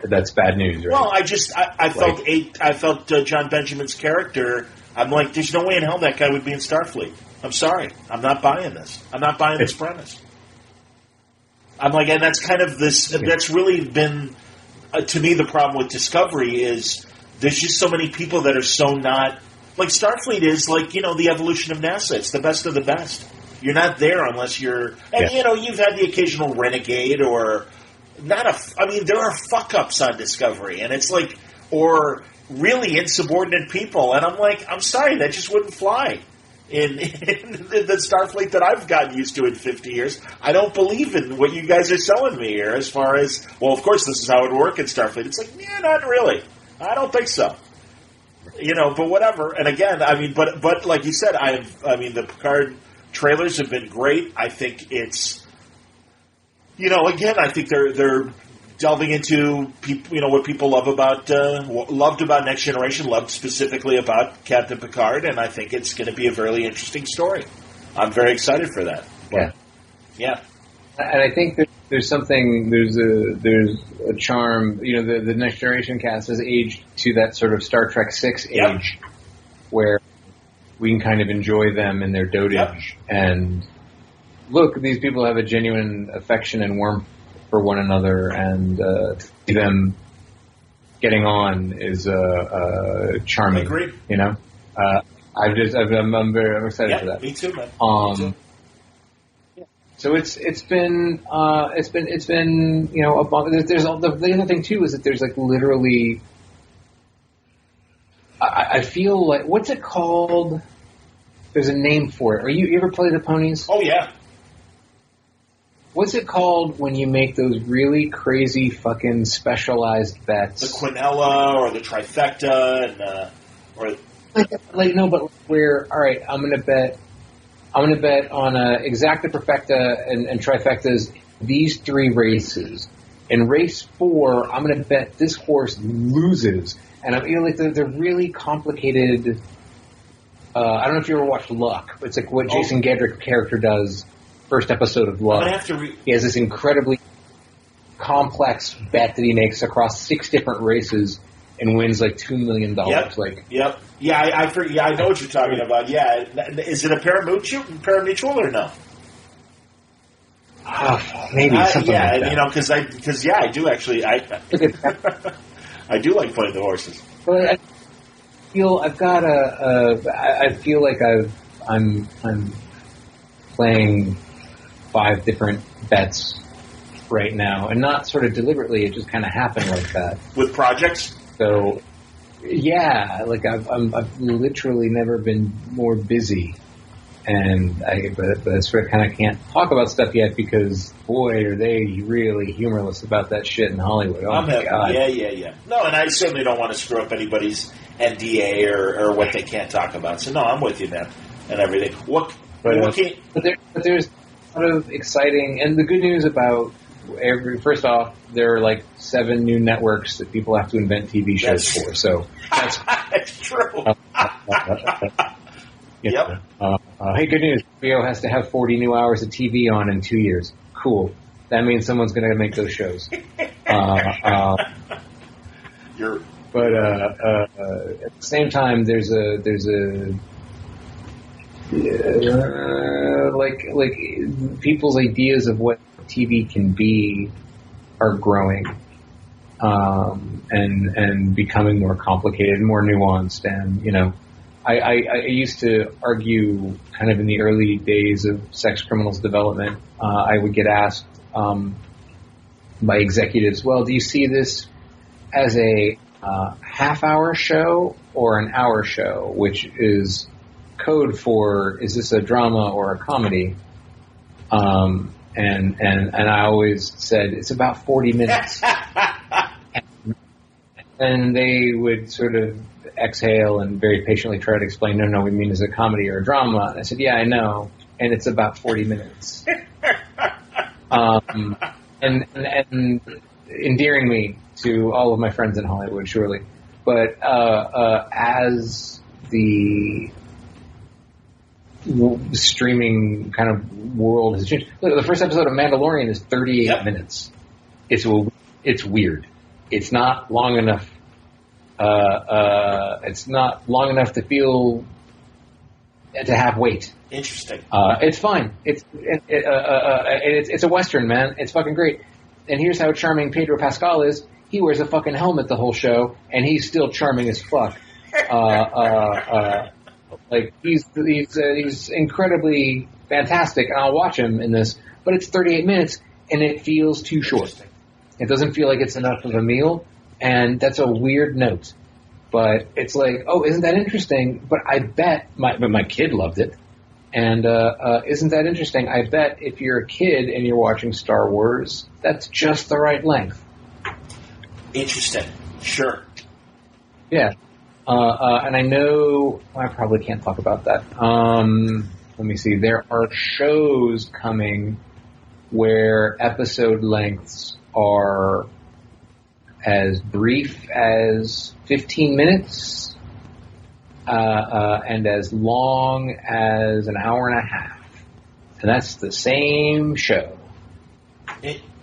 That's bad news, right? Well, I felt John Benjamin's character I'm like, there's no way in hell that guy would be in Starfleet. I'm sorry. I'm not buying this. I'm not buying this premise. I'm like, and that's kind of this, that's really been, to me, the problem with Discovery is there's just so many people that are so not, like Starfleet is like, the evolution of NASA. It's the best of the best. You're not there unless you're, and you've had the occasional renegade or there are fuck-ups on Discovery, and it's like, or really insubordinate people, and I'm like, I'm sorry, that just wouldn't fly. In the Starfleet that I've gotten used to in 50 years, I don't believe in what you guys are selling me here as far as, well, of course this is how it would work in Starfleet. It's like, yeah, not really. I don't think so. But whatever. And again, but like you said, the Picard trailers have been great. I think it's, again, I think they're delving into what people loved about Next Generation, loved specifically about Captain Picard, and I think it's going to be a very interesting story. I'm very excited for that. Yeah. And I think there's a charm. The Next Generation cast has aged to that sort of Star Trek 6 age, where we can kind of enjoy them in their dotage. And look, these people have a genuine affection and warmth for one another, and to see them getting on is charming. Agreed. I'm excited for that. Me too, man. Me too. So it's been a bump. There's the other thing too is that there's like literally, I feel like, what's it called? There's a name for it. You ever play the ponies? Oh yeah. What's it called when you make those really crazy fucking specialized bets? The Quinella or the trifecta, but where, all right, I'm gonna bet on exacta, perfecta, and trifectas. These three races. In race 4, I'm gonna bet this horse loses, and they're really complicated. I don't know if you ever watched Luck. It's like what Jason Gedrick's character does. First episode of Love. He has this incredibly complex bet that he makes across 6 different races and wins like $2 million. Yep. Yeah, I know what you're talking about. Yeah, is it a parimutuel or no? Maybe something like that. Because I do actually. I do like playing the horses. But I feel like I'm playing 5 different bets right now, and not sort of deliberately. It just kind of happened like that with projects. So, yeah, like I've literally never been more busy, and I sort of kind of can't talk about stuff yet because boy, are they really humorless about that shit in Hollywood. Oh my God. Yeah. No, and I certainly don't want to screw up anybody's NDA or what they can't talk about. So no, I'm with you, man, and everything. But there's a lot of exciting, and the good news about first off, there are like 7 new networks that people have to invent TV shows for. So that's true. Yep. Hey, good news. HBO has to have 40 new hours of TV on in 2 years. Cool. That means someone's going to make those shows. But at the same time, there's a like people's ideas of what TV can be are growing, and becoming more complicated, more nuanced, and I used to argue kind of in the early days of Sex Criminals development. I would get asked by executives, well, do you see this as a half-hour show or an hour show, which is code for, is this a drama or a comedy? And I always said, it's about 40 minutes. And they would sort of exhale and very patiently try to explain, no, we mean is it a comedy or a drama? And I said, yeah, I know. And it's about 40 minutes. And endearing me to all of my friends in Hollywood, surely. But as the streaming kind of world has changed, look, the first episode of Mandalorian is 38 minutes. It's weird. It's not long enough It's not long enough to feel to have weight. Interesting. It's fine. It's a Western, man. It's fucking great. And here's how charming Pedro Pascal is. He wears a fucking helmet the whole show, and he's still charming as fuck. Like he's incredibly fantastic, and I'll watch him in this. But it's 38 minutes, and it feels too short. It doesn't feel like it's enough of a meal, and that's a weird note. But it's like, oh, isn't that interesting? But I bet my kid loved it. And isn't that interesting? I bet if you're a kid and you're watching Star Wars, that's just the right length. Interesting. Sure. Yeah. And I know I probably can't talk about that. Let me see. There are shows coming where episode lengths are as brief as 15 minutes and as long as an hour and a half. And that's the same show.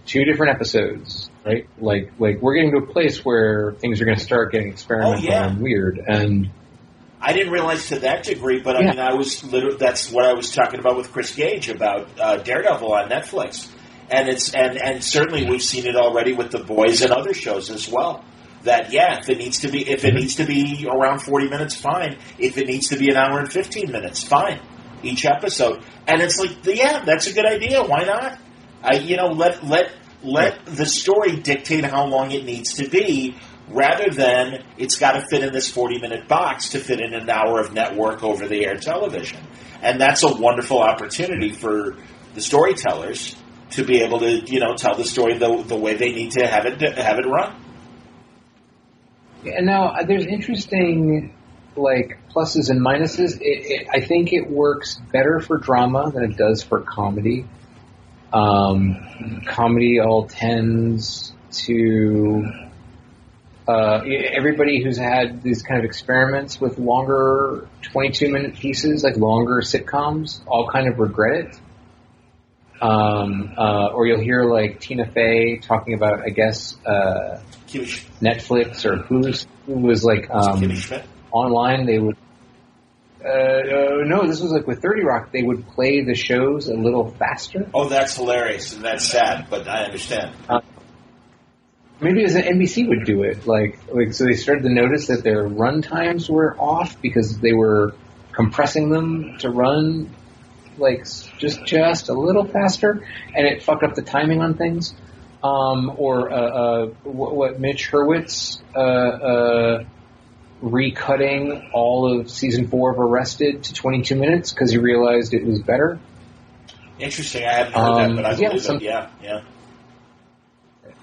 2 different episodes, right? Like we're getting to a place where things are going to start getting experimental and weird. And I didn't realize to that degree, but I mean, that's what I was talking about with Chris Gage about Daredevil on Netflix. And and certainly we've seen it already with The Boys and other shows as well. That if it needs to be around 40 minutes, fine. If it needs to be an hour and 15 minutes, fine. Each episode, and it's like, that's a good idea. Why not? Let the story dictate how long it needs to be, rather than it's got to fit in this 40-minute box to fit in an hour of network over-the-air television. And that's a wonderful opportunity for the storytellers to be able to, tell the story the way they need to have it run. Yeah, now, there's interesting, pluses and minuses. I think it works better for drama than it does for comedy. Comedy all tends to... everybody who's had these kind of experiments with longer 22-minute pieces, like longer sitcoms, all kind of regret it. Or you'll hear Tina Fey talking about, I guess, Netflix or Hulu was online. They would no, this was with 30 Rock. They would play the shows a little faster. Oh, that's hilarious and that's sad, but I understand. Maybe as an NBC would do it, so they started to notice that their run times were off because they were compressing them to run just a little faster, and it fucked up the timing on things. What Mitch Hurwitz recutting all of season 4 of Arrested to 22 minutes because he realized it was better. Interesting. I haven't heard that, but I believe it. Yeah.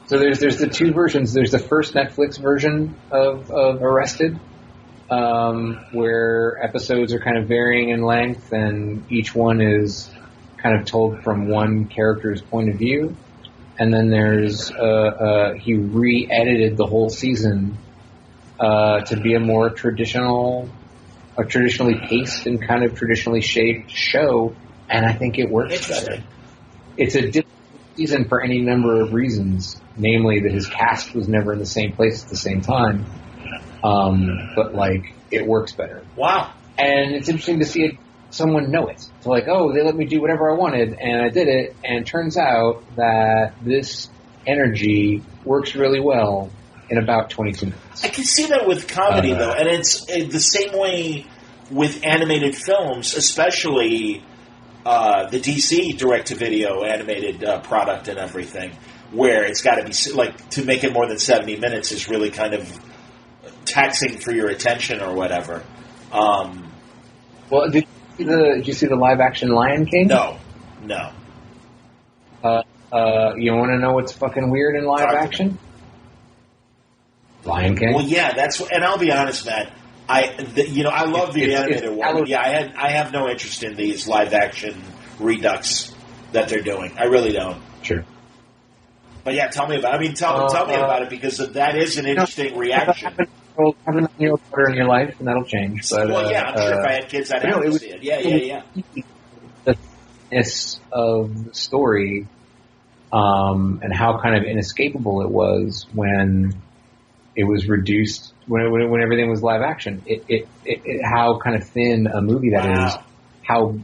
So there's the 2 versions. There's the first Netflix version of Arrested, where episodes are kind of varying in length, and each one is kind of told from one character's point of view. And then there's he re-edited the whole season to be a more traditionally paced and kind of traditionally shaped show, and I think it works better. It's a different season for any number of reasons, namely that his cast was never in the same place at the same time. But it works better. Wow. And it's interesting to see someone know it. So they let me do whatever I wanted, and I did it, and it turns out that this energy works really well in about 22 minutes. I can see that with comedy, though, and it's the same way with animated films, especially the DC direct-to-video animated product and everything, where it's got to be, to make it more than 70 minutes is really kind of taxing for your attention or whatever. Well, did you see the live-action Lion King? No. You want to know what's fucking weird in live action? Lion King. Well, yeah, and I'll be honest, Matt. I love the animated one. Yeah, I have no interest in these live-action redux that they're doing. I really don't. Sure. But yeah, tell me about it. Tell me about it, because that is an interesting reaction. Have a 9-year-old daughter in your life, and that'll change. But, I'm sure if I had kids, I'd have to see it. Yeah. The thickness of the story, and how kind of inescapable it was when it was reduced when everything was live action. How kind of thin a movie that is. How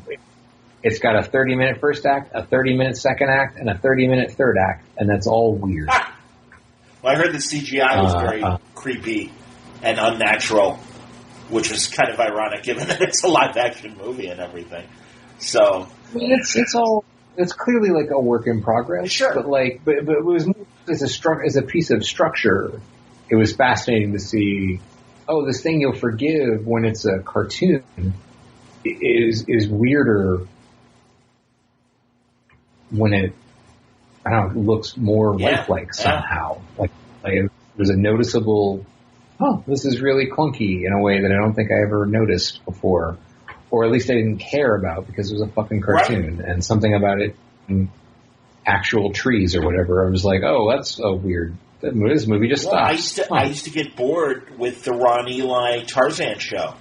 it's got a 30-minute first act, a 30-minute second act, and a 30-minute third act, and that's all weird. Well, I heard the CGI was very creepy and unnatural, which was kind of ironic given that it's a live action movie and everything. So it's clearly like a work in progress. Sure, but it was as a piece of structure. It was fascinating to see. Oh, this thing you'll forgive when it's a cartoon is weirder when it looks more lifelike somehow. Like there's a noticeable. Oh, this is really clunky in a way that I don't think I ever noticed before. Or at least I didn't care about because it was a fucking cartoon. Right. And something about it, actual trees or whatever, I was like, oh, that's so weird. This movie just stops. I used to get bored with the Ron Eli Tarzan show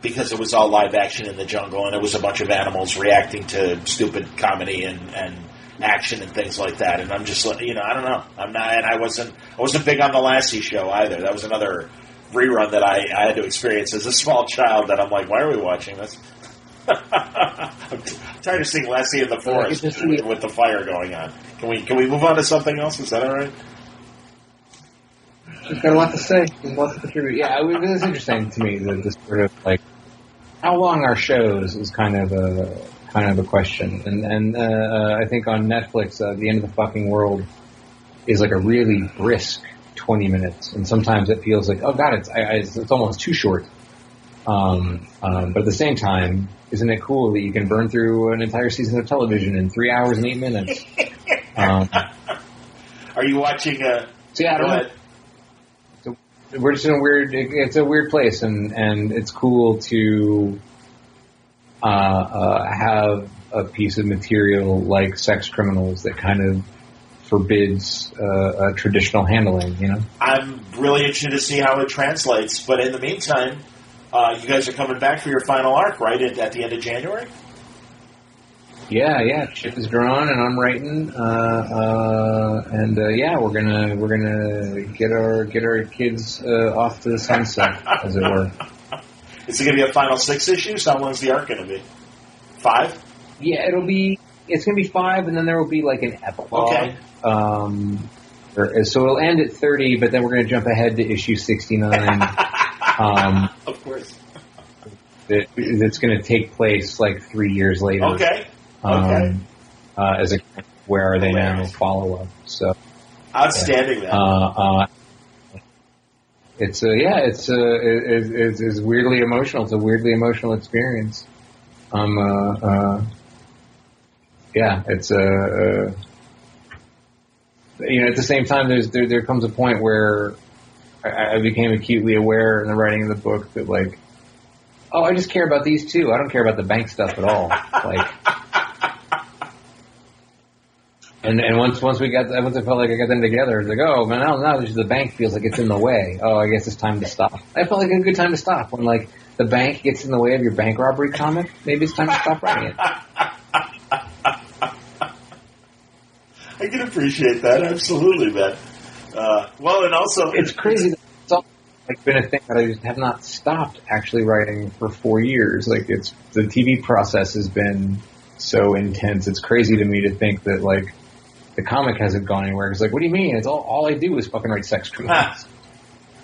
because it was all live action in the jungle and it was a bunch of animals reacting to stupid comedy and action and things like that. And I'm just, I don't know. I wasn't big on the Lassie show either. That was another rerun that I had to experience as a small child that I'm like, why are we watching this? I'm tired of seeing Lassie in the forest with the fire going on. Can we move on to something else? Is that all right? She's got a lot to say. There's a lot to contribute. Yeah, it was interesting to me that this sort of like how long are shows is kind of a question. And I think on Netflix, The End of the Fucking World is like a really brisk 20 minutes, and sometimes it feels like, oh god, it's almost too short. But at the same time, isn't it cool that you can burn through an entire season of television in 3 hours and 8 minutes? Are you watching? I don't know. We're just in a weird. It's a weird place, and it's cool to have a piece of material like Sex Criminals that kind of forbids traditional handling. You know, I'm really interested to see how it translates. But in the meantime, you guys are coming back for your final arc, right? At the end of January. Yeah. Chip is drawn, and I'm writing, we're gonna get our kids off to the sunset, as it were. Is it gonna be a final 6 issues? How long's the arc gonna be? 5? Yeah, it's gonna be 5, and then there will be like an epilogue. Okay. So it'll end at 30, but then we're gonna jump ahead to issue 69. Of course. It's gonna take place like 3 years later. Okay. As a where are they now follow up? So outstanding. Yeah. It's weirdly emotional. It's a weirdly emotional experience. It's at the same time, there comes a point where I became acutely aware in the writing of the book that like, oh, I just care about these two. I don't care about the bank stuff at all. Like. And once I felt like I got them together, it's like, oh man, now the bank feels like it's in the way. Oh, I guess it's time to stop. I felt like a good time to stop when like the bank gets in the way of your bank robbery comic. Maybe it's time to stop writing it. I can appreciate that, absolutely, man. And also it's crazy. It's all like been a thing that I just have not stopped actually writing for 4 years. Like the TV process has been so intense. It's crazy to me to think that like. The comic hasn't gone anywhere. It's like, what do you mean? It's all I do is fucking write sex criminals.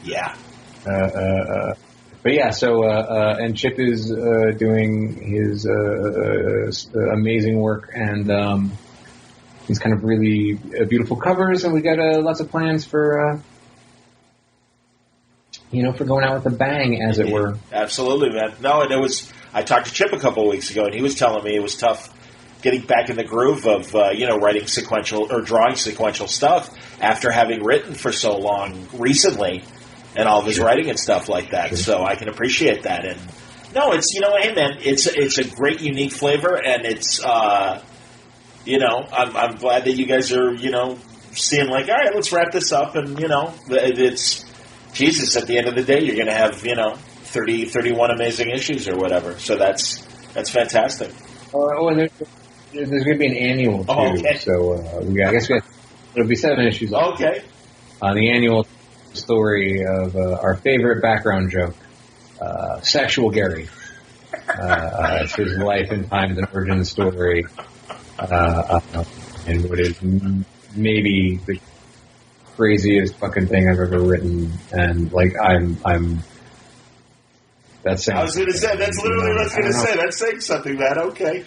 Yeah. But yeah, so and Chip is doing his amazing work, and he's kind of really beautiful covers, and we got lots of plans for for going out with a bang, as it were. Absolutely, man. No, and I talked to Chip a couple of weeks ago, and he was telling me it was tough getting back in the groove of, writing sequential or drawing sequential stuff after having written for so long recently and all of his writing and stuff like that. Sure. So I can appreciate that. And no, it's, hey man, it's a great, unique flavor. And it's, I'm glad that you guys are, seeing like, all right, let's wrap this up. And, it's Jesus, at the end of the day, you're going to have, 31 amazing issues or whatever. So that's fantastic. And there's going to be an annual, too. Okay. So, I guess it'll be 7 issues. Okay. The annual story of our favorite background joke, Sexual Gary. It's his life and times and origin story, and what is maybe the craziest fucking thing I've ever written. And like, I'm. That's. I was going to say that's literally what I was going to say. That's saying something, man. Okay.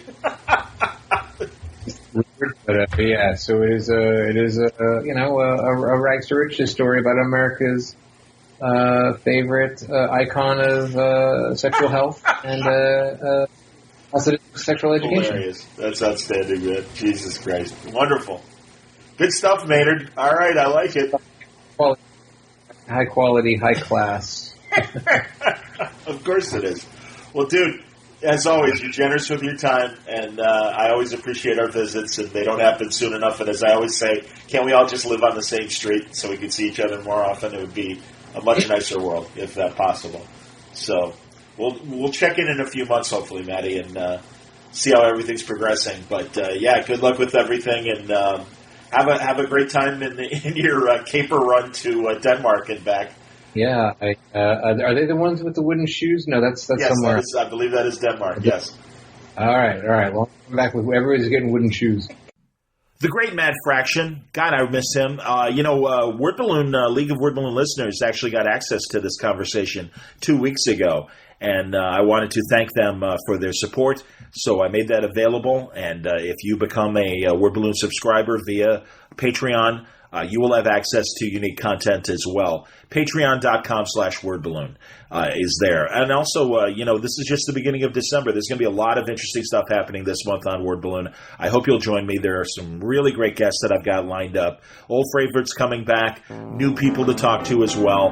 But yeah, so it is a rags to riches story about America's favorite icon of sexual health and positive sexual education. Hilarious. That's outstanding, man. Jesus Christ. Wonderful. Good stuff, Maynard. All right, I like it. High quality, high class. Of course it is. Well, dude, as always, you're generous with your time, and I always appreciate our visits, and they don't happen soon enough. And as I always say, can't we all just live on the same street so we can see each other more often? It would be a much nicer world, if that possible. So we'll check in a few months, hopefully, Maddie, and see how everything's progressing. But yeah, good luck with everything, and have a great time in your caper run to Denmark and back. Yeah, are they the ones with the wooden shoes? No, that's somewhere. Yes, I believe that is Denmark. Yes. All right. Well, I'll come back with everybody's getting wooden shoes. The great Matt Fraction. God, I miss him. Word Balloon, League of Word Balloon listeners actually got access to this conversation 2 weeks ago, and I wanted to thank them for their support, so I made that available. And if you become a Word Balloon subscriber via Patreon, you will have access to unique content as well. Patreon.com/wordballoon is there. And also, this is just the beginning of December. There's going to be a lot of interesting stuff happening this month on Word Balloon. I hope you'll join me. There are some really great guests that I've got lined up. Old favorites coming back, new people to talk to as well.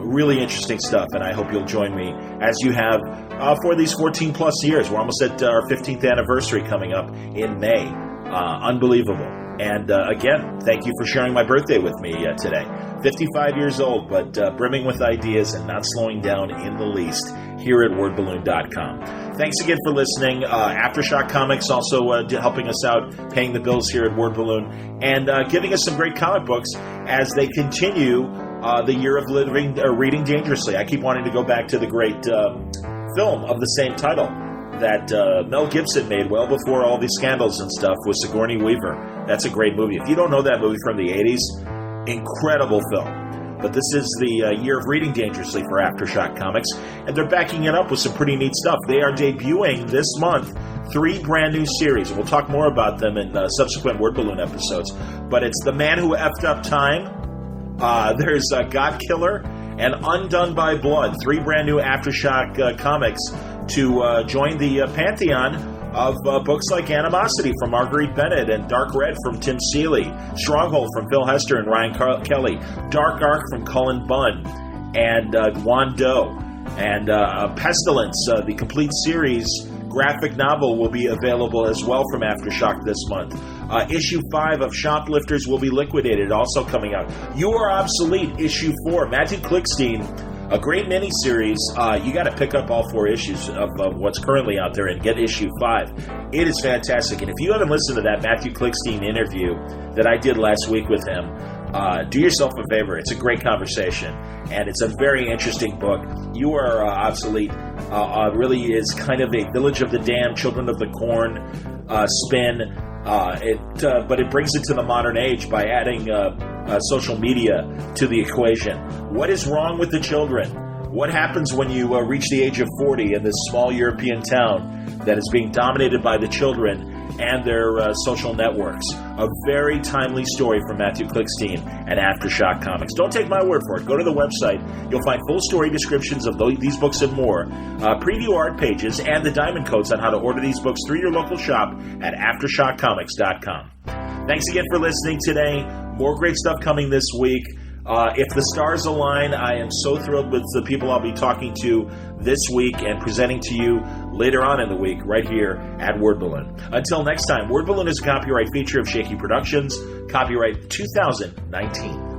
Really interesting stuff, and I hope you'll join me as you have for these 14-plus years. We're almost at our 15th anniversary coming up in May. Unbelievable. And again, thank you for sharing my birthday with me today. 55 years old, but brimming with ideas and not slowing down in the least here at wordballoon.com. Thanks again for listening. AfterShock Comics also helping us out, paying the bills here at Word Balloon, and giving us some great comic books as they continue the year of reading dangerously. I keep wanting to go back to the great film of the same title that Mel Gibson made well before all these scandals and stuff with Sigourney Weaver. That's a great movie. If you don't know that movie from the 80s, incredible film. But this is the year of reading dangerously for AfterShock Comics, and they're backing it up with some pretty neat stuff. They are debuting this month 3 brand new series. We'll talk more about them in subsequent Word Balloon episodes. But it's The Man Who Effed Up Time, there's God Killer, and Undone by Blood. 3 brand new AfterShock comics to join the pantheon of books like Animosity from Marguerite Bennett and Dark Red from Tim Seeley, Stronghold from Phil Hester and Ryan Kelly, Dark Ark from Cullen Bunn and Juan Doe, and Pestilence, the complete series graphic novel, will be available as well from AfterShock this month. Issue 5 of Shoplifters Will Be Liquidated, also coming out. You Are Obsolete, Issue 4. Matthew Klickstein, a great miniseries. You got to pick up all 4 issues of what's currently out there and get issue 5. It is fantastic. And if you haven't listened to that Matthew Klickstein interview that I did last week with him, do yourself a favor. It's a great conversation, and it's a very interesting book. You Are Obsolete really is kind of a Village of the Damned, Children of the Corn spin. But it brings it to the modern age by adding social media to the equation. What is wrong with the children? What happens when you reach the age of 40 in this small European town that is being dominated by the children and their social networks? A very timely story from Matthew Klickstein and AfterShock Comics. Don't take my word for it. Go to the website. You'll find full story descriptions of these books and more, preview art pages, and the diamond codes on how to order these books through your local shop at AfterShockComics.com. Thanks again for listening today. More great stuff coming this week. If the stars align, I am so thrilled with the people I'll be talking to this week and presenting to you later on in the week right here at Word Balloon. Until next time, Word Balloon is a copyright feature of Shaky Productions, copyright 2019.